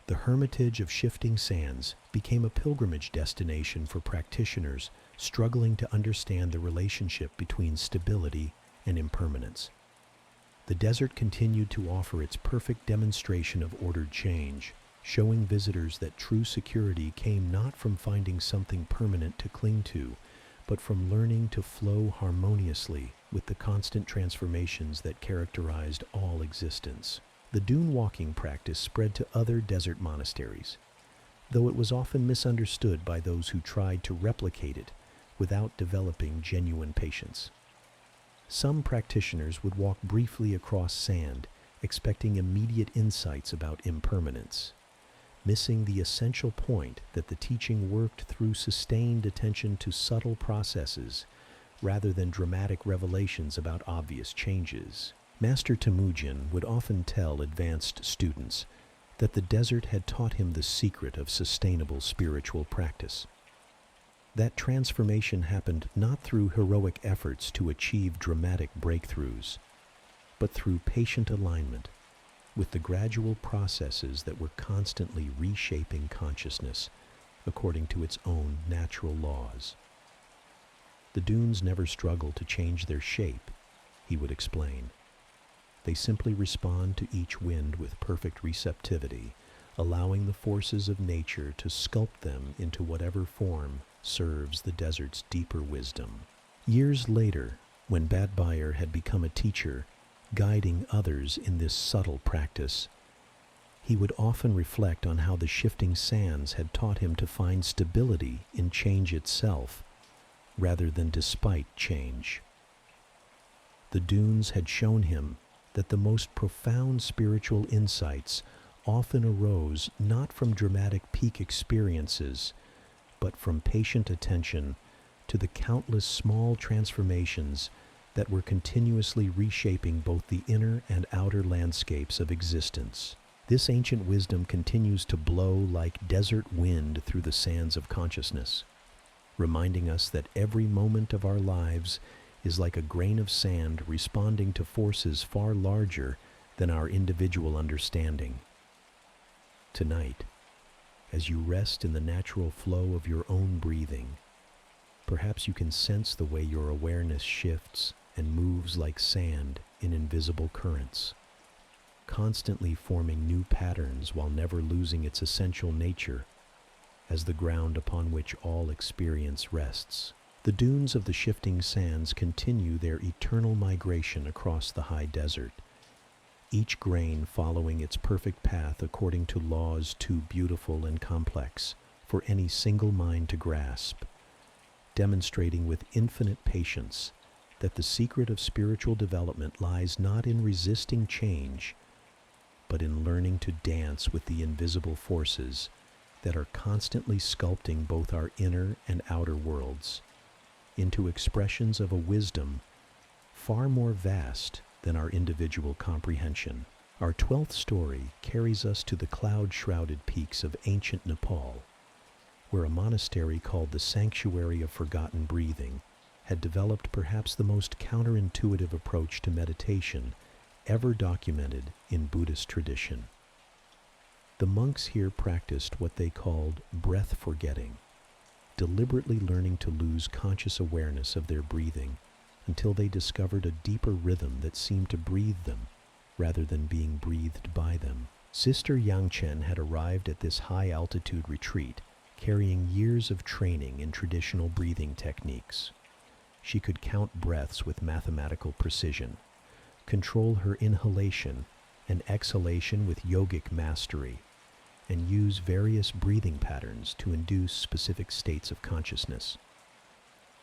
The hermitage of shifting sands became a pilgrimage destination for practitioners struggling to understand the relationship between stability and impermanence. The desert continued to offer its perfect demonstration of ordered change, showing visitors that true security came not from finding something permanent to cling to, but from learning to flow harmoniously with the constant transformations that characterized all existence. The dune walking practice spread to other desert monasteries, though it was often misunderstood by those who tried to replicate it without developing genuine patience. Some practitioners would walk briefly across sand, expecting immediate insights about impermanence, missing the essential point that the teaching worked through sustained attention to subtle processes rather than dramatic revelations about obvious changes. Master Temujin would often tell advanced students that the desert had taught him the secret of sustainable spiritual practice. That transformation happened not through heroic efforts to achieve dramatic breakthroughs, but through patient alignment with the gradual processes that were constantly reshaping consciousness according to its own natural laws. The dunes never struggle to change their shape, he would explain. They simply respond to each wind with perfect receptivity, allowing the forces of nature to sculpt them into whatever form serves the desert's deeper wisdom. Years later, when Badbyer had become a teacher, guiding others in this subtle practice, he would often reflect on how the shifting sands had taught him to find stability in change itself, rather than despite change. The dunes had shown him that the most profound spiritual insights often arose not from dramatic peak experiences, but from patient attention to the countless small transformations that were continuously reshaping both the inner and outer landscapes of existence. This ancient wisdom continues to blow like desert wind through the sands of consciousness, reminding us that every moment of our lives is like a grain of sand responding to forces far larger than our individual understanding. Tonight, as you rest in the natural flow of your own breathing, perhaps you can sense the way your awareness shifts and moves like sand in invisible currents, constantly forming new patterns while never losing its essential nature as the ground upon which all experience rests. The dunes of the shifting sands continue their eternal migration across the high desert, each grain following its perfect path according to laws too beautiful and complex for any single mind to grasp, demonstrating with infinite patience that the secret of spiritual development lies not in resisting change, but in learning to dance with the invisible forces that are constantly sculpting both our inner and outer worlds into expressions of a wisdom far more vast than our individual comprehension. Our 12th story carries us to the cloud-shrouded peaks of ancient Nepal, where a monastery called the Sanctuary of Forgotten Breathing had developed perhaps the most counterintuitive approach to meditation ever documented in Buddhist tradition. The monks here practiced what they called breath forgetting, deliberately learning to lose conscious awareness of their breathing until they discovered a deeper rhythm that seemed to breathe them rather than being breathed by them. Sister Yangchen had arrived at this high-altitude retreat carrying years of training in traditional breathing techniques. She could count breaths with mathematical precision, control her inhalation and exhalation with yogic mastery, and use various breathing patterns to induce specific states of consciousness.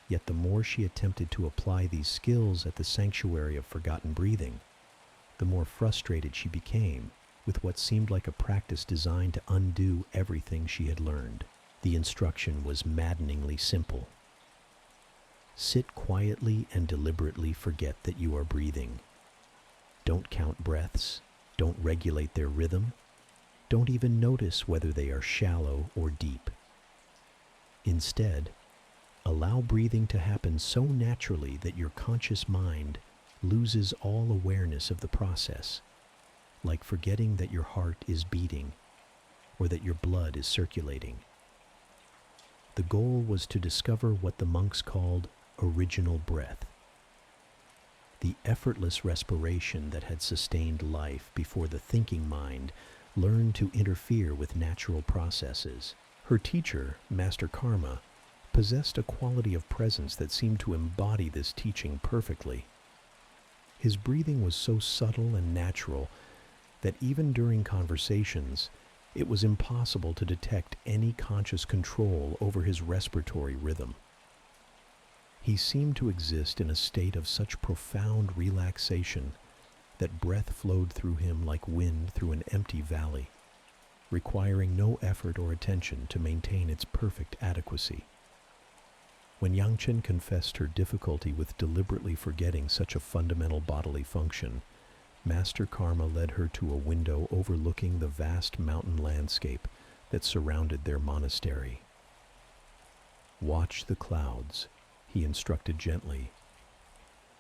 Yet the more she attempted to apply these skills at the Sanctuary of Forgotten Breathing, the more frustrated she became with what seemed like a practice designed to undo everything she had learned. The instruction was maddeningly simple. Sit quietly and deliberately forget that you are breathing. Don't count breaths. Don't regulate their rhythm. Don't even notice whether they are shallow or deep. Instead, allow breathing to happen so naturally that your conscious mind loses all awareness of the process, like forgetting that your heart is beating or that your blood is circulating. The goal was to discover what the monks called original breath, the effortless respiration that had sustained life before the thinking mind learned to interfere with natural processes. Her teacher, Master Karma, possessed a quality of presence that seemed to embody this teaching perfectly. His breathing was so subtle and natural that even during conversations, it was impossible to detect any conscious control over his respiratory rhythm. He seemed to exist in a state of such profound relaxation that breath flowed through him like wind through an empty valley, requiring no effort or attention to maintain its perfect adequacy. When Yangchen confessed her difficulty with deliberately forgetting such a fundamental bodily function, Master Karma led her to a window overlooking the vast mountain landscape that surrounded their monastery. "Watch the clouds," he instructed gently.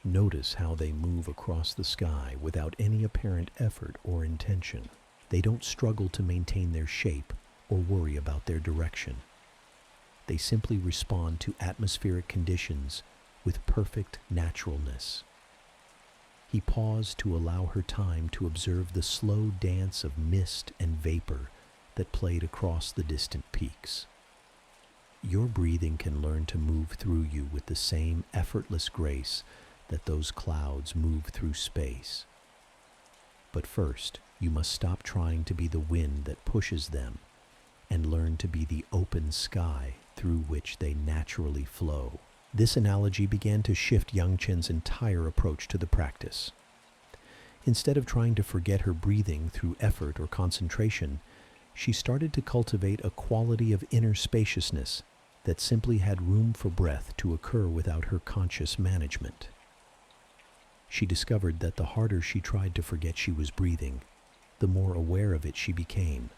"Notice how they move across the sky without any apparent effort or intention. They don't struggle to maintain their shape or worry about their direction. They simply respond to atmospheric conditions with perfect naturalness." He paused to allow her time to observe the slow dance of mist and vapor that played across the distant peaks. "Your breathing can learn to move through you with the same effortless grace that those clouds move through space. But first, you must stop trying to be the wind that pushes them and learn to be the open sky through which they naturally flow." This analogy began to shift Yang Chen's entire approach to the practice. Instead of trying to forget her breathing through effort or concentration, she started to cultivate a quality of inner spaciousness that simply had room for breath to occur without her conscious management. She discovered that the harder she tried to forget she was breathing, the more aware of it she became.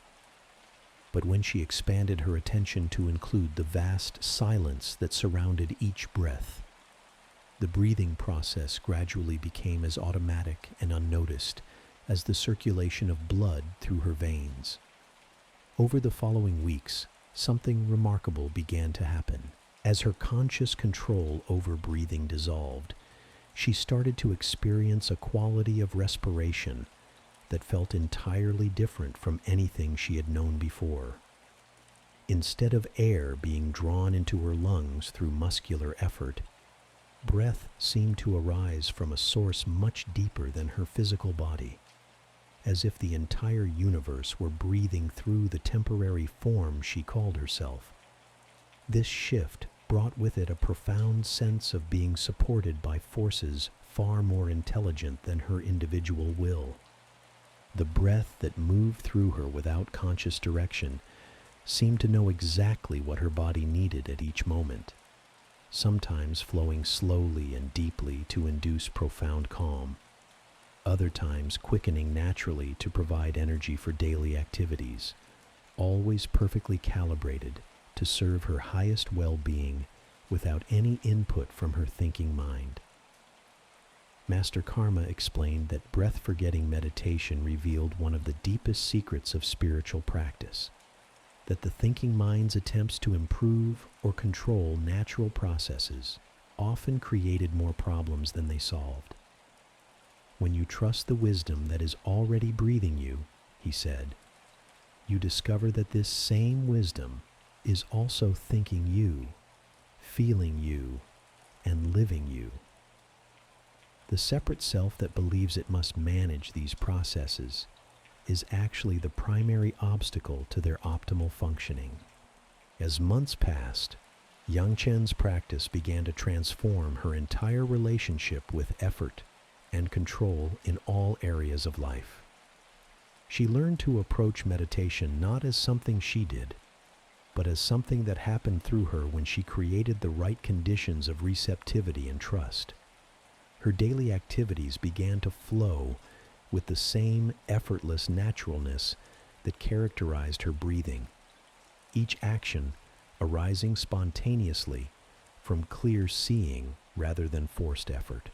But when she expanded her attention to include the vast silence that surrounded each breath, the breathing process gradually became as automatic and unnoticed as the circulation of blood through her veins. Over the following weeks, something remarkable began to happen. As her conscious control over breathing dissolved, she started to experience a quality of respiration that felt entirely different from anything she had known before. Instead of air being drawn into her lungs through muscular effort, breath seemed to arise from a source much deeper than her physical body, as if the entire universe were breathing through the temporary form she called herself. This shift brought with it a profound sense of being supported by forces far more intelligent than her individual will. The breath that moved through her without conscious direction seemed to know exactly what her body needed at each moment, sometimes flowing slowly and deeply to induce profound calm, other times quickening naturally to provide energy for daily activities, always perfectly calibrated to serve her highest well-being without any input from her thinking mind. Master Karma explained that breath-forgetting meditation revealed one of the deepest secrets of spiritual practice, that the thinking mind's attempts to improve or control natural processes often created more problems than they solved. "When you trust the wisdom that is already breathing you," he said, "you discover that this same wisdom is also thinking you, feeling you, and living you." The separate self that believes it must manage these processes is actually the primary obstacle to their optimal functioning. As months passed, Yang Chen's practice began to transform her entire relationship with effort and control in all areas of life. She learned to approach meditation not as something she did, but as something that happened through her when she created the right conditions of receptivity and trust. Her daily activities began to flow with the same effortless naturalness that characterized her breathing, each action arising spontaneously from clear seeing rather than forced effort.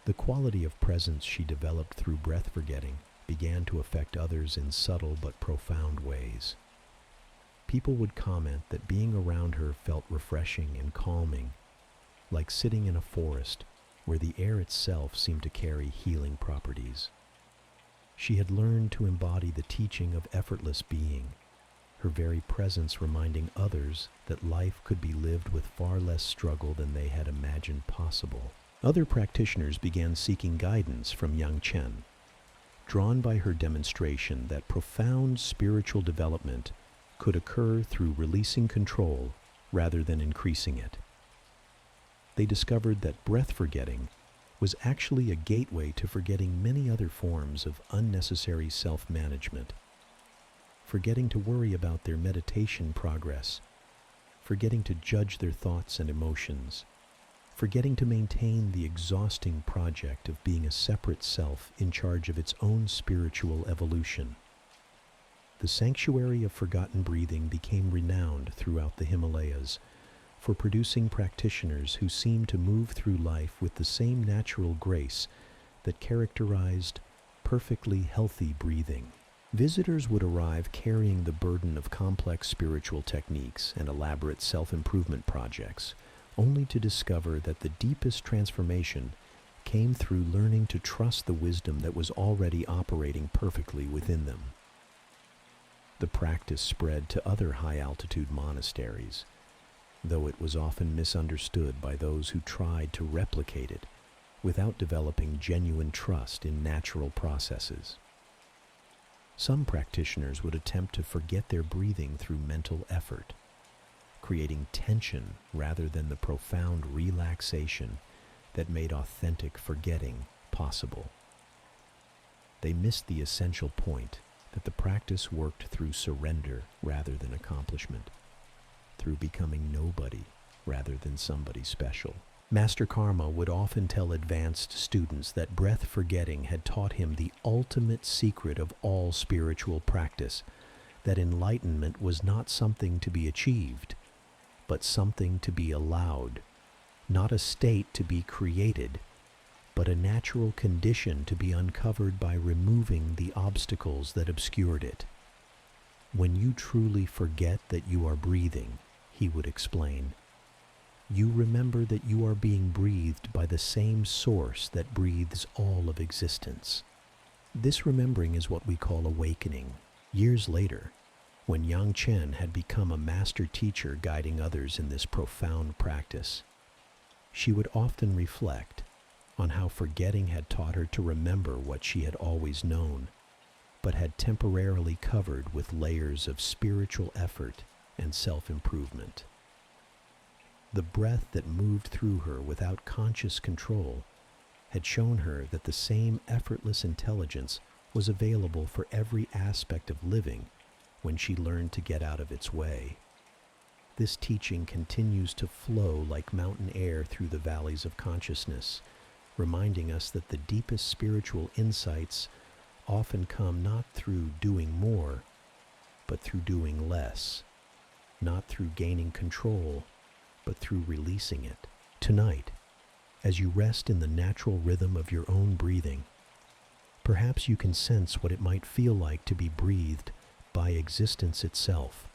The quality of presence she developed through breath forgetting began to affect others in subtle but profound ways. People would comment that being around her felt refreshing and calming, like sitting in a forest where the air itself seemed to carry healing properties. She had learned to embody the teaching of effortless being, her very presence reminding others that life could be lived with far less struggle than they had imagined possible. Other practitioners began seeking guidance from Yang Chen, drawn by her demonstration that profound spiritual development could occur through releasing control rather than increasing it. They discovered that breath forgetting was actually a gateway to forgetting many other forms of unnecessary self-management, forgetting to worry about their meditation progress, forgetting to judge their thoughts and emotions, forgetting to maintain the exhausting project of being a separate self in charge of its own spiritual evolution. The sanctuary of forgotten breathing became renowned throughout the Himalayas for producing practitioners who seemed to move through life with the same natural grace that characterized perfectly healthy breathing. Visitors would arrive carrying the burden of complex spiritual techniques and elaborate self-improvement projects, only to discover that the deepest transformation came through learning to trust the wisdom that was already operating perfectly within them. The practice spread to other high-altitude monasteries, though it was often misunderstood by those who tried to replicate it without developing genuine trust in natural processes. Some practitioners would attempt to forget their breathing through mental effort, creating tension rather than the profound relaxation that made authentic forgetting possible. They missed the essential point that the practice worked through surrender rather than accomplishment, through becoming nobody rather than somebody special. Master Karma would often tell advanced students that breath forgetting had taught him the ultimate secret of all spiritual practice, that enlightenment was not something to be achieved, but something to be allowed, not a state to be created, but a natural condition to be uncovered by removing the obstacles that obscured it. When you truly forget that you are breathing, he would explain, you remember that you are being breathed by the same source that breathes all of existence. This remembering is what we call awakening. Years later, when Yang Chen had become a master teacher guiding others in this profound practice, she would often reflect on how forgetting had taught her to remember what she had always known, but had temporarily covered with layers of spiritual effort and self-improvement. The breath that moved through her without conscious control had shown her that the same effortless intelligence was available for every aspect of living when she learned to get out of its way. This teaching continues to flow like mountain air through the valleys of consciousness, reminding us that the deepest spiritual insights often come not through doing more, but through doing less, not through gaining control, but through releasing it. Tonight, as you rest in the natural rhythm of your own breathing, perhaps you can sense what it might feel like to be breathed by existence itself,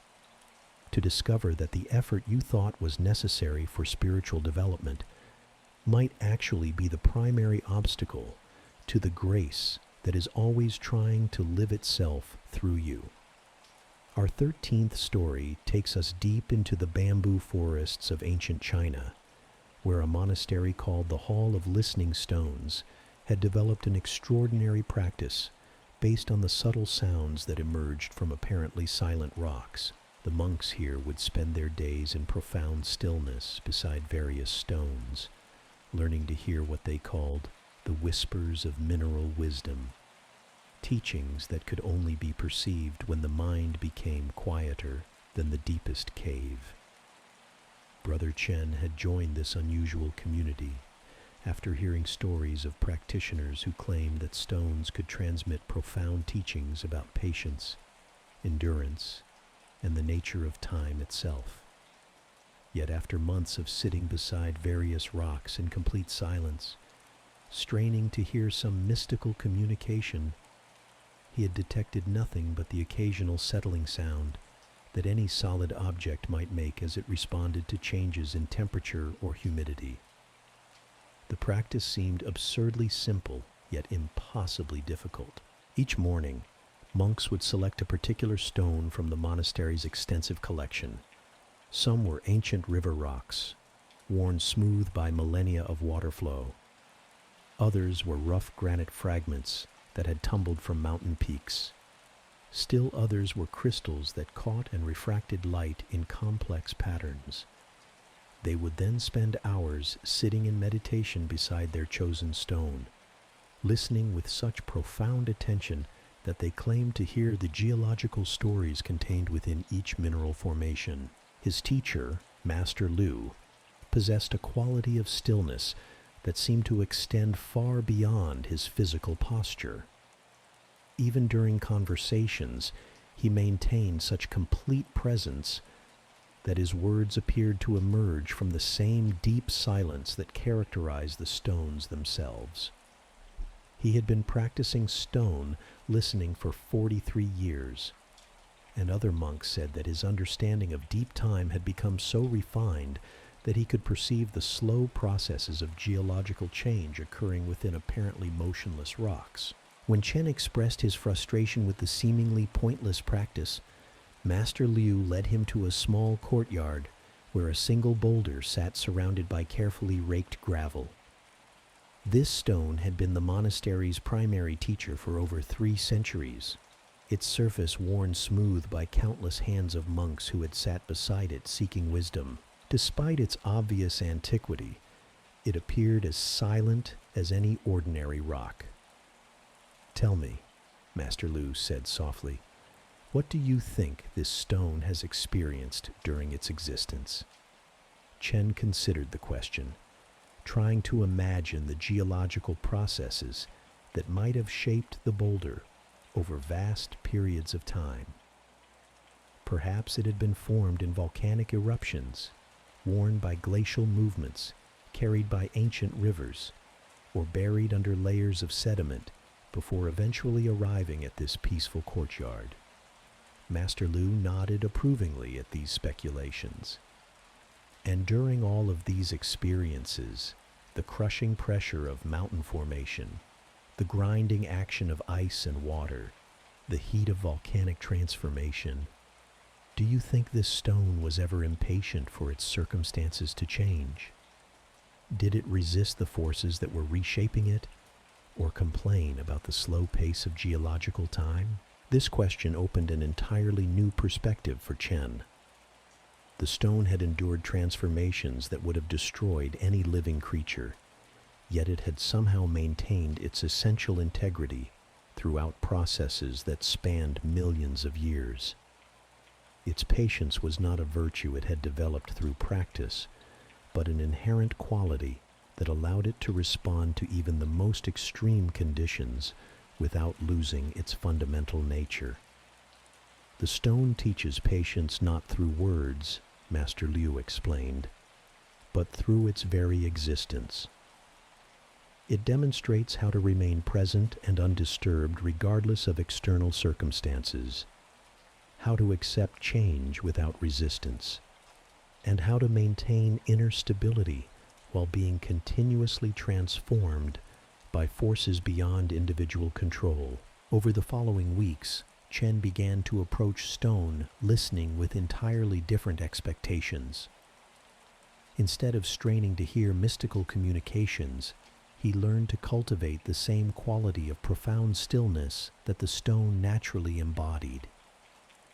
to discover that the effort you thought was necessary for spiritual development might actually be the primary obstacle to the grace that is always trying to live itself through you. Our 13th story takes us deep into the bamboo forests of ancient China, where a monastery called the Hall of Listening Stones had developed an extraordinary practice based on the subtle sounds that emerged from apparently silent rocks. The monks here would spend their days in profound stillness beside various stones, learning to hear what they called the whispers of mineral wisdom, teachings that could only be perceived when the mind became quieter than the deepest cave. Brother Chen had joined this unusual community after hearing stories of practitioners who claimed that stones could transmit profound teachings about patience, endurance, and the nature of time itself. Yet after months of sitting beside various rocks in complete silence, straining to hear some mystical communication, he had detected nothing but the occasional settling sound that any solid object might make as it responded to changes in temperature or humidity. The practice seemed absurdly simple, yet impossibly difficult. Each morning, monks would select a particular stone from the monastery's extensive collection. Some were ancient river rocks, worn smooth by millennia of water flow. Others were rough granite fragments that had tumbled from mountain peaks. Still others were crystals that caught and refracted light in complex patterns. They would then spend hours sitting in meditation beside their chosen stone, listening with such profound attention that they claimed to hear the geological stories contained within each mineral formation. His teacher, Master Lu, possessed a quality of stillness that seemed to extend far beyond his physical posture. Even during conversations, he maintained such complete presence that his words appeared to emerge from the same deep silence that characterized the stones themselves. He had been practicing stone listening for 43 years, and other monks said that his understanding of deep time had become so refined that he could perceive the slow processes of geological change occurring within apparently motionless rocks. When Chen expressed his frustration with the seemingly pointless practice, Master Liu led him to a small courtyard where a single boulder sat surrounded by carefully raked gravel. This stone had been the monastery's primary teacher for over 3 centuries, its surface worn smooth by countless hands of monks who had sat beside it seeking wisdom. Despite its obvious antiquity, it appeared as silent as any ordinary rock. "Tell me," Master Liu said softly, "what do you think this stone has experienced during its existence?" Chen considered the question, trying to imagine the geological processes that might have shaped the boulder over vast periods of time. Perhaps it had been formed in volcanic eruptions, worn by glacial movements, carried by ancient rivers, or buried under layers of sediment before eventually arriving at this peaceful courtyard. Master Liu nodded approvingly at these speculations. And during all of these experiences, the crushing pressure of mountain formation, the grinding action of ice and water, the heat of volcanic transformation, do you think this stone was ever impatient for its circumstances to change? Did it resist the forces that were reshaping it, or complain about the slow pace of geological time? This question opened an entirely new perspective for Chen. The stone had endured transformations that would have destroyed any living creature, yet it had somehow maintained its essential integrity throughout processes that spanned millions of years. Its patience was not a virtue it had developed through practice, but an inherent quality that allowed it to respond to even the most extreme conditions without losing its fundamental nature. The stone teaches patience not through words, Master Liu explained, but through its very existence. It demonstrates how to remain present and undisturbed regardless of external circumstances, how to accept change without resistance, and how to maintain inner stability while being continuously transformed by forces beyond individual control. Over the following weeks, Chen began to approach stone listening with entirely different expectations. Instead of straining to hear mystical communications, he learned to cultivate the same quality of profound stillness that the stone naturally embodied.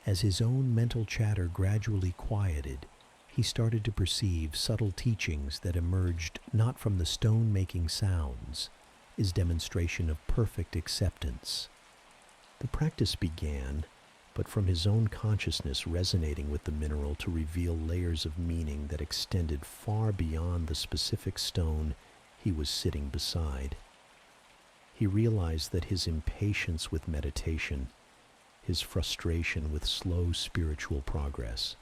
As his own mental chatter gradually quieted, he started to perceive subtle teachings that emerged not from the stone making sounds, his demonstration of perfect acceptance. The practice began, but from his own consciousness resonating with the mineral to reveal layers of meaning that extended far beyond the specific stone he was sitting beside. He realized that his impatience with meditation, his frustration with slow spiritual progress,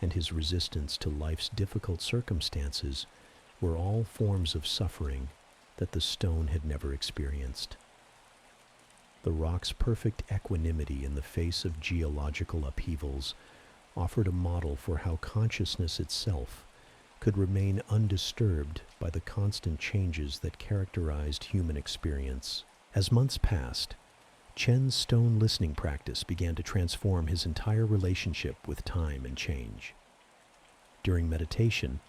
and his resistance to life's difficult circumstances were all forms of suffering that the stone had never experienced. The rock's perfect equanimity in the face of geological upheavals offered a model for how consciousness itself could remain undisturbed by the constant changes that characterized human experience. As months passed, Chen's stone listening practice began to transform his entire relationship with time and change. During meditation,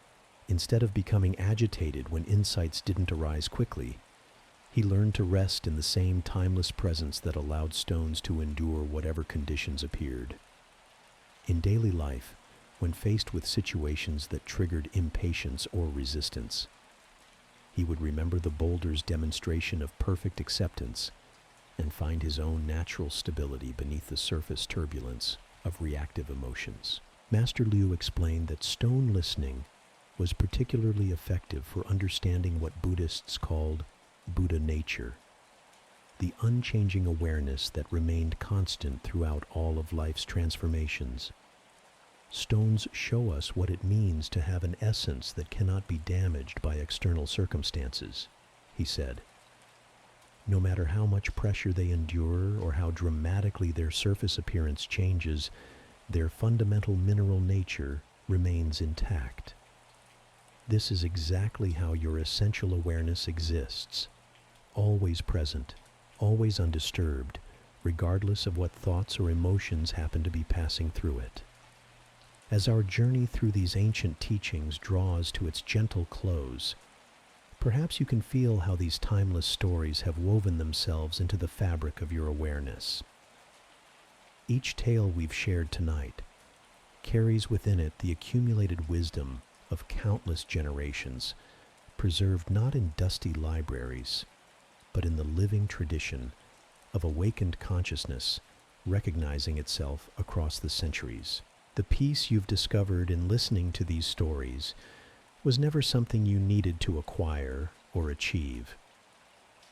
instead of becoming agitated when insights didn't arise quickly, he learned to rest in the same timeless presence that allowed stones to endure whatever conditions appeared. In daily life, when faced with situations that triggered impatience or resistance, he would remember the boulder's demonstration of perfect acceptance and find his own natural stability beneath the surface turbulence of reactive emotions. Master Liu explained that stone listening was particularly effective for understanding what Buddhists called Buddha nature, the unchanging awareness that remained constant throughout all of life's transformations. Stones show us what it means to have an essence that cannot be damaged by external circumstances, he said. No matter how much pressure they endure or how dramatically their surface appearance changes, their fundamental mineral nature remains intact. This is exactly how your essential awareness exists, always present, always undisturbed, regardless of what thoughts or emotions happen to be passing through it. As our journey through these ancient teachings draws to its gentle close, perhaps you can feel how these timeless stories have woven themselves into the fabric of your awareness. Each tale we've shared tonight carries within it the accumulated wisdom of countless generations, preserved not in dusty libraries, but in the living tradition of awakened consciousness recognizing itself across the centuries. The peace you've discovered in listening to these stories was never something you needed to acquire or achieve.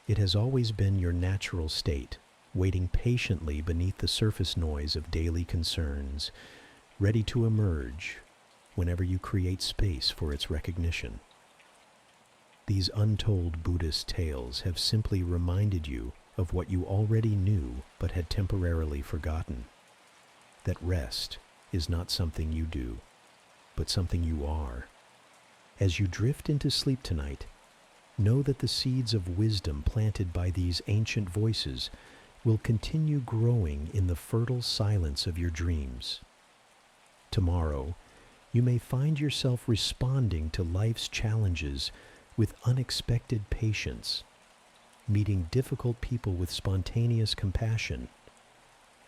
It has always been your natural state, waiting patiently beneath the surface noise of daily concerns, ready to emerge whenever you create space for its recognition. These untold Buddhist tales have simply reminded you of what you already knew but had temporarily forgotten, that rest is not something you do, but something you are. As you drift into sleep tonight, know that the seeds of wisdom planted by these ancient voices will continue growing in the fertile silence of your dreams. Tomorrow, you may find yourself responding to life's challenges with unexpected patience, meeting difficult people with spontaneous compassion,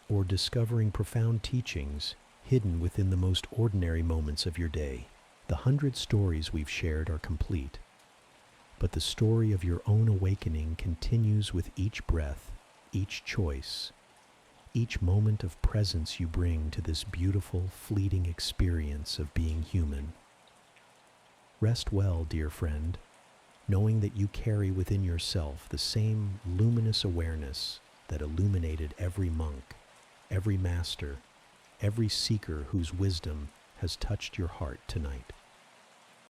or discovering profound teachings hidden within the most ordinary moments of your day. The 100 stories we've shared are complete, but the story of your own awakening continues with each breath, each choice, each moment of presence you bring to this beautiful, fleeting experience of being human. Rest well, dear friend, knowing that you carry within yourself the same luminous awareness that illuminated every monk, every master, every seeker whose wisdom has touched your heart tonight.